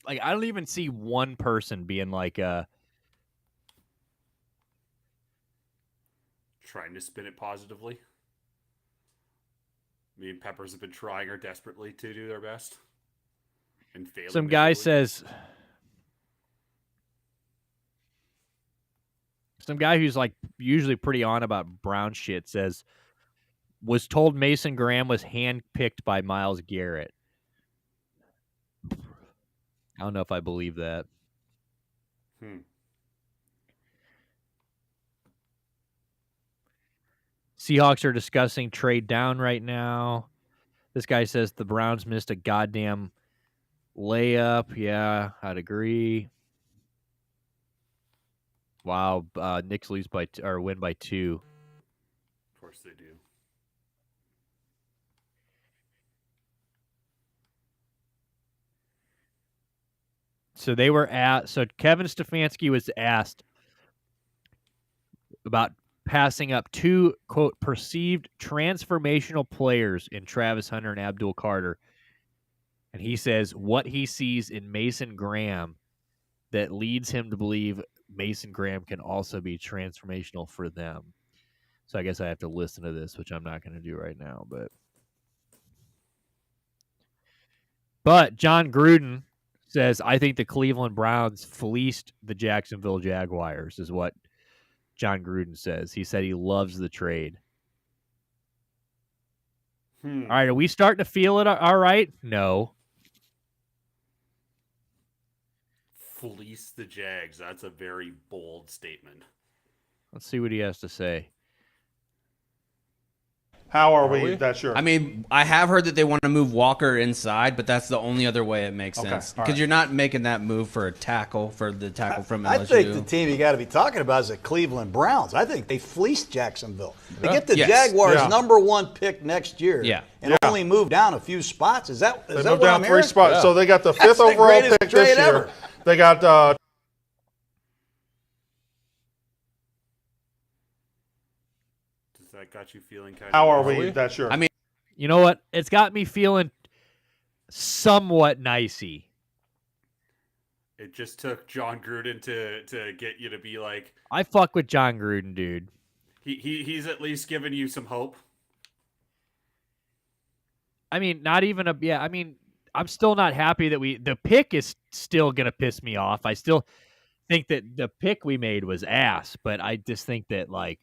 Like, I don't even see one person being like, trying to spin it positively. Me and Peppers have been trying our desperately to do their best. And failing. Some guy says... Some guy who's like usually pretty on about Brown shit says, was told Mason Graham was handpicked by Myles Garrett. I don't know if I believe that. Seahawks are discussing trade down right now. This guy says the Browns missed a goddamn layup. Yeah, I'd agree. Wow, Knicks win by 2. Of course they do. So Kevin Stefanski was asked about passing up 2, quote, perceived transformational players in Travis Hunter and Abdul Carter. And he says what he sees in Mason Graham that leads him to believe Mason Graham can also be transformational for them. So I guess I have to listen to this, which I'm not going to do right now. But John Gruden says, I think the Cleveland Browns fleeced the Jacksonville Jaguars, is what John Gruden says. He said he loves the trade. All right, are we starting to feel it all right? No. Fleece the Jags. That's a very bold statement. Let's see what he has to say. How are we that sure? I mean, I have heard that they want to move Walker inside, but that's the only other way it makes sense. Because you're not making that move for a tackle, for the tackle from LSU. I think the team you got to be talking about is the Cleveland Browns. I think they fleeced Jacksonville. They get the Jaguars' #1 pick next year and only move down a few spots. Is that they what moved down I'm 3 hearing? spots. So they got the 5th overall pick this year. Ever. They got Does that got you feeling kind of... How are we that sure? I mean, you know what? It's got me feeling somewhat nicey. It just took John Gruden to get you to be like... I fuck with John Gruden, dude. He's at least giving you some hope. I mean, not even a... Yeah, I mean, I'm still not happy that the pick is still going to piss me off. I still think that the pick we made was ass, but I just think that, like...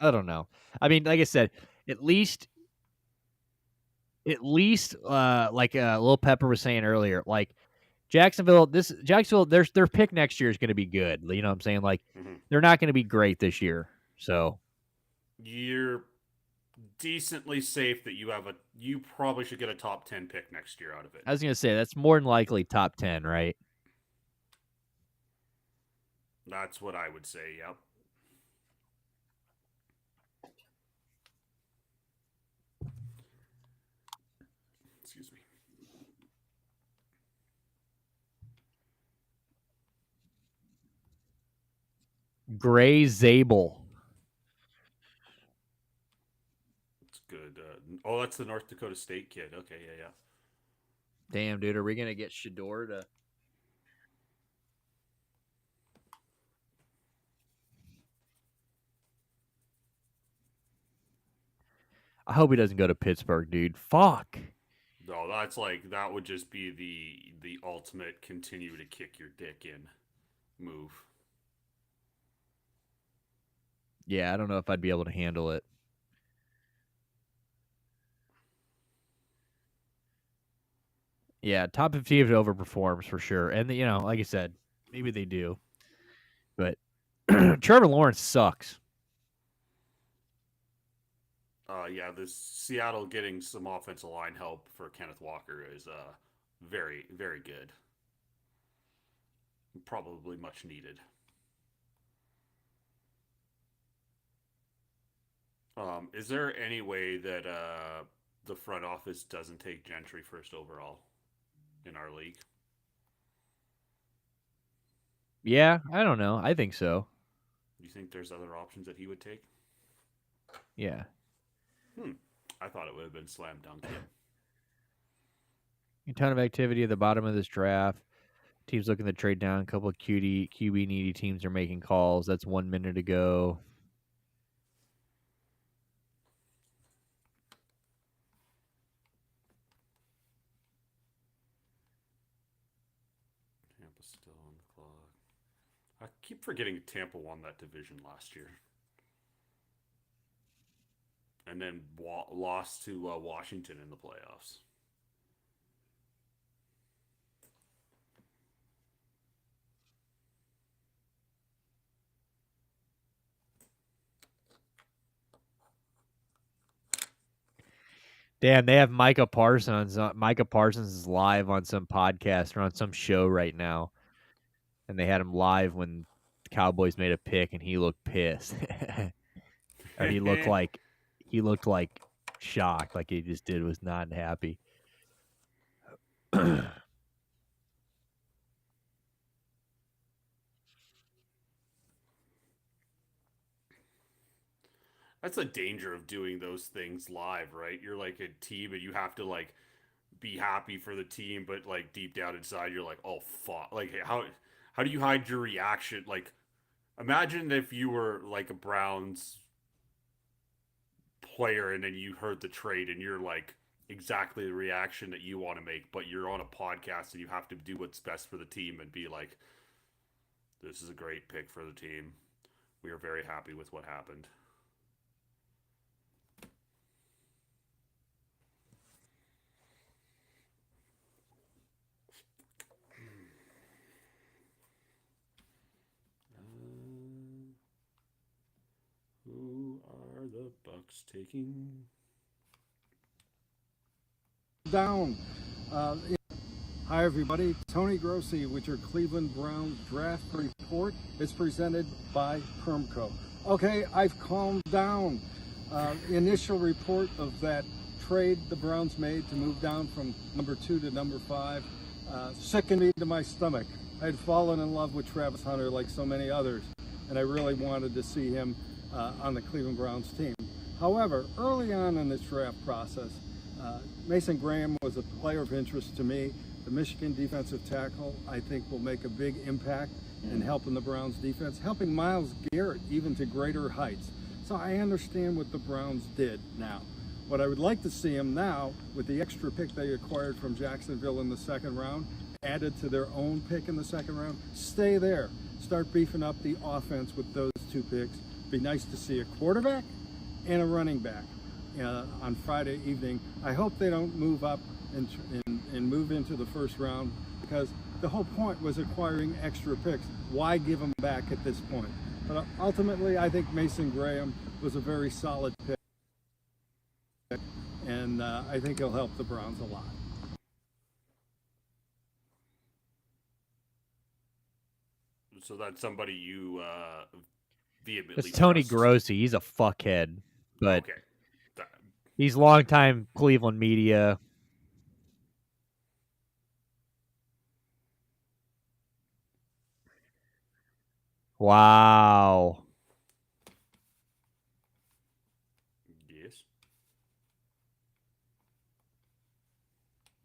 I don't know. I mean, like I said, at least like Lil Pepper was saying earlier, like Jacksonville, their pick next year is going to be good. You know what I'm saying? Like they're not going to be great this year. So you're decently safe that you probably should get a top 10 pick next year out of it. I was going to say that's more than likely top 10, right? That's what I would say. Yep. Excuse me. Gray Zabel. It's good. Oh, that's the North Dakota State kid. Okay, yeah. Damn, dude, are we going to get Shador to... I hope he doesn't go to Pittsburgh, dude. Fuck. No, that's like that would just be the ultimate continue to kick your dick in move. Yeah, I don't know if I'd be able to handle it. Yeah, top 50 if it overperforms for sure. And, you know, like I said, maybe they do. But Trevor Lawrence sucks. Yeah, this Seattle getting some offensive line help for Kenneth Walker is very, very good. Probably much needed. Is there any way that the front office doesn't take Gentry first overall in our league? Yeah, I don't know. I think so. Do you think there's other options that he would take? Yeah. I thought it would have been slam dunk. A ton of activity at the bottom of this draft. Teams looking to trade down. A couple of QB needy teams are making calls. That's 1 minute ago. Tampa's still on the clock. I keep forgetting Tampa won that division last year. And then lost to Washington in the playoffs. Damn, they have Micah Parsons. Micah Parsons is live on some podcast or on some show right now. And they had him live when the Cowboys made a pick, and he looked pissed. Or he looked like shocked, like he just was not happy. That's a danger of doing those things live, right? You're like a team and you have to like be happy for the team, but like deep down inside you're like, oh fuck. Like how do you hide your reaction? Like imagine if you were like a Browns player and then you heard the trade and you're like exactly the reaction that you want to make, but you're on a podcast and you have to do what's best for the team and be like, this is a great pick for the team. We are very happy with what happened. are the Bucks taking? Down. Hi, everybody. Tony Grossi with your Cleveland Browns draft report. It's presented by Permco. Okay, I've calmed down. Initial report of that trade the Browns made to move down from number 2 to number 5 sickened me to my stomach. I'd fallen in love with Travis Hunter like so many others, and I really wanted to see him on the Cleveland Browns team. However, early on in this draft process, Mason Graham was a player of interest to me. The Michigan defensive tackle, I think, will make a big impact in helping the Browns defense, helping Myles Garrett even to greater heights. So I understand what the Browns did now. What I would like to see them now, with the extra pick they acquired from Jacksonville in the second round, added to their own pick in the second round, stay there. Start beefing up the offense with those 2 picks. Be nice to see a quarterback and a running back on Friday evening. I hope they don't move up and move into the first round, because the whole point was acquiring extra picks. Why give them back at this point? But ultimately, I think Mason Graham was a very solid pick, and I think he'll help the Browns a lot. So that's somebody you vehemently It's Tony trust. Grossi. He's a fuckhead, but Okay. he's longtime Cleveland media. Wow. Yes.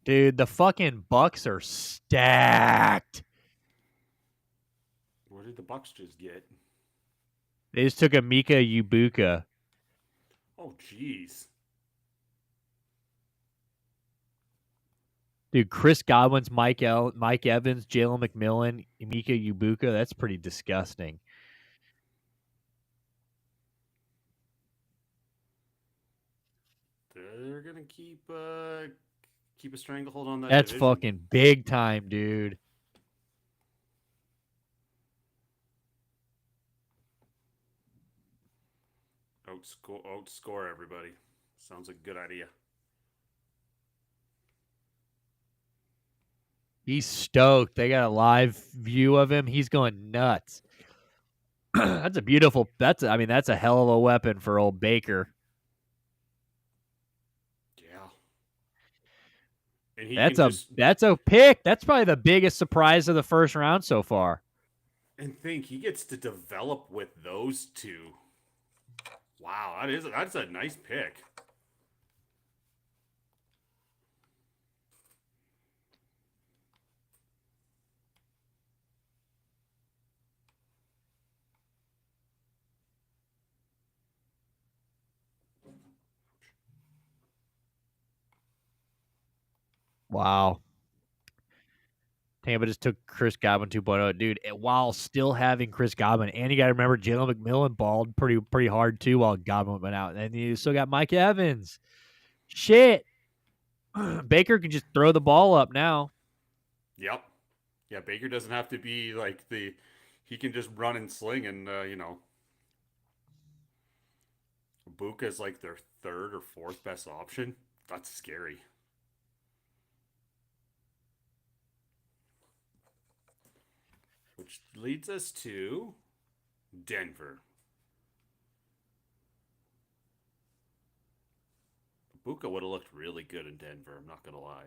Dude, the fucking Bucks are stacked. What did the Bucks just get? They just took a Mika Ibuka. Oh, jeez. Dude, Chris Godwin's Mike Evans, Jalen McMillan, Mika Ibuka. That's pretty disgusting. They're gonna keep a stranglehold on that. That's division. fucking big time, dude. Outscore everybody. Sounds like a good idea. He's stoked. They got a live view of him. He's going nuts. That's a beautiful. That's a hell of a weapon for old Baker. Yeah. And that's a pick. That's probably the biggest surprise of the first round so far. And think he gets to develop with those 2. Wow, that's a nice pick. Wow. Tampa just took Chris Godwin 2.0, dude. While still having Chris Godwin, and you got to remember Jalen McMillan balled pretty hard too while Godwin went out, and you still got Mike Evans. Shit, Baker can just throw the ball up now. Yep. Yeah, Baker doesn't have to be like he can just run and sling, and Ibuka's like their 3rd or 4th best option. That's scary. Which leads us to Denver. Ibuka would have looked really good in Denver, I'm not going to lie.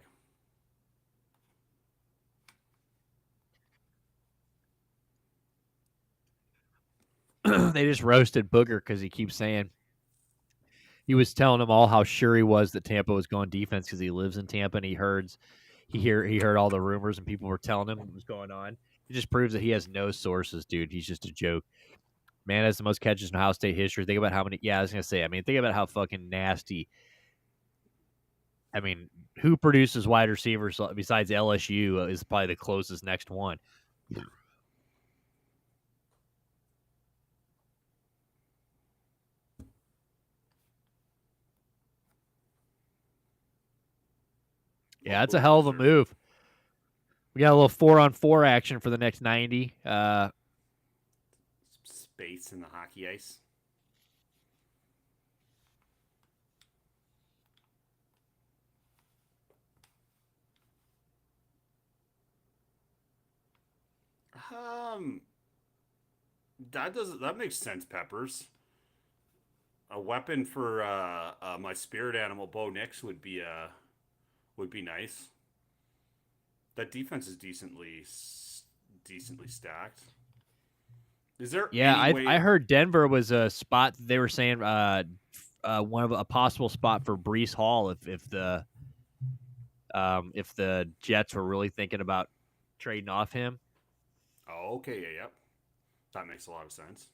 They just roasted Booger because he keeps saying he was telling them all how sure he was that Tampa was going defense because he lives in Tampa and he heard all the rumors and people were telling him what was going on. It just proves that he has no sources, dude. He's just a joke. Man has the most catches in Ohio State history. Think about how many. Yeah, I was gonna say. Think about how fucking nasty. Who produces wide receivers besides LSU is probably the closest next one. Yeah, it's a hell of a move. We got a little 4-on-4 action for the next 90. Space in the hockey ice. That makes sense, Peppers. A weapon for my spirit animal Bo Nix would be nice. That defense is decently stacked. Is there any way... I heard Denver was a spot they were saying one of a possible spot for Breece Hall if the Jets were really thinking about trading off him. Oh, okay, yep. That makes a lot of sense.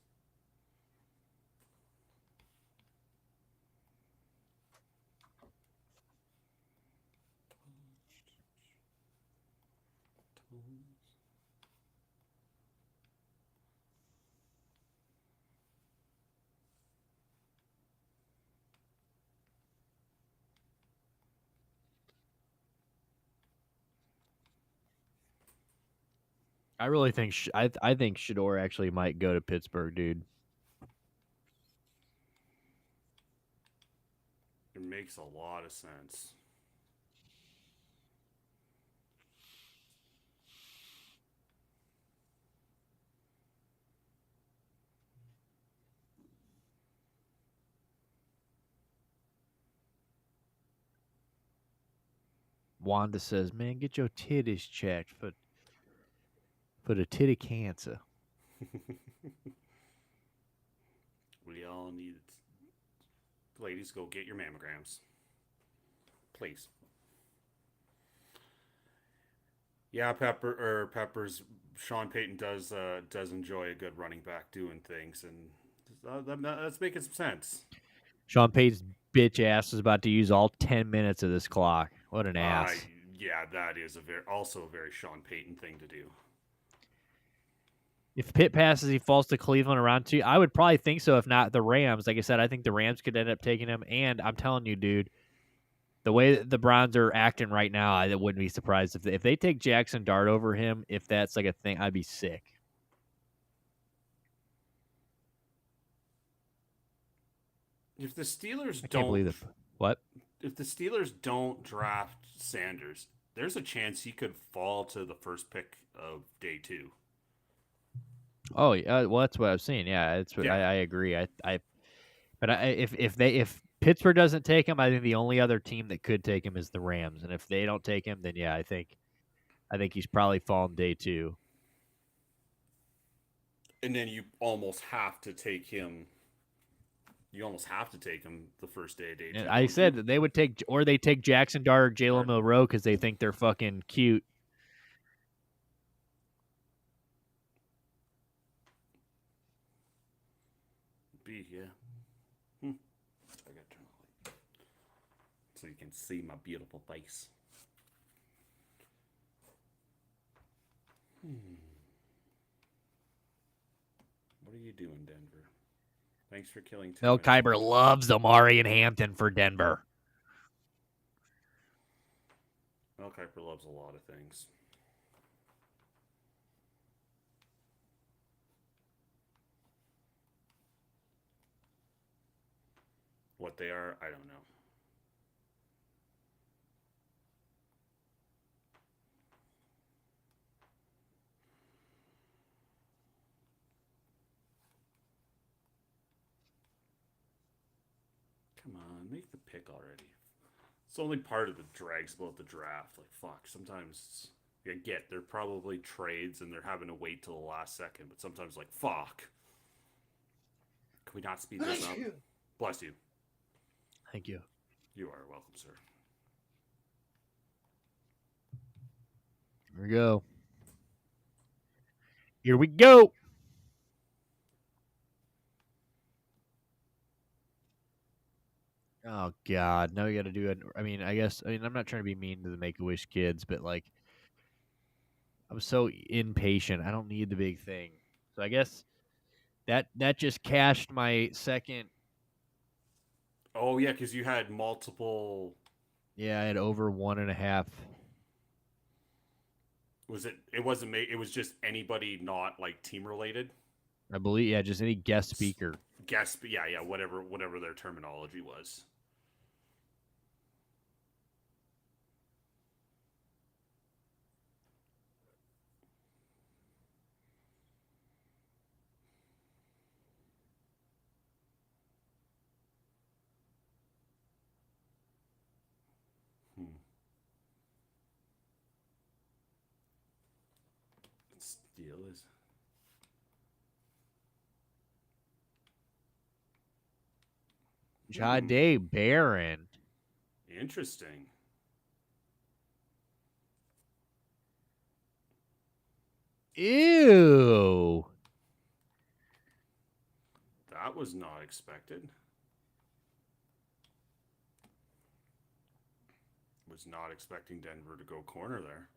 I really think I think Shador actually might go to Pittsburgh, dude. It makes a lot of sense. Wanda says, "Man, get your titties checked for the titty cancer." We all need it. Ladies, go get your mammograms, please. Yeah, Peppers. Sean Payton does enjoy a good running back doing things, and that's making some sense. Sean Payton's bitch ass is about to use all 10 minutes of this clock. What an ass. Yeah, that is also a very Sean Payton thing to do. If Pitt passes, he falls to Cleveland around 2. I would probably think so. If not the Rams, like I said, I think the Rams could end up taking him. And I'm telling you, dude, the way that the Browns are acting right now, I wouldn't be surprised if they take Jackson Dart over him. If that's like a thing, I'd be sick. If the Steelers I can't believe it. What? If the Steelers don't draft Sanders, there's a chance he could fall to the first pick of day 2. Oh, yeah. Well, that's what I've seen. Yeah, it's. Yeah. I agree. If Pittsburgh doesn't take him, I think the only other team that could take him is the Rams. And if they don't take him, then yeah, I think he's probably fallen day 2. And then you almost have to take him. You almost have to take him the first day of day 2. And I said that they would take, or they take Jackson Dart or Jalen Milroe because they think they're fucking cute. Yeah. I gotta turn the light so you can see my beautiful face. What are you doing, Denver? Thanks for killing 2 Mel Kiper loves Amari and Hampton for Denver. Mel Kiper loves a lot of things. What they are, I don't know. Come on, make the pick already. It's only part of the drags about the draft. Like, fuck, sometimes I get they're probably trades and they're having to wait till the last second, but sometimes, like, fuck. Can we not speed this up? Bless you. Thank you. You are welcome, sir. Here we go. Here we go. Oh, God. Now we got to do it. I mean, I'm not trying to be mean to the Make-A-Wish kids, but, like, I'm so impatient. I don't need the big thing. So I guess that just cashed my second. Oh, yeah, because you had multiple. Yeah, I had over 1.5. Was it? It wasn't. It was just anybody not like team related. I believe. Yeah, just any guest speaker. Yeah. Whatever their terminology was. Steelers. Jahdae Barron. Interesting. Ew. That was not expected. Was not expecting Denver to go corner there.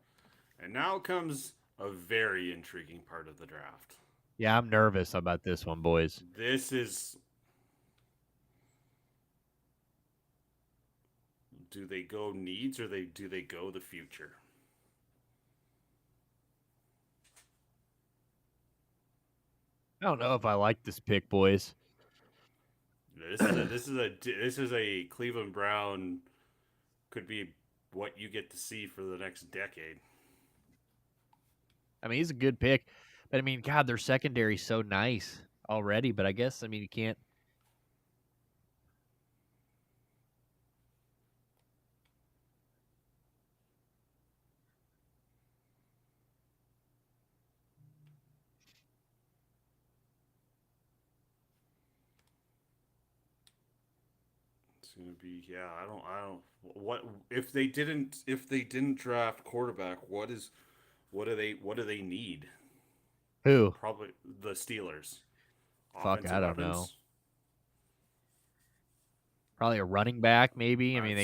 And now comes a very intriguing part of the draft. Yeah, I'm nervous about this one, boys. This is... Do they go needs or do they go the future? I don't know if I like this pick, boys. This is a Cleveland Brown, could be what you get to see for the next decade. I mean, he's a good pick, but I mean, God, their secondary's so nice already. But I guess, I mean, you can't. It's gonna be, yeah. I don't. What if they didn't draft quarterback? What do they need? Who? Probably the Steelers. Fuck, Offensive I don't weapons. know. Probably a running back, maybe. I mean,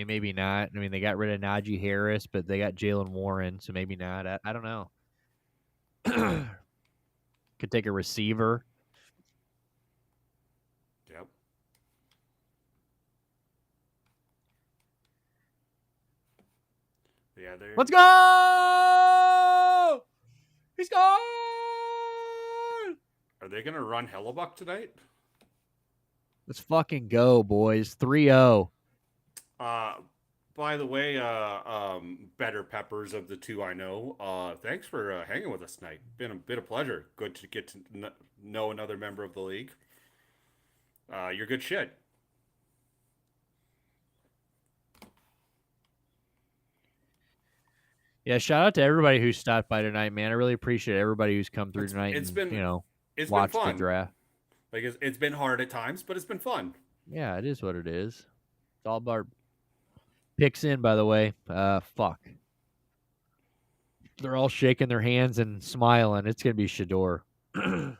maybe not. I mean, they got rid of Najee Harris, but they got Jalen Warren, so maybe not. I don't know. Could take a receiver. Yep. Yeah, they're... Let's go! He's gone! Are they gonna run Hellebuck tonight? Let's fucking go, boys. 3-0. By the way, Better Peppers of the two I know, thanks for hanging with us tonight. Been a pleasure. Good to get to know another member of the league. You're good shit. Yeah, shout out to everybody who stopped by tonight, man. I really appreciate everybody who's come through tonight It's and, been watched fun. the draft. Like, it's been hard at times, but it's been fun. Yeah, it is what it is. It's all about picks in, by the way. Fuck. They're all shaking their hands and smiling. It's going to be Shador. Which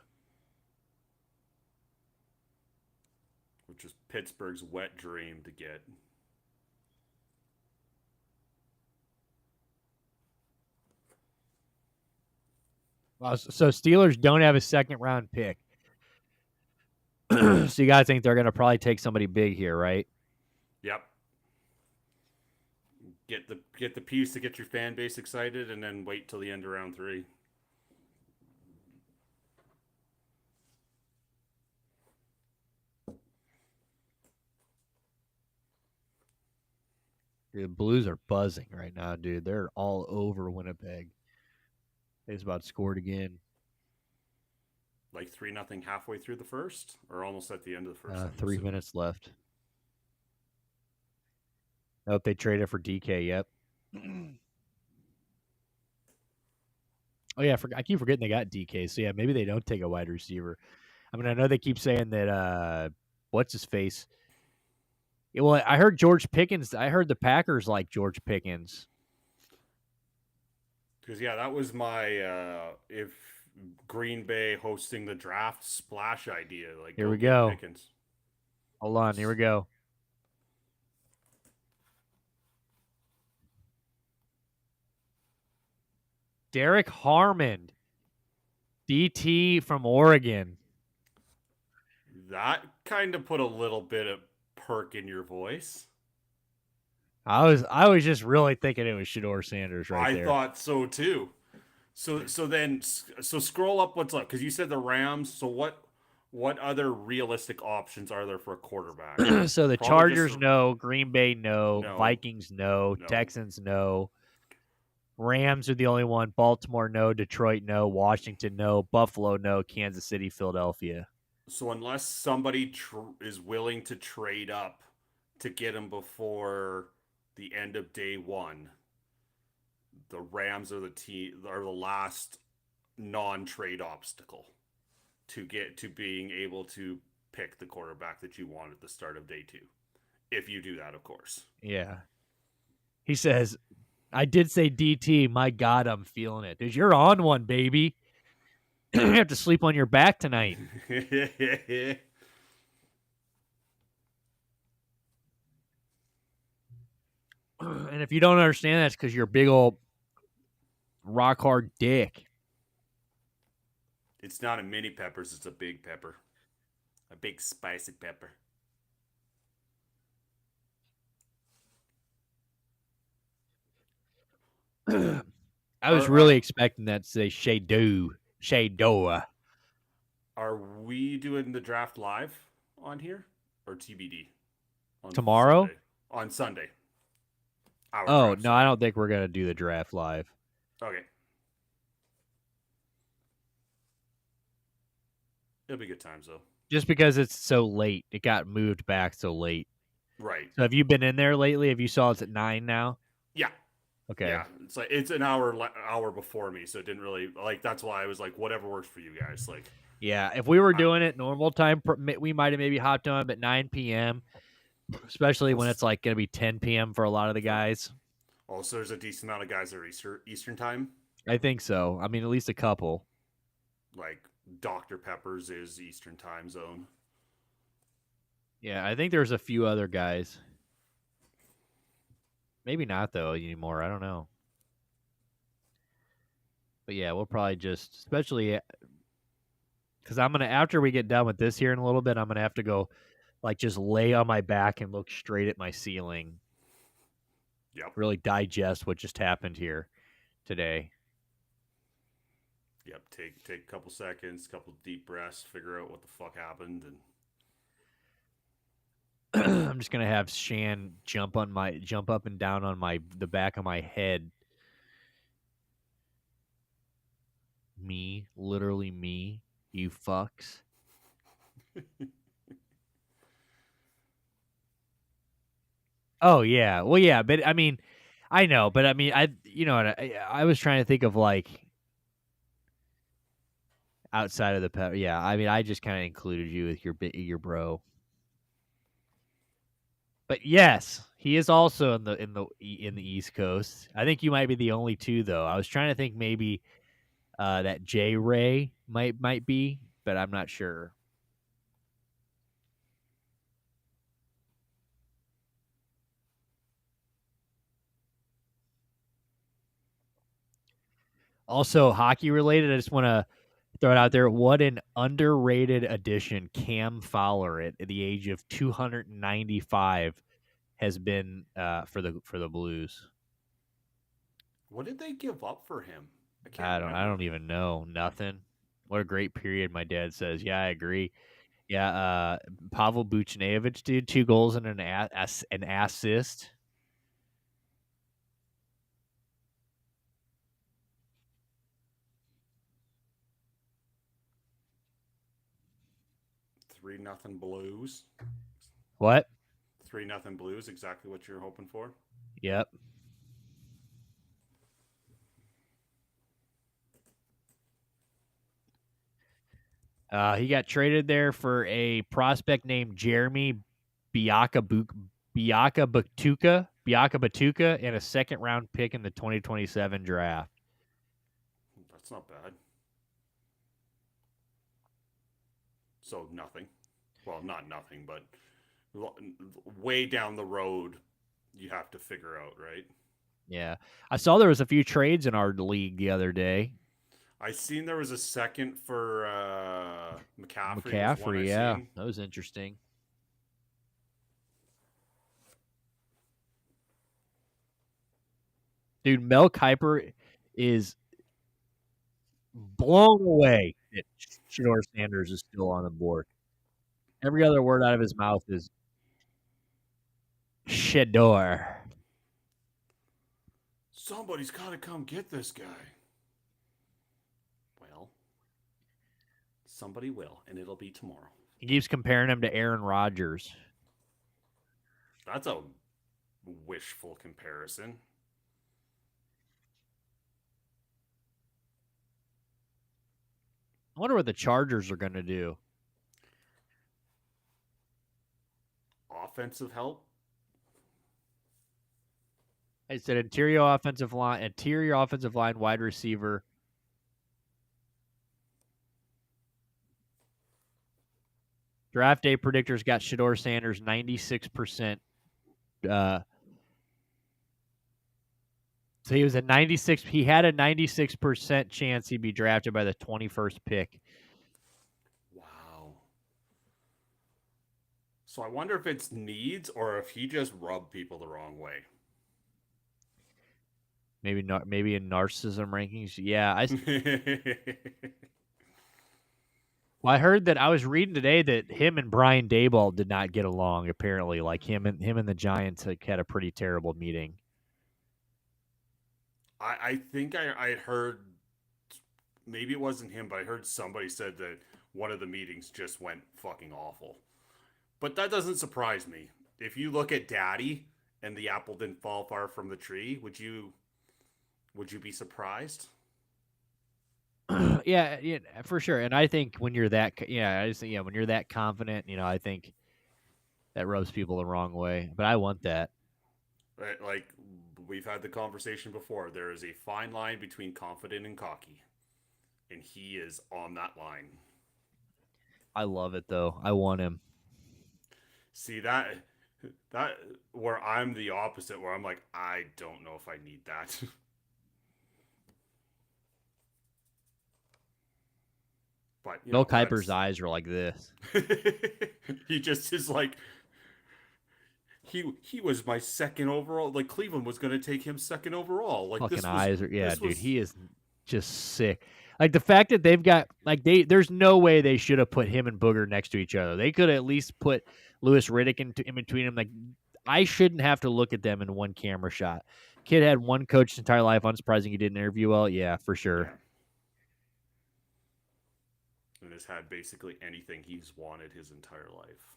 is Pittsburgh's wet dream to get. So Steelers don't have a second round pick. So you guys think they're going to probably take somebody big here, right? Yep. Get the piece to get your fan base excited, and then wait till the end of round 3. Dude, the Blues are buzzing right now, dude. They're all over Winnipeg. They just about scored again. Like 3-0 halfway through the first, or almost at the end of the first. 3 minutes left. Nope, they traded for DK. Yep. Oh yeah, I keep forgetting they got DK. So yeah, maybe they don't take a wide receiver. I mean, I know they keep saying that. What's his face? Yeah, well, I heard George Pickens. I heard the Packers like George Pickens. Because yeah, that was my if Green Bay hosting the draft splash idea. Like, here we go. Pickens. Hold on, here we go. Derek Harmon, DT from Oregon. That kind of put a little bit of perk in your voice. I was just really thinking it was Shador Sanders right there. I thought so too. So scroll up what's up, because you said the Rams. So what other realistic options are there for a quarterback? So the Chargers no, Green Bay no, Vikings no, Texans no. Rams are the only one. Baltimore no, Detroit no, Washington no, Buffalo no, Kansas City, Philadelphia. So unless somebody is willing to trade up to get him before the end of day 1, the Rams are the last non-trade obstacle to get to being able to pick the quarterback that you want at the start of day 2. If you do that, of course. Yeah. He says, I did say DT. My God, I'm feeling it. Dude, you're on one, baby. You have to sleep on your back tonight. And if you don't understand, that's because you're a big old rock hard dick. It's not a mini peppers, it's a big pepper. A big spicy pepper. I was really expecting that to say Shadow. Are we doing the draft live on here or TBD? On tomorrow? Sunday? On Sunday. Oh, no, I don't think we're going to do the draft live. Okay. It'll be good times, though. Just because it's so late. It got moved back so late. Right. So have you been in there lately? Have you saw it's at 9 now? Yeah. Okay. Yeah. It's like it's an hour before me, so it didn't really like. That's why I was like, whatever works for you guys. Like. Yeah, if we were doing it normal time, we might have maybe hopped on at 9 p.m., especially when it's like going to be 10 p.m. for a lot of the guys. Oh, so there's a decent amount of guys that are Eastern time? I think so. I mean, at least a couple. Like Dr. Pepper's is Eastern time zone. Yeah, I think there's a few other guys. Maybe not, though, anymore. I don't know. But yeah, we'll probably just, especially because I'm going to, after we get done with this here in a little bit, I'm going to have to go, like, just lay on my back and look straight at my ceiling. Yep. Really digest what just happened here today. Yep. Take a couple seconds, couple deep breaths, figure out what the fuck happened, and I'm just gonna have Shan jump up and down on the back of my head. Me, literally me, you fucks. Oh yeah, well yeah, but I mean, I know, but I mean, I was trying to think of like outside of the pep. Yeah, I mean, I just kind of included you with your bro. But yes, he is also in the East Coast. I think you might be the only two though. I was trying to think maybe that J Ray might be, but I'm not sure. Also, hockey related, I just want to throw it out there. What an underrated addition Cam Fowler at the age of 295 has been for the Blues. What did they give up for him? I don't even know. Nothing. What a great period, my dad says. Yeah, I agree. Yeah, Pavel Buchnevich, dude, 2 goals and an assist. Three nothing Blues. What? 3-0 Blues, exactly what you're hoping for. Yep. He got traded there for a prospect named Jeremy Batuka, and a second-round pick in the 2027 draft. That's not bad. So nothing. Well, not nothing, but way down the road, you have to figure out, right? Yeah. I saw there was a few trades in our league the other day. I seen there was a second for McCaffrey. McCaffrey, yeah. That was interesting. Dude, Mel Kiper is blown away that Shedeur Sanders is still on the board. Every other word out of his mouth is Shedeur. Somebody's got to come get this guy. Well, somebody will, and it'll be tomorrow. He keeps comparing him to Aaron Rodgers. That's a wishful comparison. I wonder what the Chargers are going to do. Offensive help? I said interior offensive line, wide receiver. Draft day predictors got Shedeur Sanders 96%. So he was at 96. He had a 96% chance he'd be drafted by the 21st pick. Wow. So I wonder if it's needs or if he just rubbed people the wrong way. Maybe not. Maybe in narcissism rankings. Yeah, I heard that I was reading today that him and Brian Daboll did not get along. Apparently, like him and the Giants had a pretty terrible meeting. I think I heard, maybe it wasn't him, but I heard somebody said that one of the meetings just went fucking awful. But that doesn't surprise me. If you look at Daddy and the apple didn't fall far from the tree, would you be surprised? Yeah, for sure. And I think when you're that, when you're that confident, I think that rubs people the wrong way. But I want that. Right, like we've had the conversation before. There is a fine line between confident and cocky, and he is on that line. I love it though. I want him. See that where I'm the opposite, where I'm like, I don't know if I need that. But Mel Kiper's eyes are like this. He just is like, he was my second overall. Like Cleveland was going to take him second overall. Like fucking this eyes are, yeah, dude. was... He is just sick. Like the fact that they've got there's no way they should have put him and Booger next to each other. They could have at least put Louis Riddick in between them. Like I shouldn't have to look at them in one camera shot. Kid had one coach his entire life. Unsurprising he didn't interview well. Yeah, for sure. Yeah. And has had basically anything he's wanted his entire life.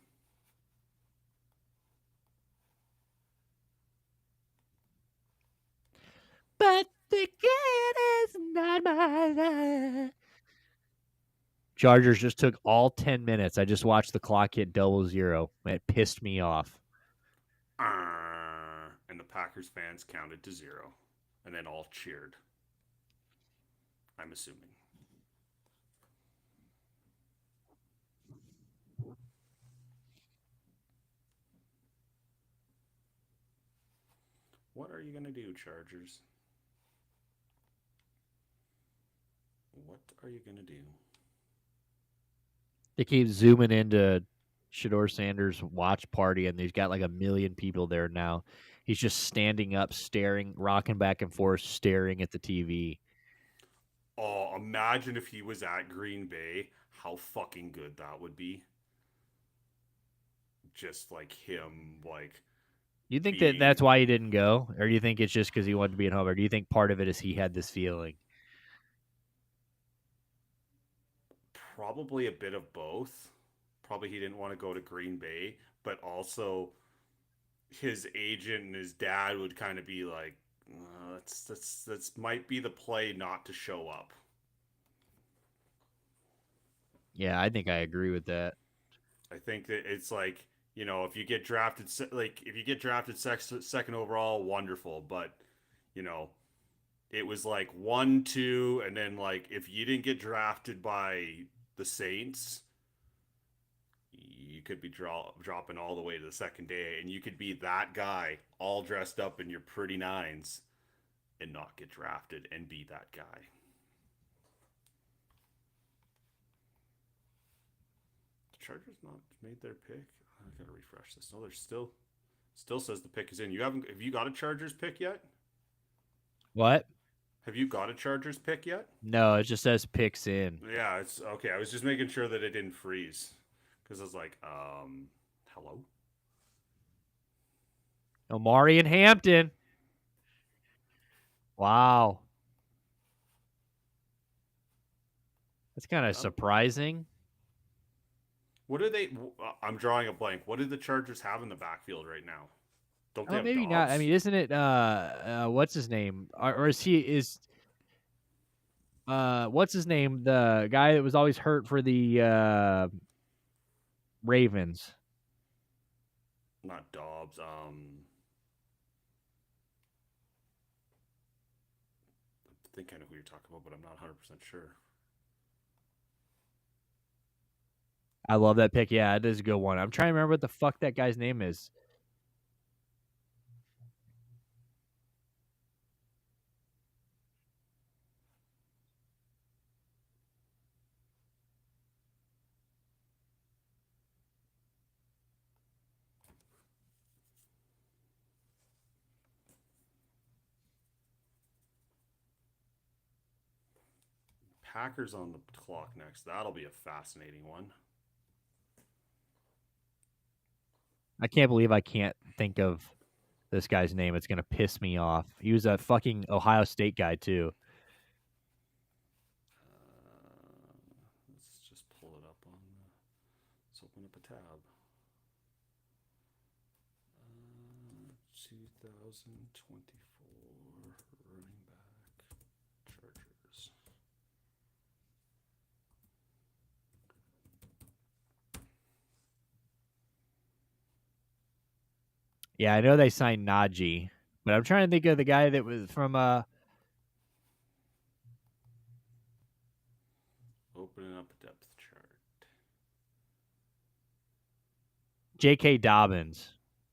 But the kid is not mine. Chargers just took all 10 minutes. I just watched the clock hit 00. It pissed me off. And the Packers fans counted to 0. And then all cheered. I'm assuming. What are you going to do, Chargers? What are you going to do? They keep zooming into Shedeur Sanders' watch party, and he's got like 1 million people there now. He's just standing up, staring, rocking back and forth, staring at the TV. Oh, imagine if he was at Green Bay. How fucking good that would be. Just like him, like... You think that that's why he didn't go? Or do you think it's just because he wanted to be at home? Or do you think part of it is he had this feeling? Probably a bit of both. Probably he didn't want to go to Green Bay, but also his agent and his dad would kind of be like, that's might be the play not to show up. Yeah, I think I agree with that. I think that it's like, if you get drafted, second overall, wonderful. But, it was like 1, 2, and then like if you didn't get drafted by the Saints, you could be dropping all the way to the second day, and you could be that guy all dressed up in your pretty nines and not get drafted and be that guy. The Chargers not made their pick. I gotta refresh this. No, there's still says the pick is in. Have you got a Chargers pick yet? What? Have you got a Chargers pick yet? No, it just says picks in. Yeah, it's okay. I was just making sure that it didn't freeze. Because I was like, hello? Omari and Hampton. Wow. That's kind of surprising. What do they... I'm drawing a blank. What do the Chargers have in the backfield right now? Don't they have maybe Dobbs? not. I mean, isn't it, what's his name? Or is he... What's his name? The guy that was always hurt for the Ravens. Not Dobbs. I think I know who you're talking about, but I'm not 100% sure. I love that pick. Yeah, it is a good one. I'm trying to remember what the fuck that guy's name is. Packers on the clock next. That'll be a fascinating one. I can't believe I can't think of this guy's name. It's going to piss me off. He was a fucking Ohio State guy, too. Let's just pull it up on let's open up a tab. 2024 running back Chargers. Yeah, I know they signed Najee, but I'm trying to think of the guy that was from Opening up a depth chart. J.K. Dobbins.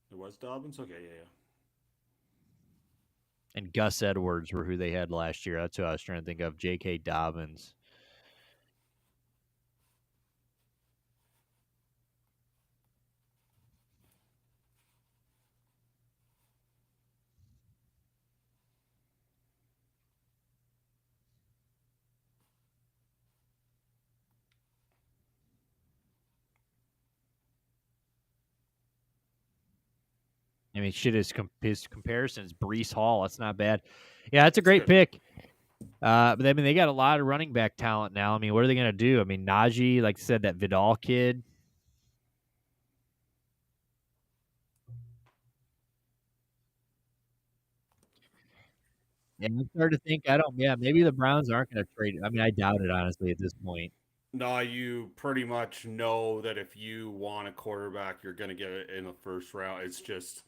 It was Dobbins? Okay, yeah. And Gus Edwards were who they had last year. That's who I was trying to think of. J.K. Dobbins. I mean, shit, his comparisons, Breece Hall, that's not bad. Yeah, that's a great pick. But I mean, they got a lot of running back talent now. I mean, what are they going to do? I mean, Najee, like I said, that Vidal kid. And I'm starting to think, maybe the Browns aren't going to trade. I mean, I doubt it, honestly, at this point. No, you pretty much know that if you want a quarterback, you're going to get it in the first round. It's just,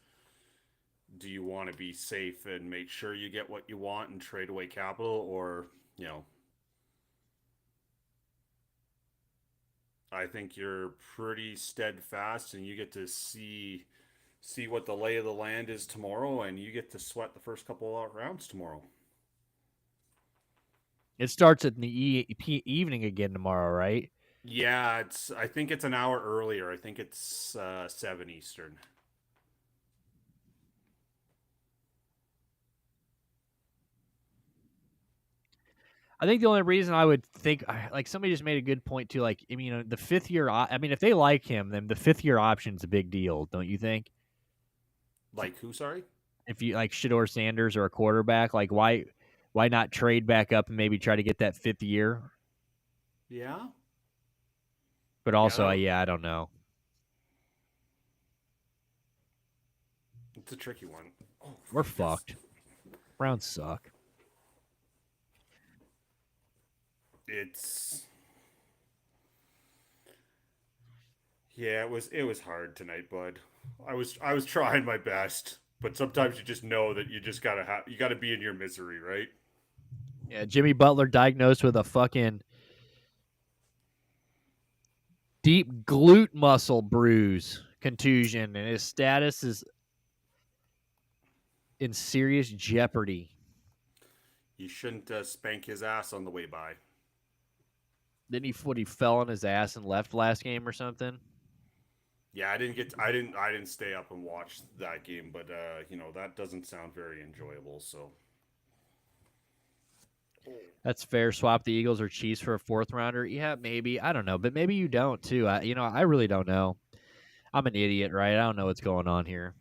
do you want to be safe and make sure you get what you want and trade away capital, or, I think you're pretty steadfast and you get to see what the lay of the land is tomorrow, and you get to sweat the first couple of rounds tomorrow. It starts in the evening again tomorrow, right? Yeah, I think it's an hour earlier. I think it's 7 Eastern. I think the only reason I would think, like, somebody just made a good point too. Like, I mean, the 5th year. I mean, if they like him, then the 5th year option's a big deal, don't you think? Like who? Sorry. If you like Shedeur Sanders or a quarterback, like why not trade back up and maybe try to get that 5th year? Yeah. But also, I don't know. It's a tricky one. Oh, we're fucked. Browns suck. It was hard tonight, bud. I was trying my best, but sometimes you just know that you just gotta be in your misery, right? Yeah, Jimmy Butler diagnosed with a fucking deep glute muscle bruise contusion, and his status is in serious jeopardy. You shouldn't spank his ass on the way by. Didn't he fell on his ass and left last game or something? Yeah, I didn't stay up and watch that game, but that doesn't sound very enjoyable, so that's fair. Swap the Eagles or Chiefs for a 4th rounder. Yeah, maybe. I don't know, but maybe you don't too. I really don't know. I'm an idiot, right? I don't know what's going on here.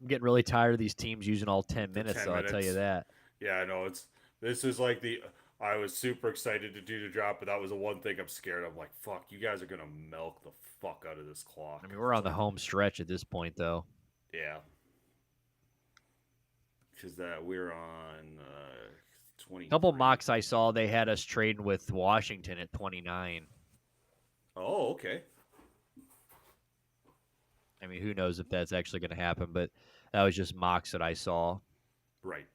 I'm getting really tired of these teams using all 10 minutes, so I'll tell you that. Yeah, I know. This is like I was super excited to do the drop, but that was the one thing I'm scared of. Like, fuck, you guys are going to milk the fuck out of this clock. I mean, we're on the home stretch at this point, though. Yeah. because we're on 20. A couple mocks I saw, they had us trading with Washington at 29. Oh, okay. I mean, who knows if that's actually going to happen, but that was just mocks that I saw. Right.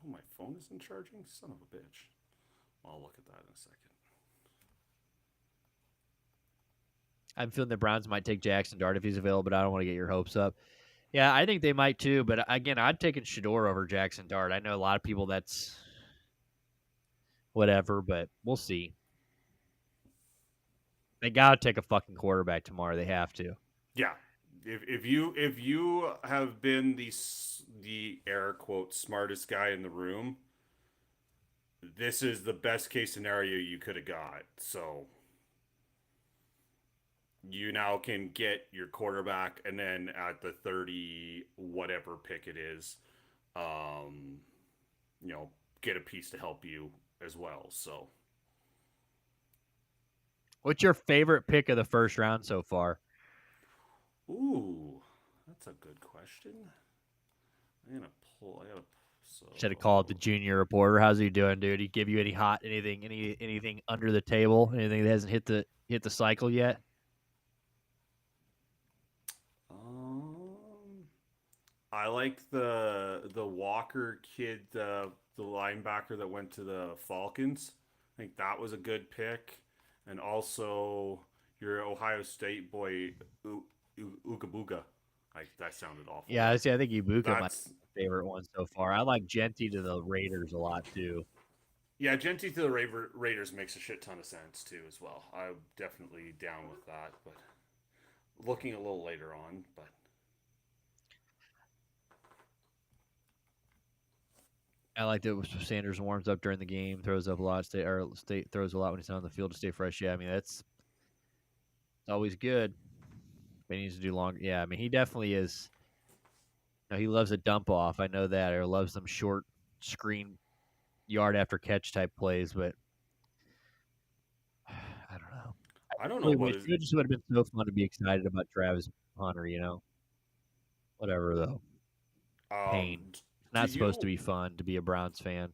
Oh, my phone isn't charging? Son of a bitch. I'll look at that in a second. I'm feeling the Browns might take Jackson Dart if he's available, but I don't want to get your hopes up. Yeah, I think they might too, but again, I'd taken Shador over Jackson Dart. I know a lot of people that's whatever, but we'll see. They got to take a fucking quarterback tomorrow. They have to. Yeah. If you have been the air quote smartest guy in the room, this is the best case scenario you could have got. So you now can get your quarterback, and then at the 30 whatever pick it is, get a piece to help you as well. So, what's your favorite pick of the first round so far? Ooh, that's a good question. I gotta. Should have called the junior reporter. How's he doing, dude? He give you anything under the table? Anything that hasn't hit the cycle yet? I like the Walker kid, the linebacker that went to the Falcons. I think that was a good pick, and also your Ohio State boy Ugabuga. Like that sounded awful. Yeah, I think Ibuka my favorite one so far. I like Genty to the Raiders a lot too. Yeah, Genty to the Raiders makes a shit ton of sense too as well. I'm definitely down with that, but looking a little later on, but. I like that Sanders warms up during the game, throws up a lot, throws a lot when he's on the field to stay fresh. Yeah, I mean that's always good. But he needs to do longer. Yeah, I mean he definitely is. He loves a dump off. I know that, or loves some short screen yard after catch type plays. But I don't know. I don't know about it. It just would have been so fun to be excited about Travis Hunter. Whatever though. Pain. Not supposed to be fun to be a Browns fan.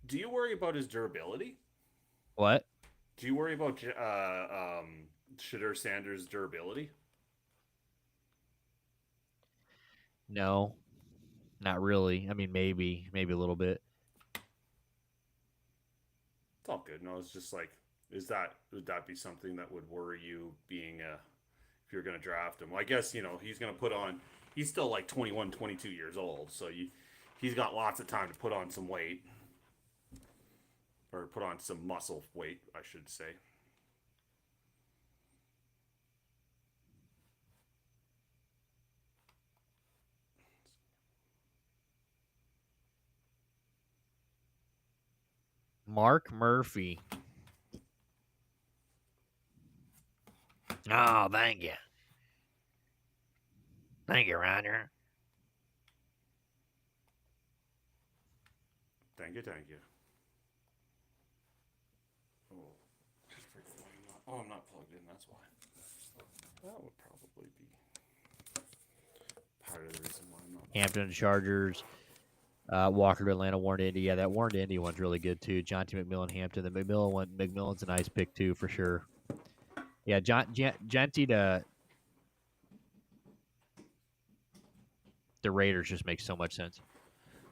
Do you worry about his durability? What? Do you worry about Shedeur Sanders' durability? No, not really. I mean, maybe a little bit. It's all good. No, it's just like, would that be something that would worry you being if you're going to draft him? Well, I guess, he's going to put on, he's still like 21, 22 years old. So he's got lots of time to put on some weight, or put on some muscle weight, I should say. Mark Murphy. Oh, thank you. Thank you, Roger. Thank you. Oh, I'm not plugged in, that's why. That would probably be part of the reason why I'm not. Hampton Chargers. Walker to Atlanta, Warren to Indy. Yeah, that Warren to Indy one's really good too. John T. McMillan, Hampton. The McMillan's a nice pick too for sure. Yeah, Genty to the Raiders just makes so much sense.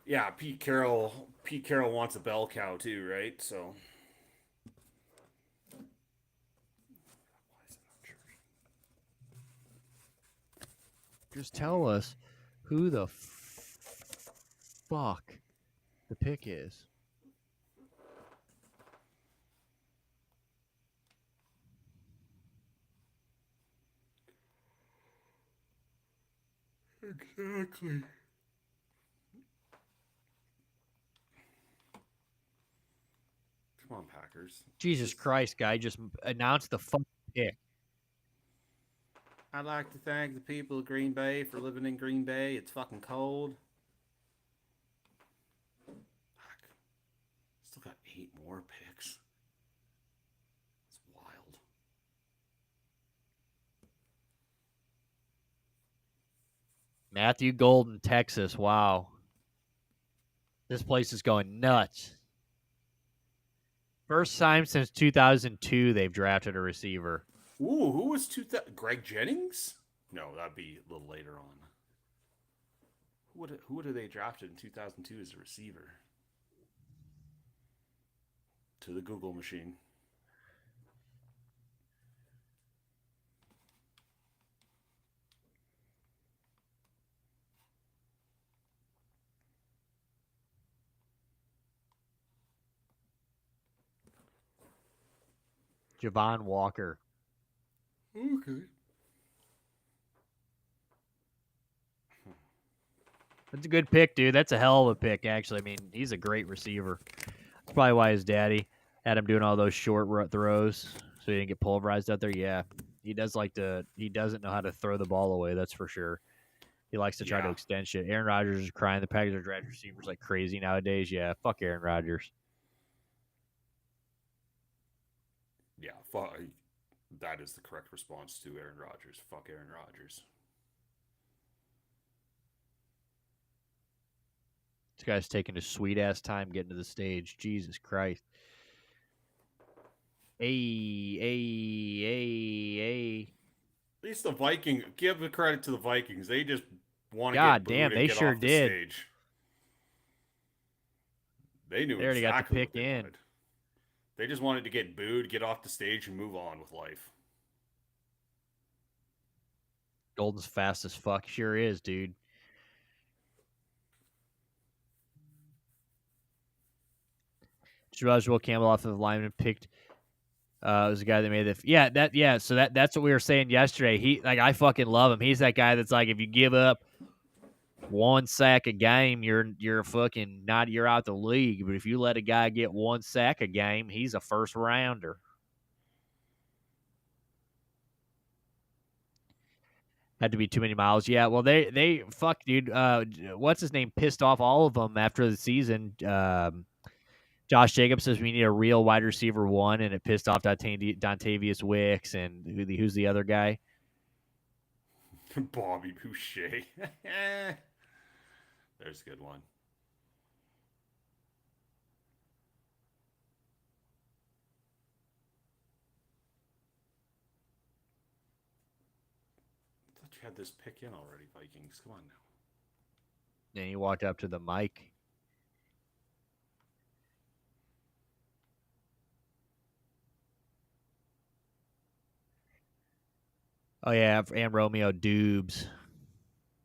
Yeah, Pete Carroll wants a bell cow too, right? So just tell us who the fuck the pick is. exactly. Come on, Packers. Jesus Christ, guy, just announced the fucking pick. I'd like to thank the people of Green Bay for living in Green Bay. It's fucking cold. Fuck. Still got 8 more picks. It's wild. Matthew Golden, Texas. Wow. This place is going nuts. First time since 2002 they've drafted a receiver. Ooh, who was Greg Jennings? No, that'd be a little later on. Who would have they drafted in 2002 as a receiver? To the Google machine. Javon Walker. Okay. That's a good pick, dude. That's a hell of a pick, actually. I mean, he's a great receiver. That's probably why his daddy had him doing all those short throws so he didn't get pulverized out there. Yeah, he doesn't know how to throw the ball away, that's for sure. He likes to try to extend shit. Aaron Rodgers is crying. The Packers are drafting receivers like crazy nowadays. Yeah, fuck Aaron Rodgers. Yeah, that is the correct response to Aaron Rodgers. Fuck Aaron Rodgers. This guy's taking his sweet-ass time getting to the stage. Jesus Christ. Hey. At least the Vikings, give the credit to the Vikings. They just want to God get booed damn, and they get sure off the did. stage. They knew They already exactly got the pick what they in. wanted. They just wanted to get booed, get off the stage, and move on with life. Golden's fast as fuck. Sure is, dude. Will Campbell, offensive lineman, picked. Was the guy that made the So that's what we were saying yesterday. I fucking love him. He's that guy that's like, if you give up one sack a game, you're fucking not. You're out the league. But if you let a guy get one sack a game, he's a first rounder. Had to be too many miles. Yeah, well, they fuck, dude. What's his name? Pissed off all of them after the season. Josh Jacobs says we need a real wide receiver one, and it pissed off Dontavius Wicks and who's the other guy? Bobby Boucher. There's a good one. I thought you had this pick in already, Vikings. Come on now. And he walked up to the mic. Oh, yeah, and Romeo Dubes.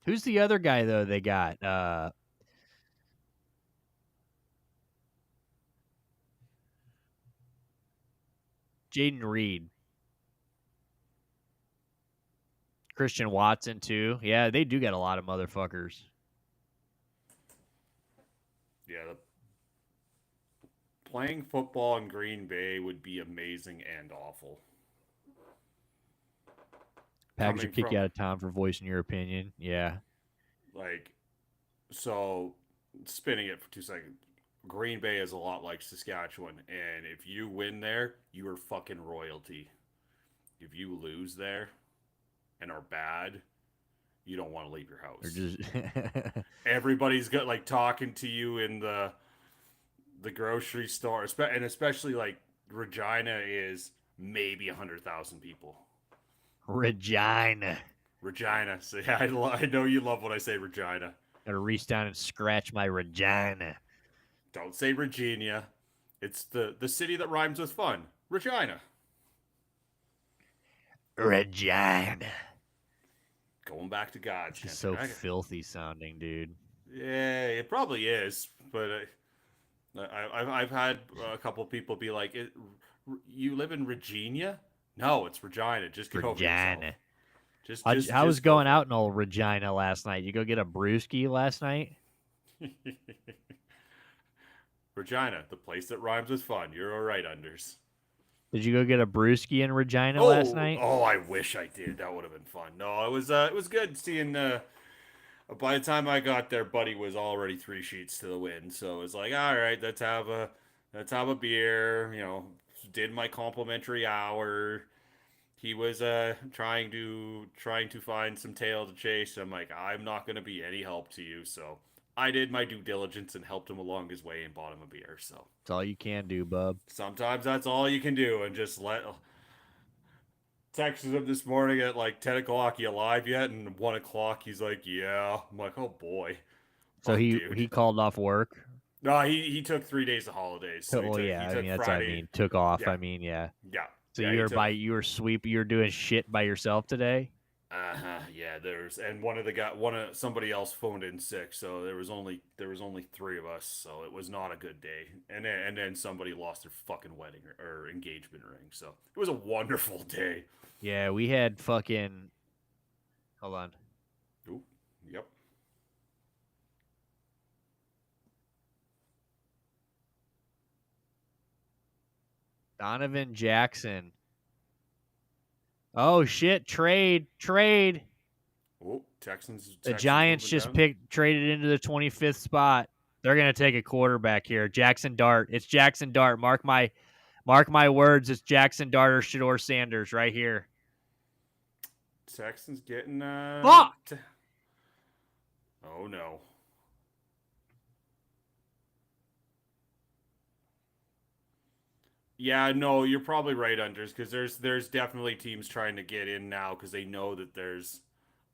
Who's the other guy, though, they got? Jaden Reed. Christian Watson, too. Yeah, they do get a lot of motherfuckers. Yeah, playing football in Green Bay would be amazing and awful. Packers would kick you out of town for voicing your opinion. Yeah. So, spinning it for 2 seconds. Green Bay is a lot like Saskatchewan, and if you win there, you are fucking royalty. If you lose there and are bad, you don't want to leave your house. Everybody's got talking to you in the grocery store, and especially Regina is maybe 100,000 people. Regina. So yeah, I know you love when I say Regina. Gotta reach down and scratch my Regina. Don't say Regina. It's the city that rhymes with fun. Regina. Going back to God. It's so filthy sounding, dude. Yeah, it probably is. But I've had a couple people be like, "You live in Regina?" No, it's Regina. Just get over yourself. I was going out in old Regina last night. You go get a brewski last night? Regina, the place that rhymes with fun. You're all right, Unders. Did you go get a brewski in Regina last night? Oh, I wish I did. That would have been fun. No, it was good seeing. By the time I got there, Buddy was already 3 sheets to the wind. So it was like, all right, let's have a beer. Did my complimentary hour. He was trying to find some tail to chase. I'm like, I'm not going to be any help to you, so I did my due diligence and helped him along his way and bought him a beer. So that's all you can do, bub. Sometimes that's all you can do, and just texted him this morning at like 10 o'clock. You alive yet? And 1 o'clock, he's like, yeah. I'm like, oh boy. So he called off work. No, he took 3 days of holidays. So well, he yeah, took that's Friday. what I mean. Took off. Yeah. I mean, yeah. Yeah. So yeah, you were doing shit by yourself today. Yeah. Somebody else phoned in sick, so there was only 3 of us. So it was not a good day. And then somebody lost their fucking wedding or engagement ring. So it was a wonderful day. Yeah, we had fucking. Hold on. Ooh, yep. Donovan Jackson. Oh shit! Trade. Oh, Texans. The Giants just traded into the 25th spot. They're gonna take a quarterback here. Jackson Dart. It's Jackson Dart. Mark my words. It's Jackson Dart or Shedeur Sanders right here. Texans getting fuck. Oh no. Yeah, no, you're probably right, Unders, because there's definitely teams trying to get in now because they know that there's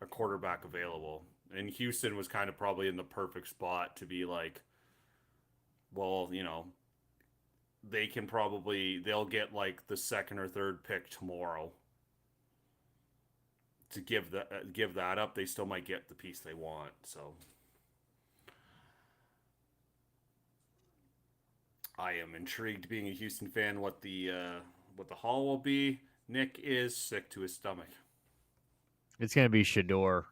a quarterback available. And Houston was kind of probably in the perfect spot to be like, well, they'll get like the second or third pick tomorrow. To give that up, they still might get the piece they want. So I am intrigued, being a Houston fan, what the haul will be. Nick is sick to his stomach. It's gonna be Shedeur.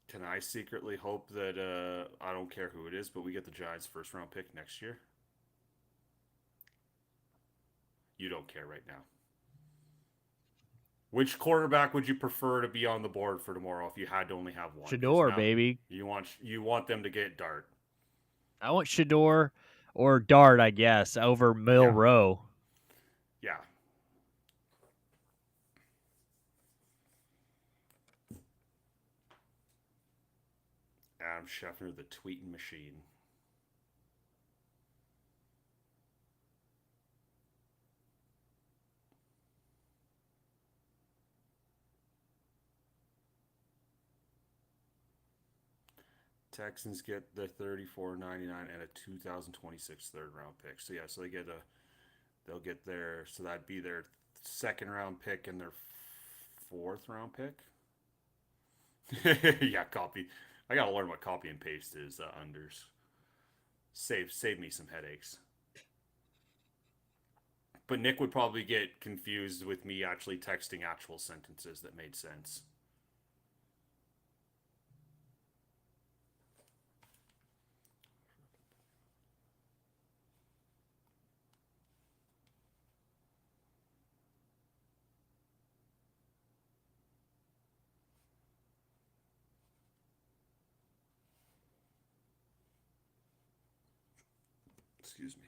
Can I secretly hope that I don't care who it is, but we get the Giants' first round pick next year? You don't care right now. Which quarterback would you prefer to be on the board for tomorrow if you had to only have one? Shedeur, baby. You want them to get Dart. I want Shedeur or Dart, I guess, over Milroe. Yeah. Adam Scheffner, the tweeting machine. Texans get the $34.99 and a 2026 third round pick. So yeah, so they'll get their, so that'd be their second round pick and their fourth round pick. Yeah, copy. I gotta learn what copy and paste is. Unders. Save me some headaches. But Nick would probably get confused with me actually texting actual sentences that made sense. Excuse me.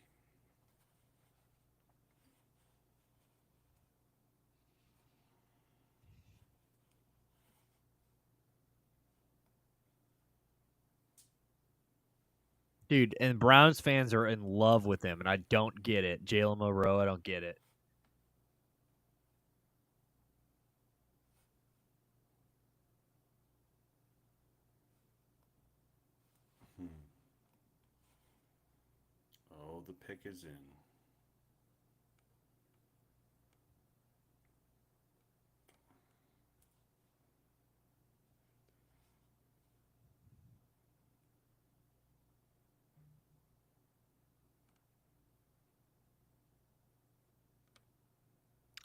Dude, and Browns fans are in love with him, and I don't get it. Jalen Milroe, I don't get it. Oh, the pick is in.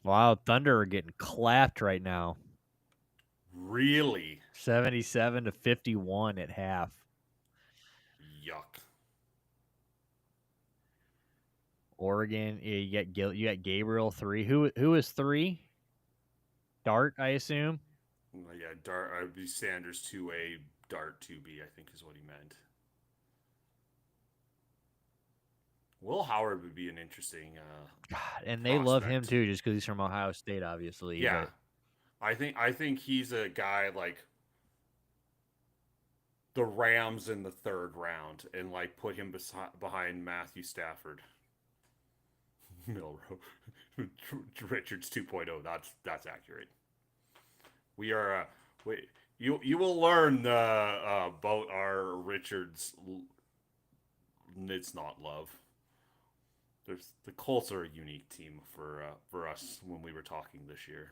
Wow, Thunder are getting clapped right now. Really? 77-51 at half. Yuck. Oregon, yeah, you got Gabriel 3. Who is 3? Dart, I assume. Yeah, Dart. Sanders 2A, Dart 2B. I think is what he meant. Will Howard would be an interesting. God, and they love him too, just because he's from Ohio State, obviously. Yeah, but I think he's a guy like the Rams in the 3rd round, and like put him behind Matthew Stafford. Milrow, Richards 2.0. That's accurate. We are. You will learn about our Richards. It's not love. The Colts are a unique team for us when we were talking this year.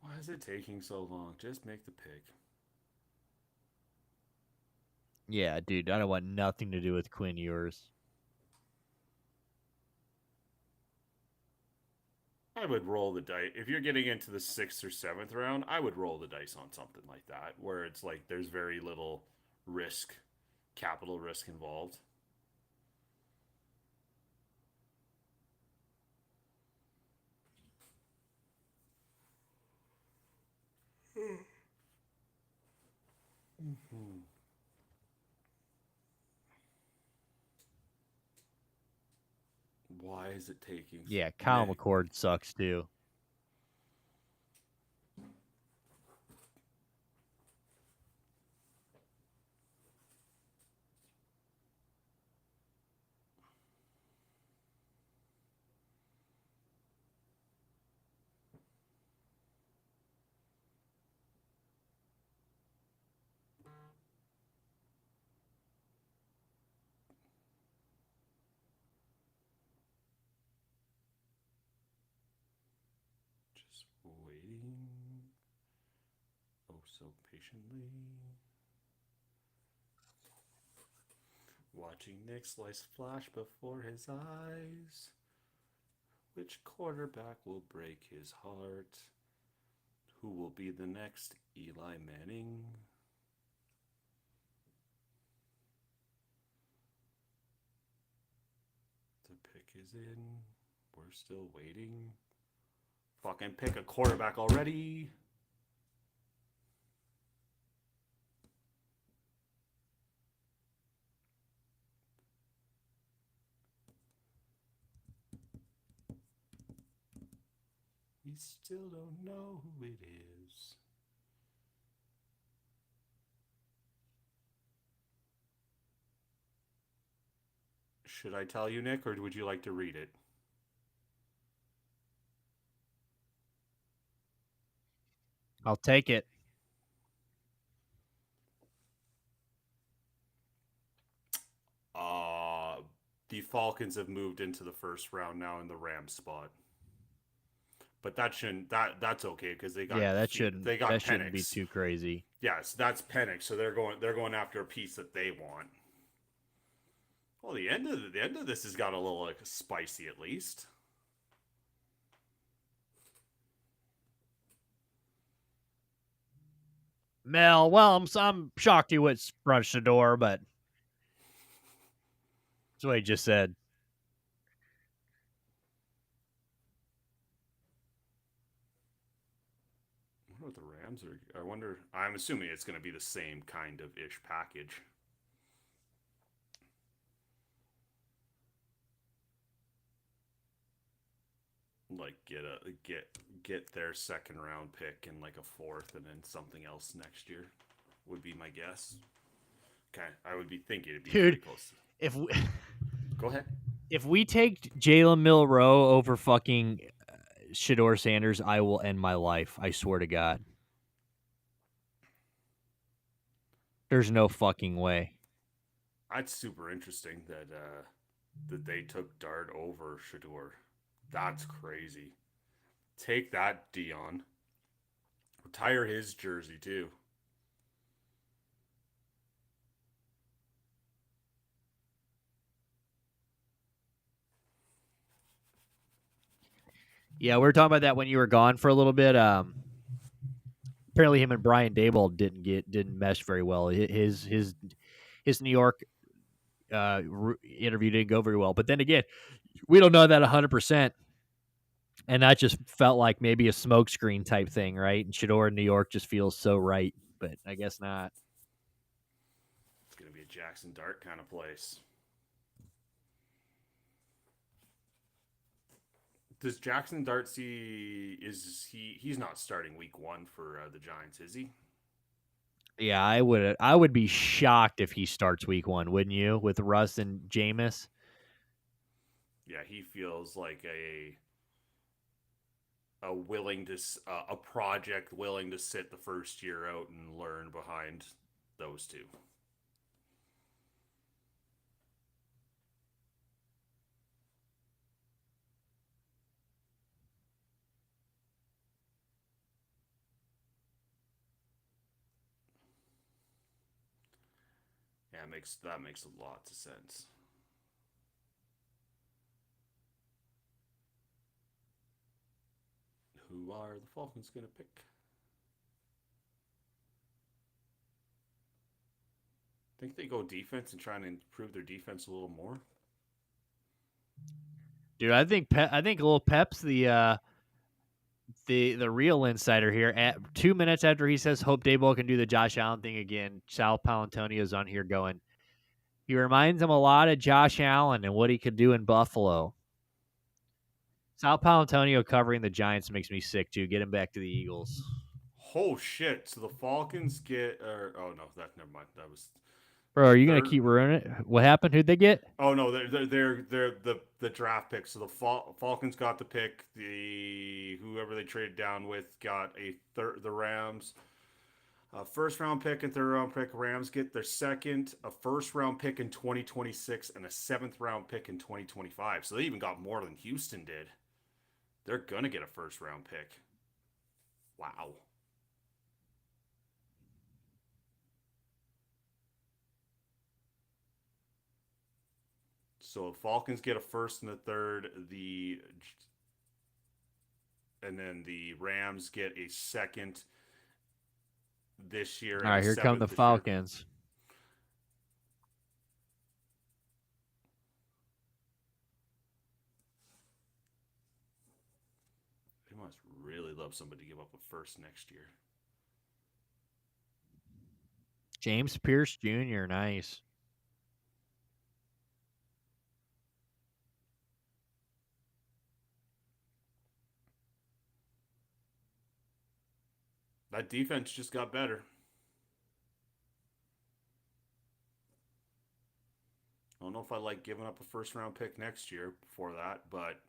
Why is it taking so long? Just make the pick. Yeah, dude, I don't want nothing to do with Quinn Ewers. I would roll the dice. If you're getting into the 6th or 7th round, I would roll the dice on something like that, where it's like there's very little risk, capital risk involved. Mm-hmm. Why is it taking? Yeah, Kyle McCord sucks too. Just waiting. Oh, so patiently. Watching Nick slice flash before his eyes. Which quarterback will break his heart? Who will be the next Eli Manning? The pick is in. We're still waiting. Fucking pick a quarterback already. We still don't know who it is. Should I tell you, Nick, or would you like to read it? I'll take it. The Falcons have moved into the 1st round now in the Rams spot. But that shouldn't that's okay because they got that shouldn't be Penix. too crazy. Yes, that's Penix, so they're going after a piece that they want. Well, the end of this has got a little like spicy at least. Mel, well, I'm shocked you went front the door, but that's what he just said. I wonder what the Rams are. I wonder. I'm assuming it's going to be the same kind of ish package. Like get their 2nd round pick and like a 4th and then something else next year would be my guess. Okay, I would be thinking it'd be pretty close. If we, go ahead. If we take Jalen Milrow over fucking Shedeur Sanders, I will end my life. I swear to God. There's no fucking way. That's super interesting that they took Dart over Shedeur. That's crazy. Take that, Dion. Retire his jersey too. Yeah, we were talking about that when you were gone for a little bit. Apparently, him and Brian Daboll didn't mesh very well. His New York interview didn't go very well. But then again, we don't know that 100%. And that just felt like maybe a smokescreen type thing, right? And Shedeur in New York just feels so right, but I guess not. It's going to be a Jackson Dart kind of place. Does Jackson Dart see? He's not starting week 1 for the Giants, is he? Yeah, I would be shocked if he starts week 1, wouldn't you? With Russ and Jameis. Yeah, he feels like a project willing to sit the first year out and learn behind those two. Yeah, that makes a lot of sense. Who are the Falcons going to pick? Think they go defense and try and improve their defense a little more? Dude, I think little Pep's the real insider here. At 2 minutes after he says Hope Dayball can do the Josh Allen thing again, Sal Palantonio's on here going, he reminds him a lot of Josh Allen and what he could do in Buffalo. Sal Palantonio covering the Giants makes me sick too. Get him back to the Eagles. Oh shit! So the Falcons get, oh no, never mind. That was. Bro, are you gonna keep ruining it? What happened? Who'd they get? Oh no, they're the draft pick. So the Falcons got the pick. Whoever they traded down with got the Rams. First round pick and third round pick. Rams get their second, a first round pick in 2026, and a 7th round pick in 2025. So they even got more than Houston did. They're gonna get a first round pick. Wow. So the Falcons get a first and a third. And then the Rams get a second this year. All right, here come the Falcons. They must really love somebody to give up a first next year. James Pierce Jr., nice. That defense just got better. I don't know if I like giving up a first round pick next year before that, but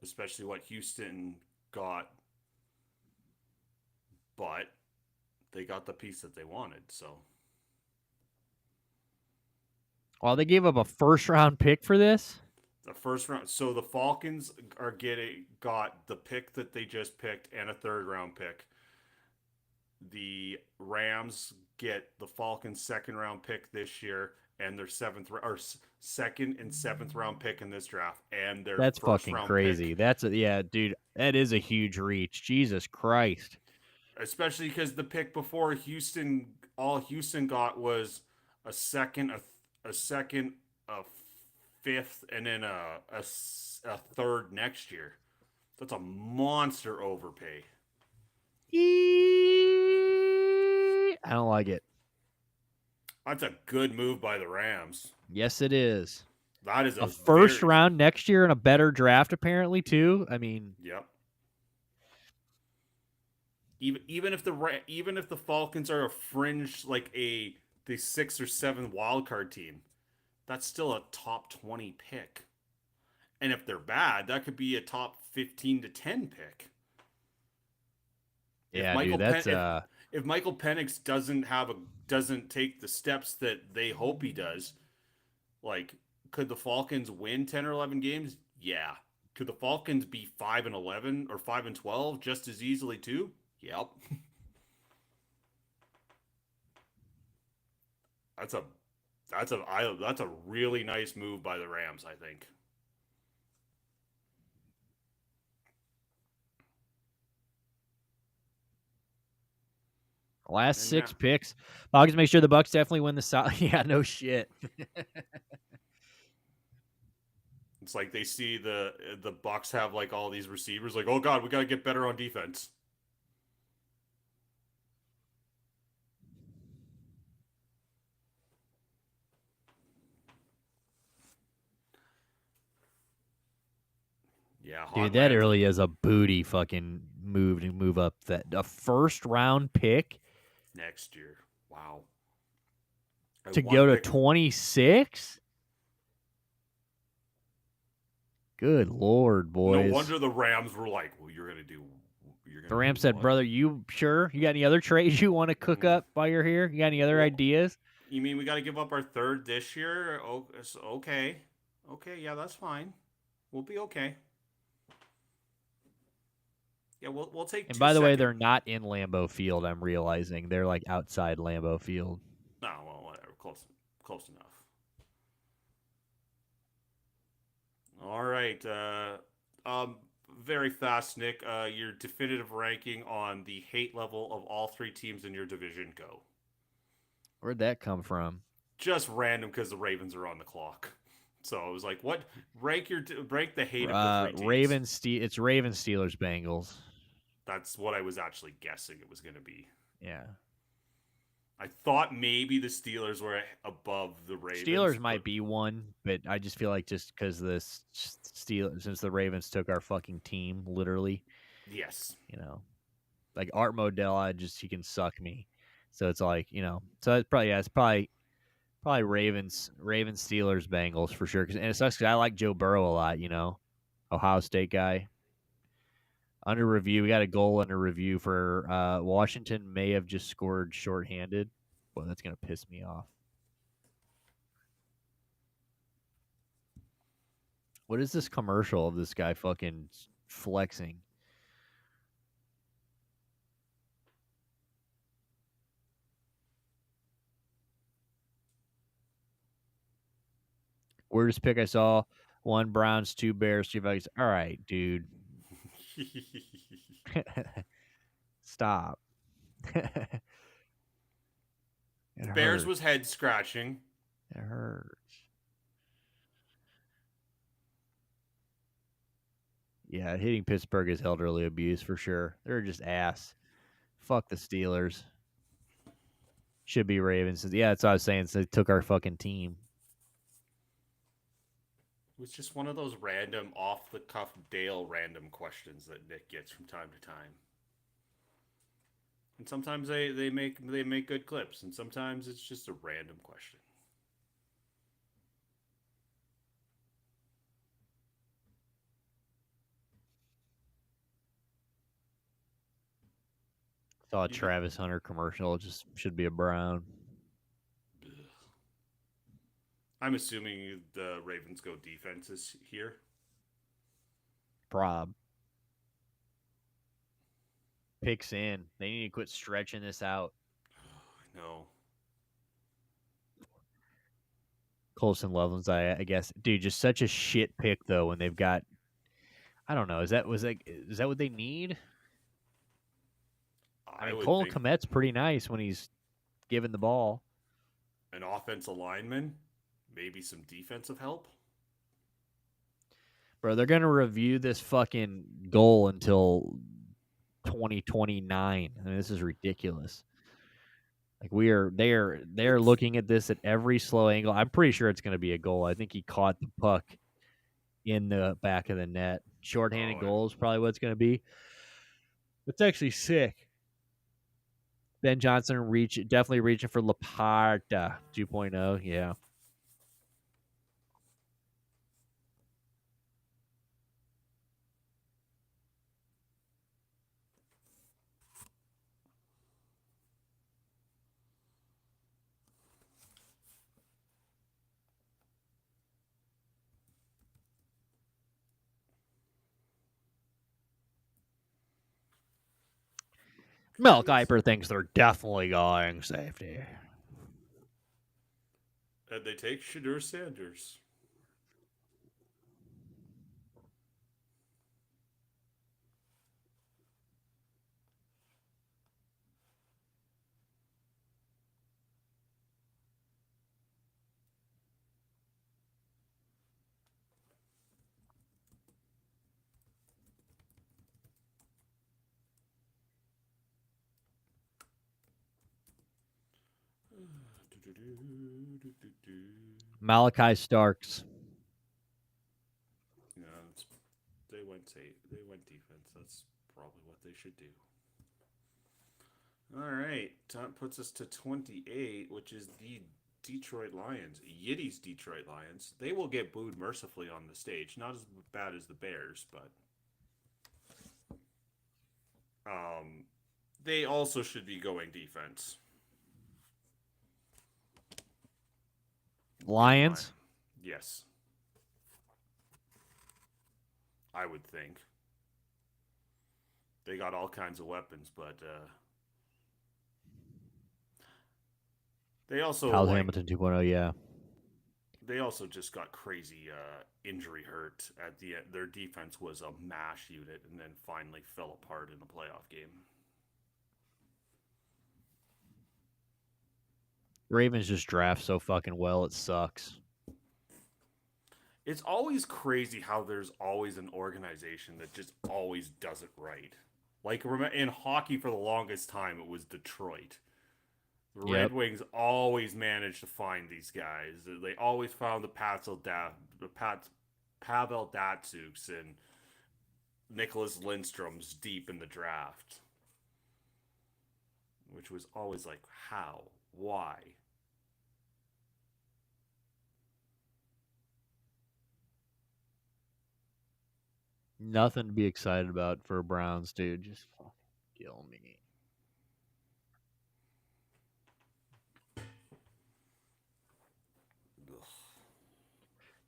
especially what Houston got. But they got the piece that they wanted, so. Well, they gave up a first round pick for this? The first round. So the Falcons got the pick that they just picked and a third round pick. The Rams get the Falcons' second round pick this year and their second and 7th round pick in this draft, and their that's first fucking round crazy. Pick. Dude, that is a huge reach. Jesus Christ. Especially because the pick before Houston got was a second, a 5th, and then a third next year. That's a monster overpay. I don't like it. That's a good move by the Rams. Yes, it is. That is a first round next year and a better draft, apparently, too. I mean, yep. Even if the Falcons are a fringe, like the 6 or 7 wild card team, that's still a top 20 pick. And if they're bad, that could be a top 15 to 10 pick. Yeah, dude, that's if Michael Penix doesn't take the steps that they hope he does, like, could the Falcons win 10 or 11 games? Yeah. Could the Falcons be 5-11 or 5-12 just as easily too? Yep. That's a really nice move by the Rams, I think. Last 6 picks. Falcons make sure the Bucks definitely win the South. Yeah, no shit. It's like they see the Bucks have like all these receivers, like, oh god, we gotta get better on defense. Yeah, dude, that really is a booty fucking move to move up a first round pick next year. Wow. To go to 26? Good Lord, boys. No wonder the Rams were like, well, you're going to do. The Rams said, brother, you sure? You got any other trades you want to cook up while you're here? You got any other ideas? You mean we got to give up our third this year? Oh, okay. Okay, yeah, that's fine. We'll be okay. Yeah, we'll take. And by the way, they're not in Lambeau Field. I'm realizing they're like outside Lambeau Field. No, well, whatever. Close enough. All right. Very fast, Nick. Your definitive ranking on the hate level of all three teams in your division. Go. Where'd that come from? Just random because the Ravens are on the clock. So I was like, "What? Rank the hate of the three teams." It's Ravens, Steelers, Bengals. That's what I was actually guessing it was going to be. Yeah. I thought maybe the Steelers were above the Ravens. Steelers might be one, but I just feel like just because since the Ravens took our fucking team, literally. Yes. You know, like Art Modell, he can suck me. So it's like, so it's probably Ravens, Steelers, Bengals for sure. And it sucks because I like Joe Burrow a lot. Ohio State guy. Under review, we got a goal under review for Washington may have just scored shorthanded. Well, that's gonna piss me off. What is this commercial of this guy fucking flexing? Weirdest pick I saw: 1 Browns, 2 Bears, 3 Vikings. All right, dude. Stop. Bears was head scratching. It hurts. Yeah, hitting Pittsburgh is elderly abuse for sure. They're just ass. Fuck the Steelers. Should be Ravens. Yeah, that's what I was saying. So they took our fucking team. It was just one of those random, off-the-cuff Dale random questions that Nick gets from time to time. And sometimes they make good clips, and sometimes it's just a random question. Saw a Travis Hunter commercial. It just should be a Brown. I'm assuming the Ravens go defenses here. Prob. Picks in. They need to quit stretching this out. No. Colson Loveland's, I guess. Dude, just such a shit pick though when they've got, I don't know, is that what they need? I mean, Cole Kmet's pretty nice when he's given the ball. An offensive lineman, maybe some defensive help. Bro, they're gonna review this fucking goal until 2029. I mean, this is ridiculous. Like they're looking at this at every slow angle. I'm pretty sure it's gonna be a goal. I think he caught the puck in the back of the net. Shorthanded goal is probably what it's gonna be. It's actually sick. Ben Johnson definitely reaching for Laporta 2.0. Yeah. Mel Kiper thinks they're definitely going safety. And they take Shedeur Sanders. Malachi Starks. Yeah, they went defense. That's probably what they should do. All right, that puts us to 28, which is the Detroit Lions. Yiddy's Detroit Lions. They will get booed mercifully on the stage. Not as bad as the Bears, but they also should be going defense. Lions? Yes. I would think. They got all kinds of weapons, but they also Kyle Hamilton 2.0, yeah. They also just got crazy injury hurt at the end. Their defense was a mash unit and then finally fell apart in the playoff game. Ravens just draft so fucking well, it sucks. It's always crazy how there's always an organization that just always does it right. Like in hockey for the longest time, it was Detroit. The Red Wings always managed to find these guys. They always found the Pavel Datsyuks and Nicholas Lindstrom's deep in the draft. Which was always like, how? Why? Nothing to be excited about for Browns, dude. Just fucking kill me.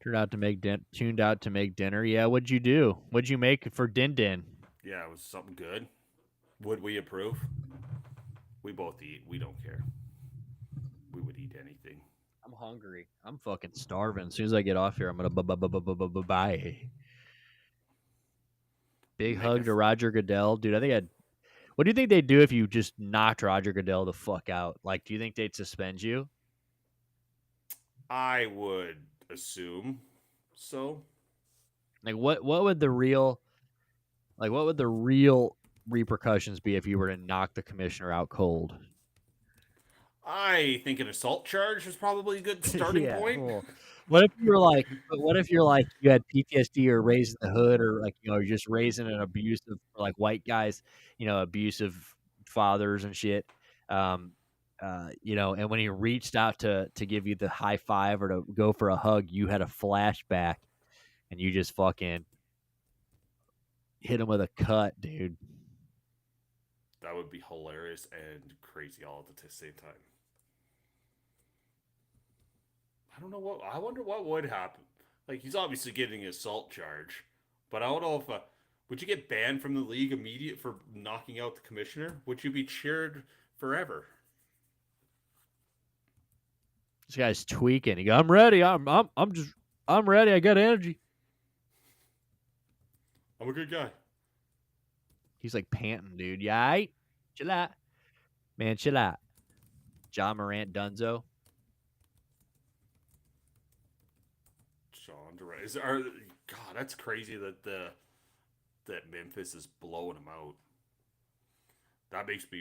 Tuned out to make dinner. Yeah, what'd you do? What'd you make for Din? Yeah, it was something good. Would we approve? We both eat. We don't care. We would eat anything. I'm hungry. I'm fucking starving. As soon as I get off here, I'm gonna bye. Big hug to Roger Goodell, dude. What do you think they'd do if you just knocked Roger Goodell the fuck out? Like, do you think they'd suspend you? I would assume so. Like, what would the real repercussions be if you were to knock the commissioner out cold? I think an assault charge is probably a good starting point. Cool. What if you're like you had PTSD or raising the hood or you're just raising an abusive white guys, abusive fathers and shit. And when he reached out to give you the high five or to go for a hug, you had a flashback and you just fucking hit him with a cut, dude. That would be hilarious and crazy all at the same time. I wonder what would happen. Like, he's obviously getting an assault charge, but I don't know if would you get banned from the league immediate for knocking out the commissioner? Would you be cheered forever? This guy's tweaking. He goes, "I'm ready. I'm ready. I got energy. I'm a good guy." He's like panting, dude. Yeah, chill out, man. Chill out. John Morant, Dunzo. John Durant. God, that's crazy that Memphis is blowing him out. That makes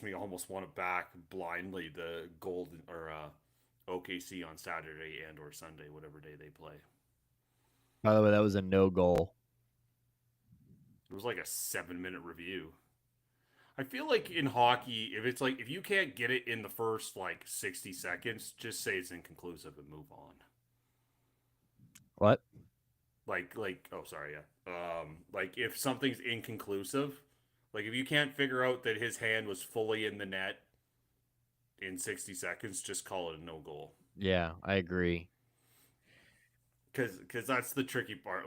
me almost want to back blindly the Golden or OKC on Saturday and or Sunday, whatever day they play. By the way, that was a no goal. It was like a 7-minute review. I feel like in hockey, if you can't get it in the first 60 seconds, just say it's inconclusive and move on. What? If something's inconclusive, if you can't figure out that his hand was fully in the net in 60 seconds, just call it a no goal. Yeah, I agree. Because that's the tricky part.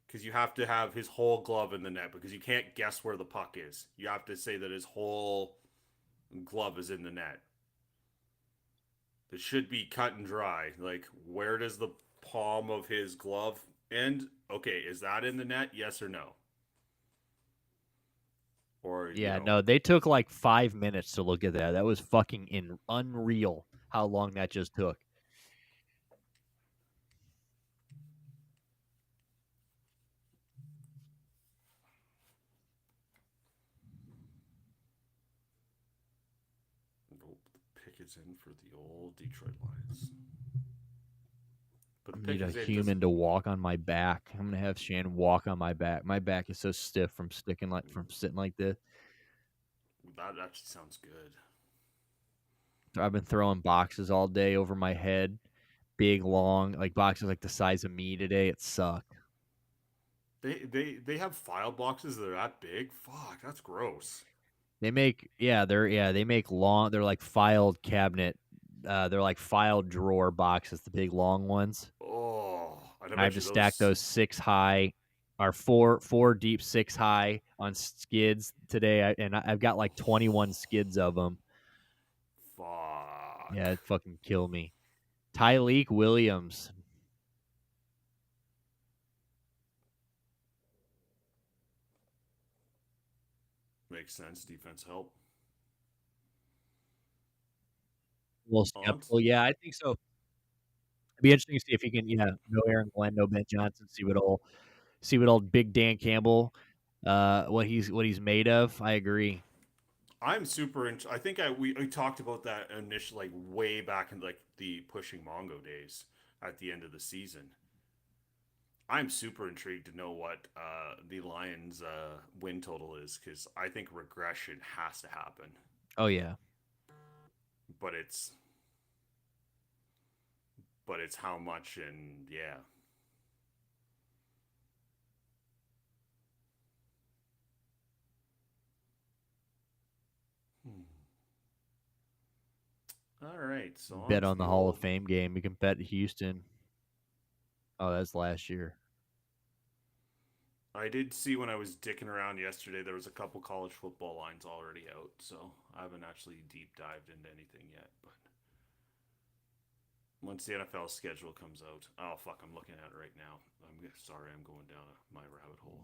Because you have to have his whole glove in the net because you can't guess where the puck is. You have to say that his whole glove is in the net. It should be cut and dry. Where does the palm of his glove end? Okay, is that in the net? Yes or no? Or no, they took 5 minutes to look at that. That was fucking unreal how long that just took. Nope, the pick is in for the old Detroit Lions. I need a human to walk on my back. I'm gonna have Shannon walk on my back. My back is so stiff from sitting like this. That actually sounds good. I've been throwing boxes all day over my head, big, long, like boxes like the size of me today. It sucked. They have file boxes that are that big. Fuck, that's gross. They make they make long. They're like filed cabinet. They're like filed drawer boxes, the big long ones. Oh, I have to stack those 6 high, or four deep 6 high on skids today, I've got like 21 skids of them. Fuck. Yeah, it fucking killed me. Tyleek Williams. Makes sense. Defense help. Well, skeptical. Yeah, I think so. It'd be interesting to see if he can, no Aaron Glenn, no Ben Johnson, see what old Big Dan Campbell, what he's made of. I agree. I'm super I think we talked about that initially, like way back in like the pushing Mongo days at the end of the season. I'm super intrigued to know what the Lions' win total is, because I think regression has to happen. Oh yeah, but it's how much, and yeah. All right, so bet on the Hall of Fame game. You can bet Houston. Oh, that's last year. I did see when I was dicking around yesterday, there was a couple college football lines already out, so I haven't actually deep dived into anything yet. But once the NFL schedule comes out, oh fuck, I'm looking at it right now. I'm sorry, I'm going down my rabbit hole.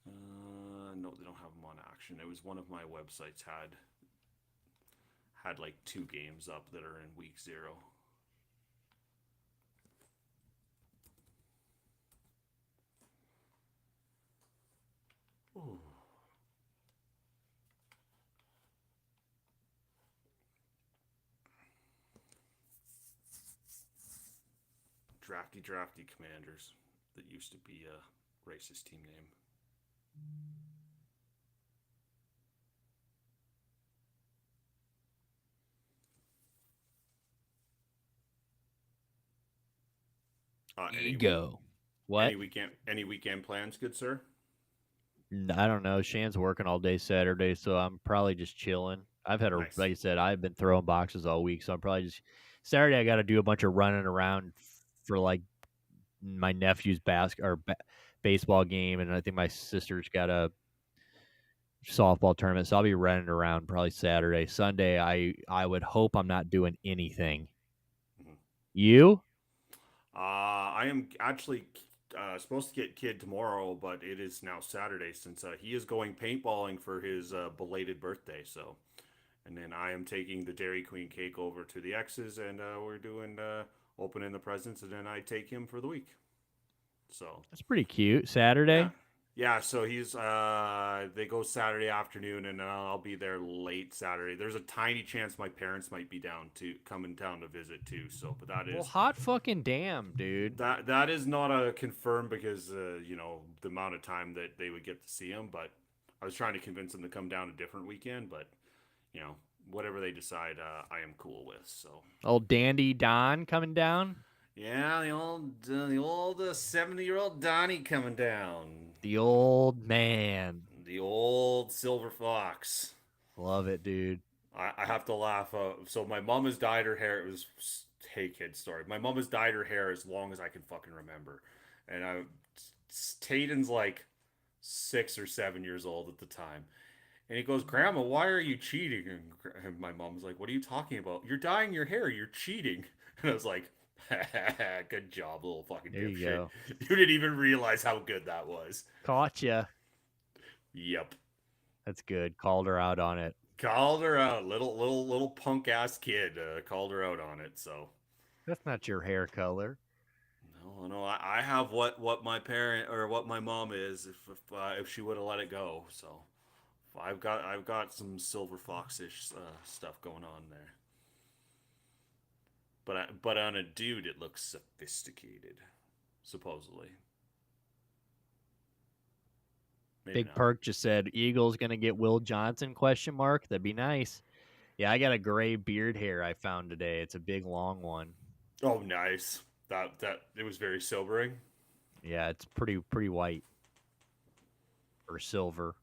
No, they don't have them on action. It was one of my websites had like 2 games up that are in week 0. Ooh. Drafty Commanders. That used to be a racist team name. Ego. What? Any weekend plans, good sir? I don't know. Shan's working all day Saturday, so I'm probably just chilling. I've had Nice. Like I said, I've been throwing boxes all week, so I'm probably just Saturday. I got to do a bunch of running around for like my nephew's baseball game, and I think my sister's got a softball tournament, so I'll be running around probably Saturday. Sunday, I would hope I'm not doing anything. Mm-hmm. You? I am actually supposed to get Kid tomorrow, but it is now Saturday since he is going paintballing for his belated birthday. So, and then I am taking the Dairy Queen cake over to the X's, and we're doing opening the presents, and then I take him for the week. So that's pretty cute. Saturday. Yeah, so he's they go Saturday afternoon, and I'll be there late Saturday. There's a tiny chance my parents might be coming down to visit too. So, but that is hot fucking damn, dude. That is not a confirm, because the amount of time that they would get to see him. But I was trying to convince them to come down a different weekend, but whatever they decide, I am cool with. So old Dandy Don coming down. Yeah, the old 70-year-old Donnie coming down. The old man. The old silver fox. Love it, dude. I have to laugh. So my mom has dyed her hair. It was, hey kid story. My mom has dyed her hair as long as I can fucking remember. And Tayden's like 6 or 7 years old at the time. And he goes, Grandma, why are you cheating? And my mom's like, what are you talking about? You're dyeing your hair. You're cheating. And I was like, good job, little fucking dipshit. You didn't even realize how good that was. Caught ya. Yep. That's good. Called her out on it. Called her out. Little punk ass kid called her out on it. So that's not your hair color. No. I have what my parent or what my mom is if she would have let it go. So I've got some Silver Fox-ish stuff going on there. But on a dude, it looks sophisticated, supposedly. Maybe Big not. Perk just said Eagles gonna get Will Johnson ? That'd be nice. Yeah, I got a gray beard hair I found today. It's a big long one. Oh, nice. That it was very sobering. Yeah, it's pretty white or silver.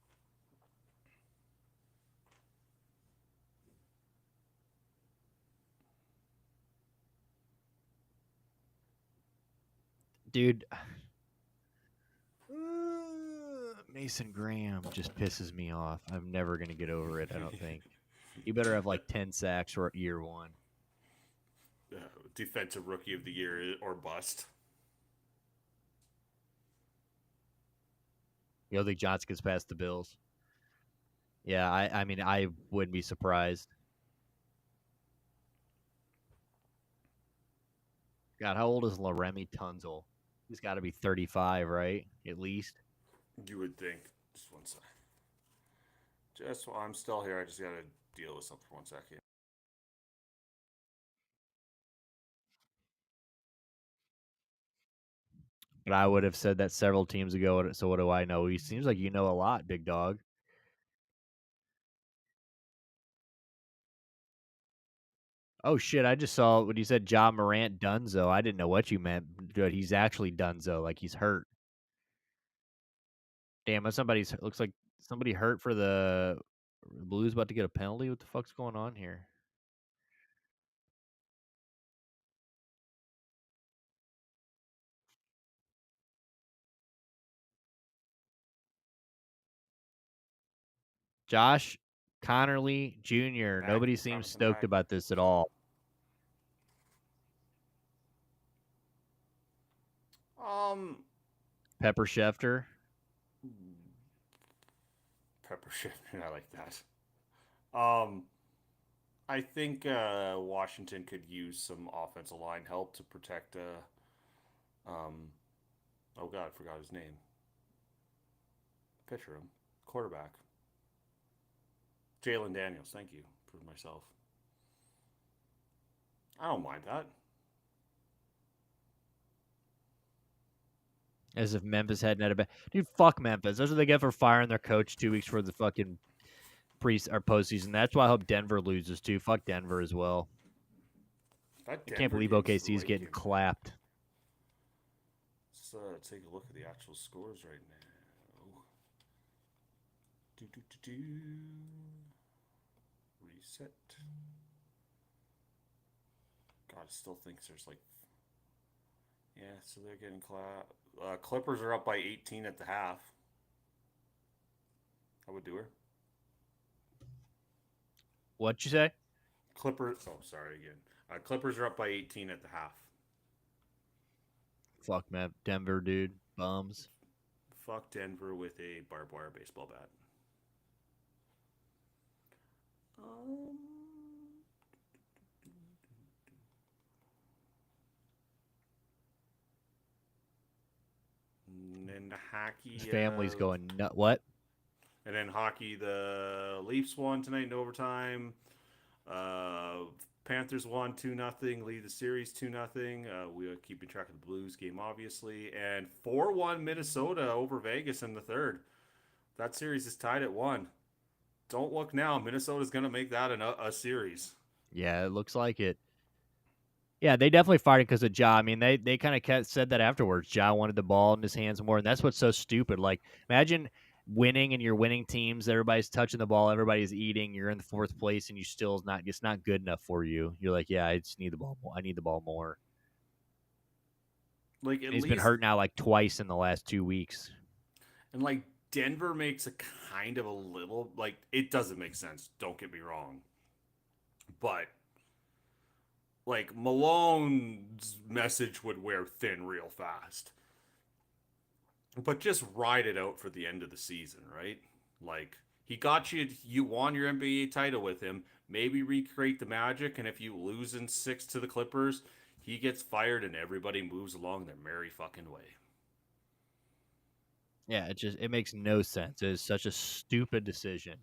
Dude, Mason Graham just pisses me off. I'm never going to get over it, I don't think. You better have like 10 sacks for year one. Defensive Rookie of the Year or bust. You don't think Johnson gets past the Bills? Yeah, I mean, I wouldn't be surprised. God, how old is Laremy Tunzel? He's got to be 35, right? At least. You would think. Just one sec. Just while I'm still here, I just got to deal with something for 1 second. But I would have said that several teams ago, so what do I know? He seems like you know a lot, big dog. Oh, shit, I just saw when you said Ja Morant Dunzo. I didn't know what you meant, but he's actually Dunzo, like he's hurt. Damn, looks like somebody hurt for the Blues about to get a penalty. What the fuck's going on here? Josh Connerly Jr. Nobody seems stoked about this at all. Pepper Schefter. Pepper Schefter, I like that. I think Washington could use some offensive line help to protect. Oh God, I forgot his name. Picture him, quarterback. Jalen Daniels. Thank you for myself. I don't mind that. As if Memphis hadn't had a bad... Dude, fuck Memphis. That's what they get for firing their coach 2 weeks for the fucking postseason. That's why I hope Denver loses, too. Fuck Denver as well. I can't believe OKC's getting clapped. Let's take a look at the actual scores right now. Reset. God, I still think there's like... Yeah, so they're getting clapped. Clippers are up by 18 at the half. I would do her. What'd you say? Clippers. Oh, sorry again. Clippers are up by 18 at the half. Fuck, man. Denver, dude. Bums. Fuck Denver with a barbed wire baseball bat. And then the hockey. His family's going nut. What? And then hockey, the Leafs won tonight in overtime. Panthers won 2-0, lead the series 2-0. We are keeping track of the Blues game, obviously. And 4-1 Minnesota over Vegas in the third. That series is tied at 1. Don't look now. Minnesota's going to make that a series. Yeah, it looks like it. Yeah, they definitely fired because of Ja. I mean, they kind of said that afterwards. Ja wanted the ball in his hands more, and that's what's so stupid. Like, imagine winning and you're winning teams. Everybody's touching the ball. Everybody's eating. You're in the 4th place, and it's not good enough for you. You're like, yeah, I just need the ball more. I need the ball more. Like, he's been hurt now like twice in the last 2 weeks. And like Denver makes a kind of a little, like, it doesn't make sense. Don't get me wrong, but like Malone's message would wear thin real fast. But just ride it out for the end of the season, right? Like, he got you won your NBA title with him. Maybe recreate the magic, and if you lose in 6 to the Clippers, he gets fired and everybody moves along their merry fucking way. Yeah, it makes no sense. It is such a stupid decision.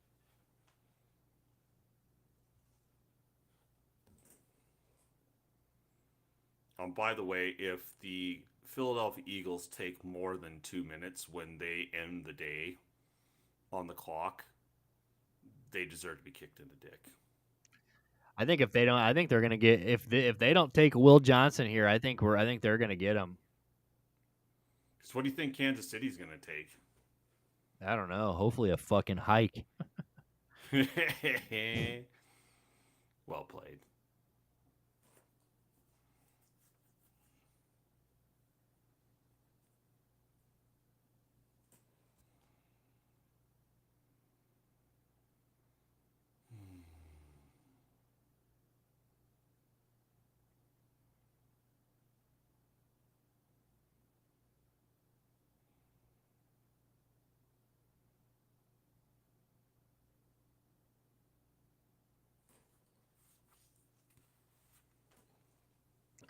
By the way, if the Philadelphia Eagles take more than 2 minutes when they end the day on the clock, they deserve to be kicked in the dick. I think if they don't, I think they're gonna get if they don't take Will Johnson here, I think they're gonna get him. So what do you think Kansas City's gonna take? I don't know. Hopefully a fucking hike. Well played.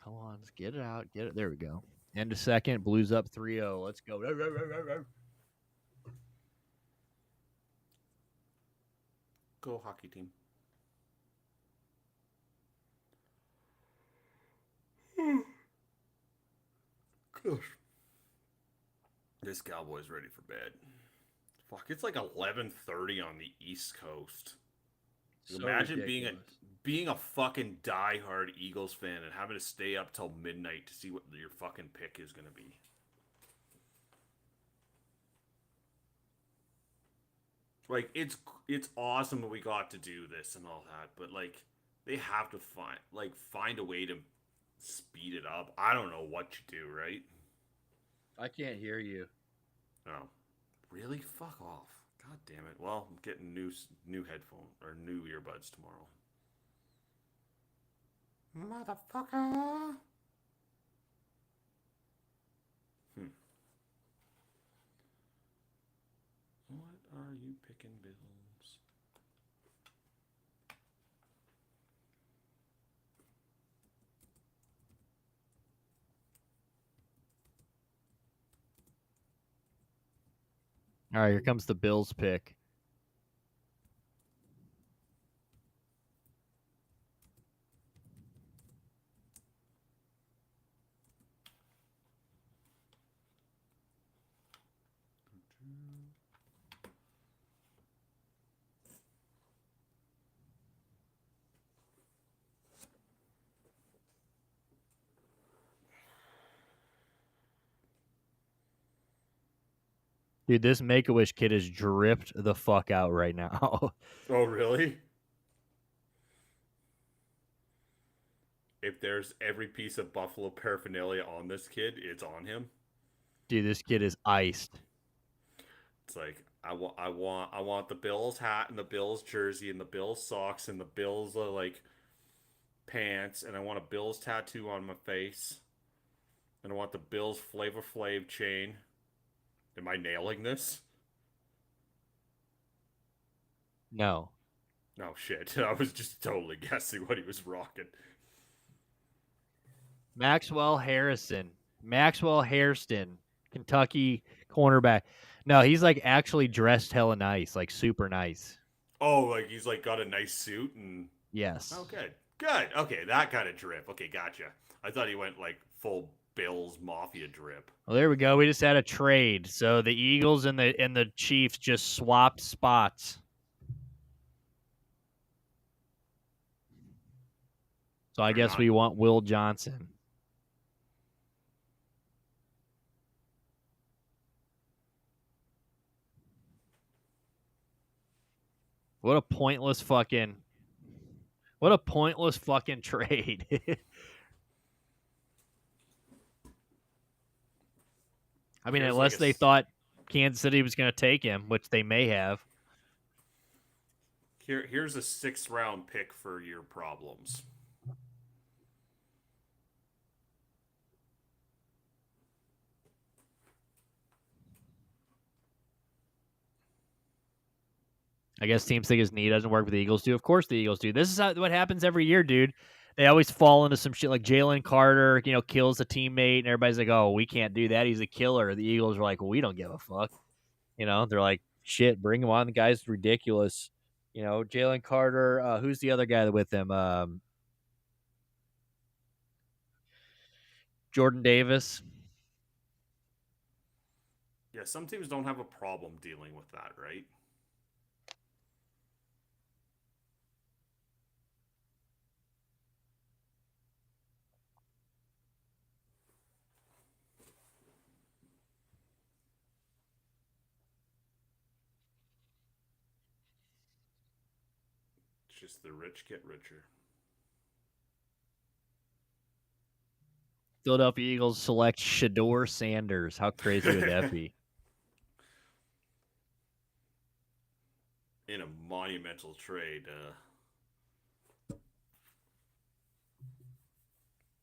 Come on, let's get it out. Get it. There we go. End of second. Blues up 3-0. Let's go. Go hockey team. Gosh. This Cowboy's ready for bed. Fuck, it's like 11:30 on the East Coast. So imagine ridiculous. being a fucking diehard Eagles fan and having to stay up till midnight to see what your fucking pick is going to be. Like it's awesome that we got to do this and all that, but like they have to find a way to speed it up. I don't know what you do, right? I can't hear you. Oh, really? Fuck off. God damn it. Well, I'm getting new headphones or new earbuds tomorrow. Motherfucker. What are you picking, Bills? All right, here comes the Bills pick. Dude, this Make-A-Wish kid is dripped the fuck out right now. Oh, really? If there's every piece of Buffalo paraphernalia on this kid, it's on him. Dude, this kid is iced. It's like I want the Bills hat and the Bills jersey and the Bills socks and the Bills like pants, and I want a Bills tattoo on my face, and I want the Bills Flavor Flav chain. Am I nailing this? No. Oh shit! I was just totally guessing what he was rocking. Maxwell Hairston, Kentucky cornerback. No, he's like actually dressed hella nice, like super nice. Oh, like he's like got a nice suit and. Yes. Oh, good. Good. Okay, that kind of drip. Okay, gotcha. I thought he went like full Bills Mafia drip. Well, there we go. We just had a trade. So the Eagles and the Chiefs just swapped spots. So I guess we want Will Johnson. What a pointless fucking trade. I mean, unless they thought Kansas City was going to take him, which they may have. Here's a 6th round pick for your problems. I guess teams think his knee doesn't work, but the Eagles do. Of course the Eagles do. This is what happens every year, dude. they always fall into some shit like Jalen Carter, kills a teammate, and everybody's like, "Oh, we can't do that. He's a killer." The Eagles are like, "Well, we don't give a fuck." They're like, "Shit, bring him on. The guy's ridiculous." Jalen Carter. Who's the other guy with him? Jordan Davis. Yeah, some teams don't have a problem dealing with that, right? It's just the rich get richer. Philadelphia Eagles select Shedeur Sanders. How crazy would that be? In a monumental trade.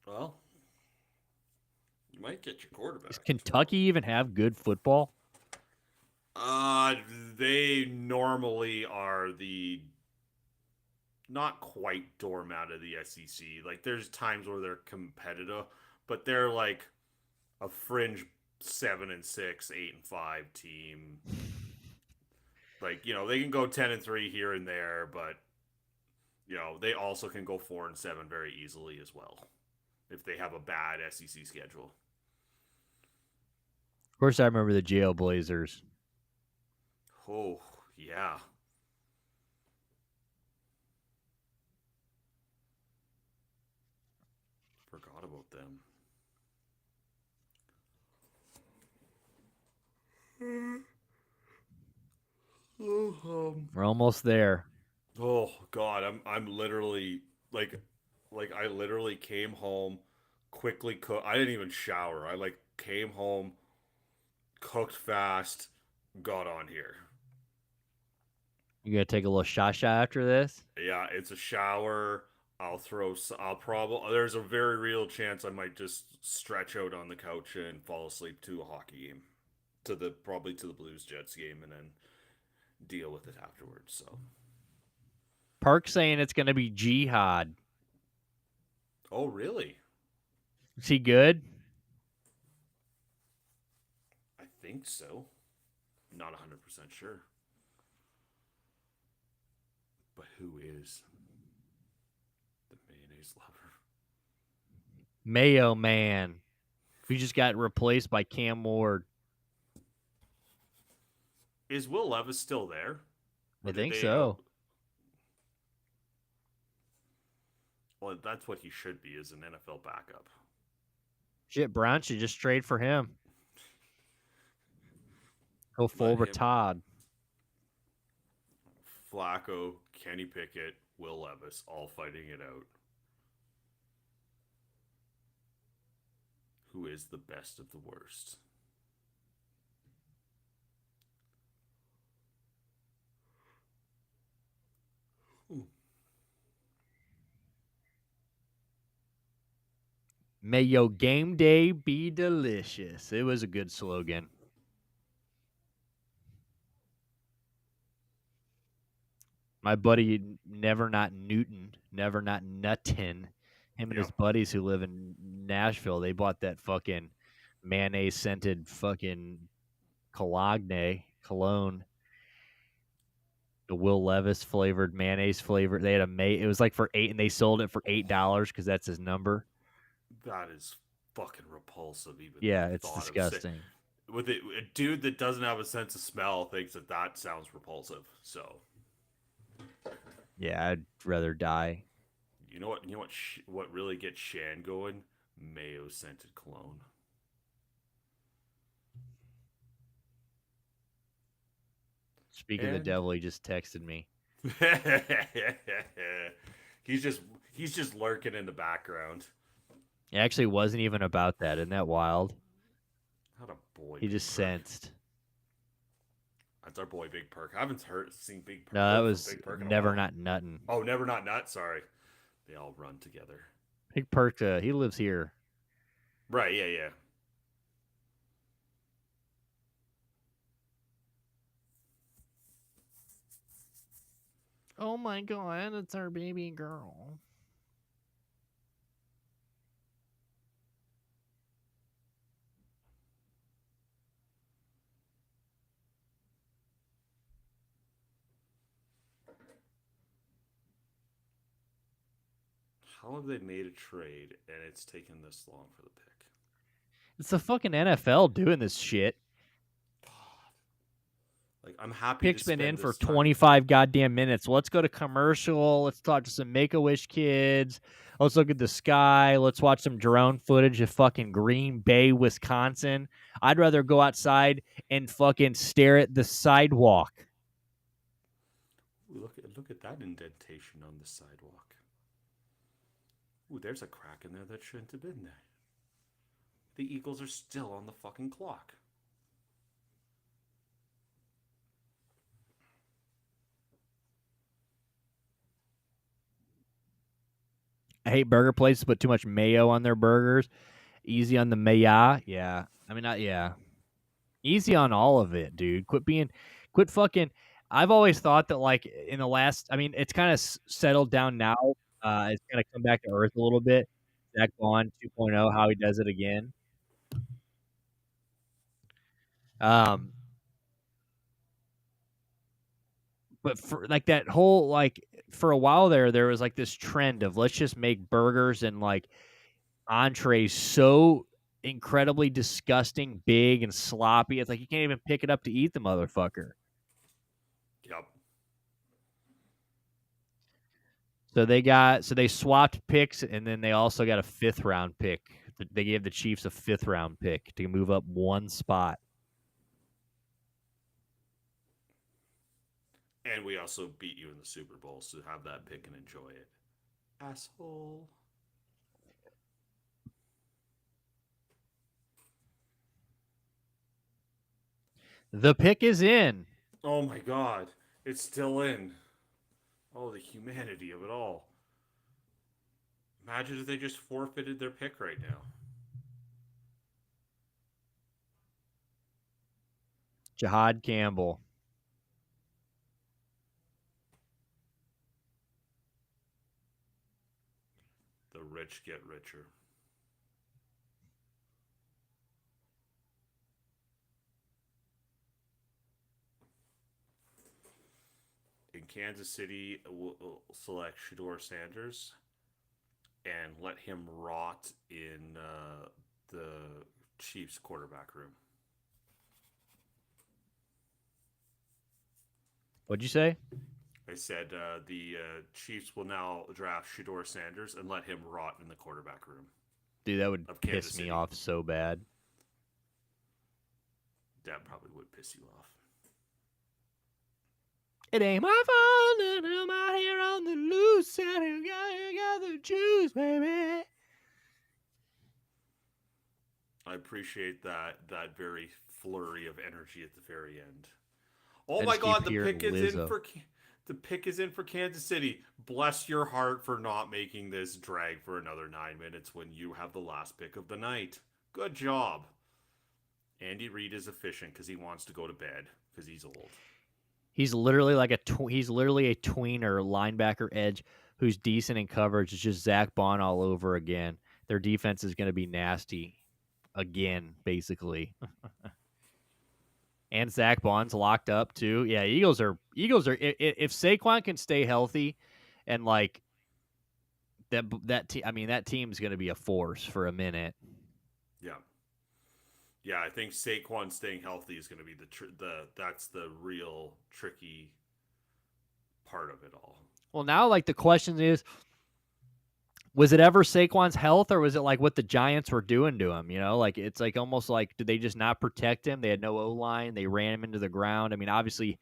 Well, you might get your quarterback. Does Kentucky even have good football? They normally are the not quite doormat of the SEC. Like, there's times where they're competitive, but they're like a fringe 7-6, 8-5 team. Like, they can go 10-3 here and there, but they also can go 4-7 very easily as well if they have a bad SEC schedule. Of course, I remember the Jailblazers. Oh, yeah. Forgot about them. We're almost there. Oh God, I'm literally like I literally came home, quickly cooked. I didn't even shower. I came home, cooked fast, got on here. You gonna take a little shot after this? Yeah, it's a shower. I'll probably. There's a very real chance I might just stretch out on the couch and fall asleep to a hockey game, probably to the Blues Jets game, and then deal with it afterwards. So. Park saying it's gonna be Jihad. Oh really? Is he good? I think so. Not 100% sure. But who is the mayonnaise lover? Mayo Man. Who just got replaced by Cam Ward. Is Will Levis still there? I think so. Well, that's what he should be, is an NFL backup. Shit, Brown should just trade for him. Go full retard. Flacco, Kenny Pickett, Will Levis, all fighting it out. Who is the best of the worst? May your game day be delicious. It was a good slogan. My buddy, Never Not Newton, Never Not Nutton, him and his buddies who live in Nashville, they bought that fucking mayonnaise-scented fucking cologne. The Will Levis flavored mayonnaise flavor. They had it was like for $8, and they sold it for $8 because that's his number. That is fucking repulsive. Even it's disgusting. A dude that doesn't have a sense of smell thinks that sounds repulsive. So, yeah, I'd rather die. You know what? What really gets Shan going? Mayo scented cologne. Speaking of the devil, he just texted me. He's just lurking in the background. It actually wasn't even about that. Isn't that wild? Not a boy. He just sensed. That's our boy Big Perk. I haven't seen Big Perk. No, that was Never Not Nuttin'. Oh, Never Not Nut. Sorry, they all run together. Big Perk. He lives here. Right. Yeah. Oh my God! It's our baby girl. How have they made a trade and it's taken this long for the pick? It's the fucking NFL doing this shit. Like, I'm happy Pick's to spend been in for this time. 25 goddamn minutes. Well, let's go to commercial. Let's talk to some Make-A-Wish kids. Let's look at the sky. Let's watch some drone footage of fucking Green Bay, Wisconsin. I'd rather go outside and fucking stare at the sidewalk. Ooh, look at that indentation on the sidewalk. Ooh, there's a crack in there that shouldn't have been there. The Eagles are still on the fucking clock. I hate burger places put too much mayo on their burgers. Easy on the mayo. Yeah. I mean, yeah. Easy on all of it, dude. Quit fucking. I've always thought that, like, in the last, I mean, it's kind of settled down now. It's kind of come back to earth a little bit. Zach Bond 2.0, how he does it again. But for like that whole, like, for a while there was like this trend of let's just make burgers and like entrees so incredibly disgusting, big and sloppy. It's like you can't even pick it up to eat the motherfucker. Yep. So they swapped picks, and then they also got a 5th round pick. They gave the Chiefs a 5th round pick to move up one spot. And we also beat you in the Super Bowl, so have that pick and enjoy it. Asshole. The pick is in. Oh my god. It's still in. Oh, the humanity of it all. Imagine if they just forfeited their pick right now. Jahad Campbell. The rich get richer. In Kansas City, we'll select Shedeur Sanders and let him rot in the Chiefs quarterback room. What'd you say? I said the Chiefs will now draft Shedeur Sanders and let him rot in the quarterback room. Dude, that would piss me off so bad. That probably would piss you off. It ain't my fault that I'm out here on the loose and you got the juice, baby. I appreciate that very flurry of energy at the very end. Oh my god, the pick is in for Kansas City. Bless your heart for not making this drag for another 9 minutes when you have the last pick of the night. Good job. Andy Reid is efficient because he wants to go to bed because he's old. He's literally like a tweener linebacker edge who's decent in coverage. It's just Zach Bond all over again. Their defense is going to be nasty again, basically. And Zach Bond's locked up too. Yeah, Eagles are. If Saquon can stay healthy, and like that team's going to be a force for a minute. Yeah, I think Saquon staying healthy is going to be that's the real tricky part of it all. Well, now like the question is, was it ever Saquon's health, or was it like what the Giants were doing to him? You know, like it's like almost like, did they just not protect him? They had no O-line. They ran him into the ground. I mean, obviously,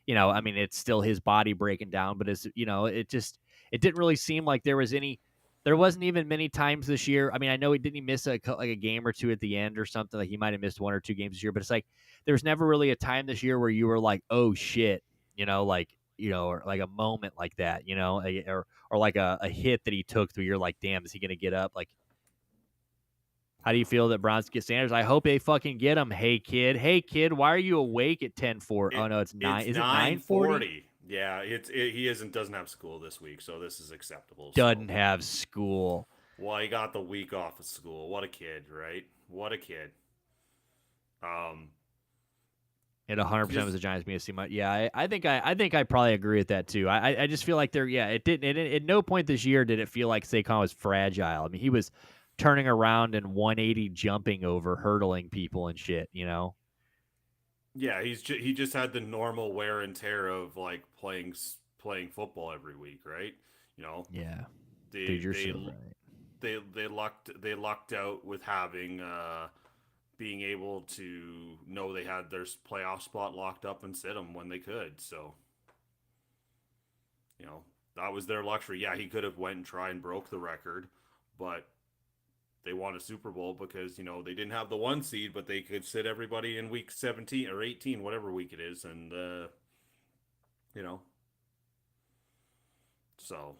it's still his body breaking down, but it didn't really seem like there wasn't even many times this year. I mean, I know he didn't miss a game or two at the end or something. Like he might have missed 1 or 2 games this year, but it's like there was never really a time this year where you were like, oh shit, or like a moment like that, or like a hit that he took where you're like, damn, is he gonna get up? Like, how do you feel that Browns get Sanders? I hope they fucking get him. Hey kid, why are you awake at 10:40? Oh no, it's 9. Is it 9:40? Yeah, he doesn't have school this week, so this is acceptable. Doesn't have school. Well, he got the week off of school. What a kid, right? What a kid. It 100% was the Giants being too much. Yeah, I think I probably agree with that too. I just feel like they're it didn't at no point this year did it feel like Saquon was fragile. I mean, he was turning around and 180 jumping over, hurdling people and shit. Yeah, he just had the normal wear and tear of like playing football every week, right? Yeah, They dude, you're they so right. they lucked out with having being able to know they had their playoff spot locked up and sit them when they could. So, that was their luxury. Yeah, he could have went and tried and broke the record, but they won a Super Bowl because, they didn't have the 1 seed, but they could sit everybody in week 17 or 18, whatever week it is. And, so.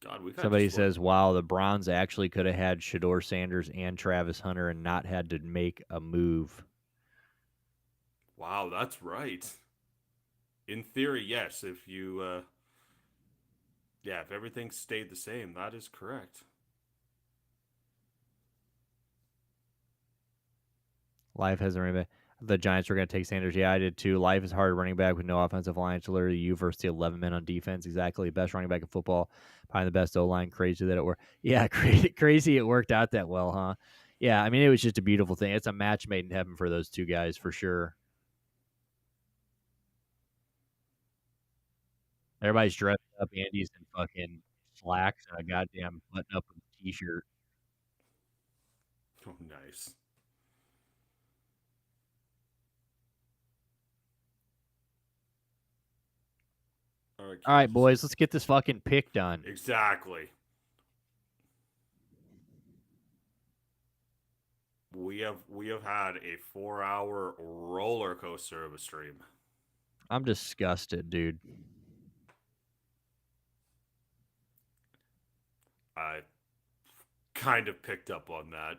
God, Somebody says, wow, the Browns actually could have had Shedeur Sanders and Travis Hunter and not had to make a move. Wow, that's right. In theory, yes. If you, if everything stayed the same, that is correct. Life hasn't running back. The Giants were going to take Sanders. Yeah, I did too. Life is hard running back with no offensive line. It's literally you versus the 11 men on defense. Exactly. Best running back in football. Probably the best O-line. Crazy that it worked. Yeah, crazy it worked out that well, huh? Yeah, I mean, it was just a beautiful thing. It's a match made in heaven for those two guys for sure. Everybody's dressed up. Andy's in fucking slacks and a goddamn button-up t-shirt. Oh, nice. All right, boys, let's get this fucking pick done. Exactly. We have had a 4-hour roller coaster of a stream. I'm disgusted, dude. I kind of picked up on that.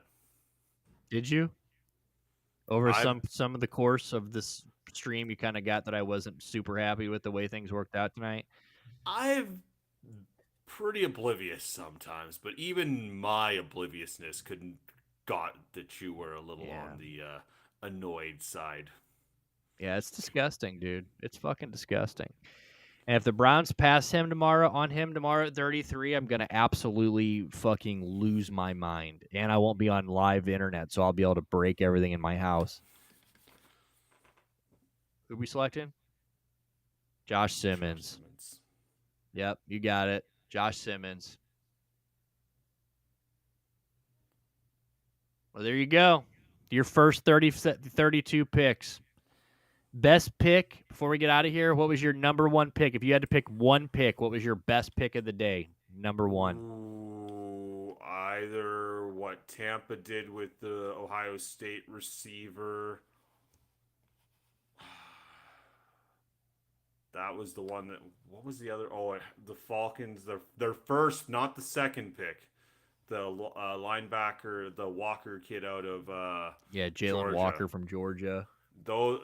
Did you? Over some of the course of this stream, you kind of got that I wasn't super happy with the way things worked out tonight. I'm pretty oblivious sometimes, but even my obliviousness got that you were a little on the annoyed side. Yeah, it's disgusting, dude. It's fucking disgusting. And if the Browns pass him tomorrow at 33, I'm going to absolutely fucking lose my mind. And I won't be on live internet, so I'll be able to break everything in my house. Who we selecting? Josh Simmons. Yep, you got it. Josh Simmons. Well, there you go. Your first 32 picks. Best pick, before we get out of here, what was your number one pick? If you had to pick one pick, what was your best pick of the day? Number one. Ooh, either what Tampa did with the Ohio State receiver. That was the one that. What was the other? Oh, the Falcons. Their first, not the second pick. The linebacker, the Walker kid out of Jalen Walker from Georgia. Though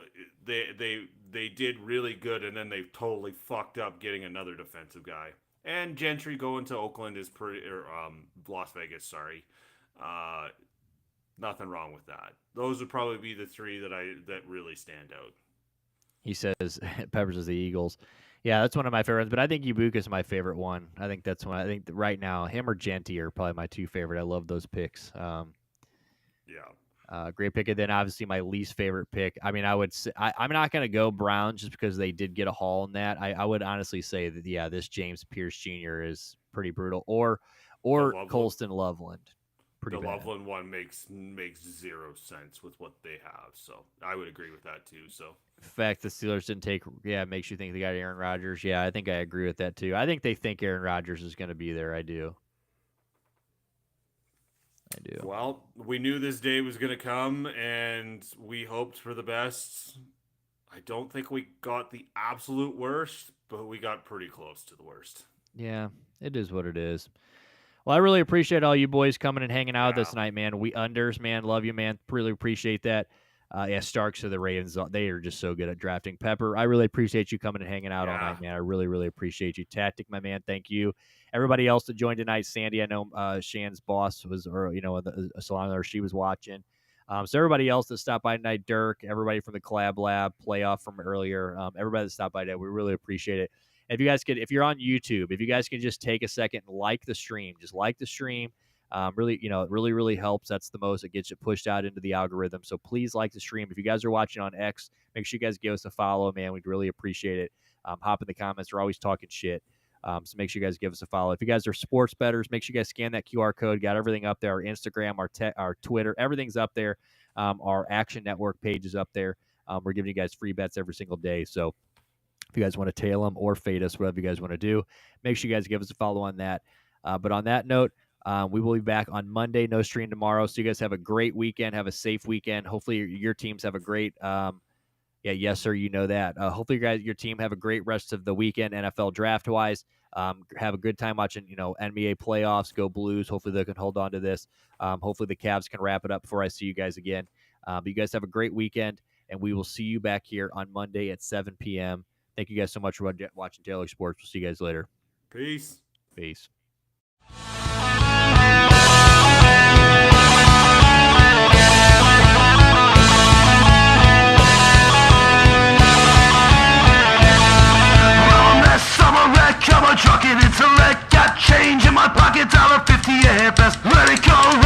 they did really good, and then they totally fucked up getting another defensive guy. And Gentry going to Oakland is Las Vegas. Sorry, nothing wrong with that. Those would probably be the three that really stand out. He says Peppers is the Eagles. Yeah, that's one of my favorites, but I think Ibuka is my favorite one. I think that's one. I think right now him or Genty are probably my two favorite. I love those picks. Great pick. And then obviously my least favorite pick. I mean, I would say I'm not going to go Browns just because they did get a haul in that. I would honestly say that this James Pierce Jr. is pretty brutal, or Colston Loveland. Pretty bad. Loveland one makes zero sense with what they have, so I would agree with that too. So the fact the Steelers didn't take makes you think they got Aaron Rodgers. Yeah, I think I agree with that too. I think they think Aaron Rodgers is going to be there. I do. Well, we knew this day was going to come, and we hoped for the best. I don't think we got the absolute worst, but we got pretty close to the worst. Yeah, it is what it is. Well, I really appreciate all you boys coming and hanging out with us tonight, man. We unders, man. Love you, man. Really appreciate that. Starks of the Ravens, they are just so good at drafting. Pepper, I really appreciate you coming and hanging out all night, man. I really, really appreciate you. Tactic, my man, thank you. Everybody else that joined tonight, Sandy, I know Shan's boss was, the salon, or she was watching. So everybody else that stopped by tonight, Dirk, everybody from the Collab Lab, Playoff from earlier, everybody that stopped by today, we really appreciate it. If you guys could, if you're on YouTube, if you guys can just take a second and like the stream, just like the stream. Really, it really helps. That's the most. It gets it pushed out into the algorithm. So please like the stream. If you guys are watching on X, make sure you guys give us a follow, man. We'd really appreciate it. Hop in the comments. We're always talking shit. So make sure you guys give us a follow. If you guys are sports bettors, make sure you guys scan that QR code. Got everything up there. Our Instagram, our Twitter, everything's up there. Our Action Network page is up there. We're giving you guys free bets every single day. So if you guys want to tail them or fade us, whatever you guys want to do, make sure you guys give us a follow on that. But on that note, we will be back on Monday. No stream tomorrow. So you guys have a great weekend. Have a safe weekend. Hopefully your teams have a great yes, sir. You know that. Hopefully, your team have a great rest of the weekend, NFL draft wise. Have a good time watching, NBA playoffs. Go Blues. Hopefully, they can hold on to this. Hopefully, the Cavs can wrap it up before I see you guys again. But you guys have a great weekend, and we will see you back here on Monday at 7 p.m. Thank you guys so much for watching Derelict Sports. We'll see you guys later. Peace. Peace. Trucking intellect, got change in my pocket, $1.50 AFS, let it go.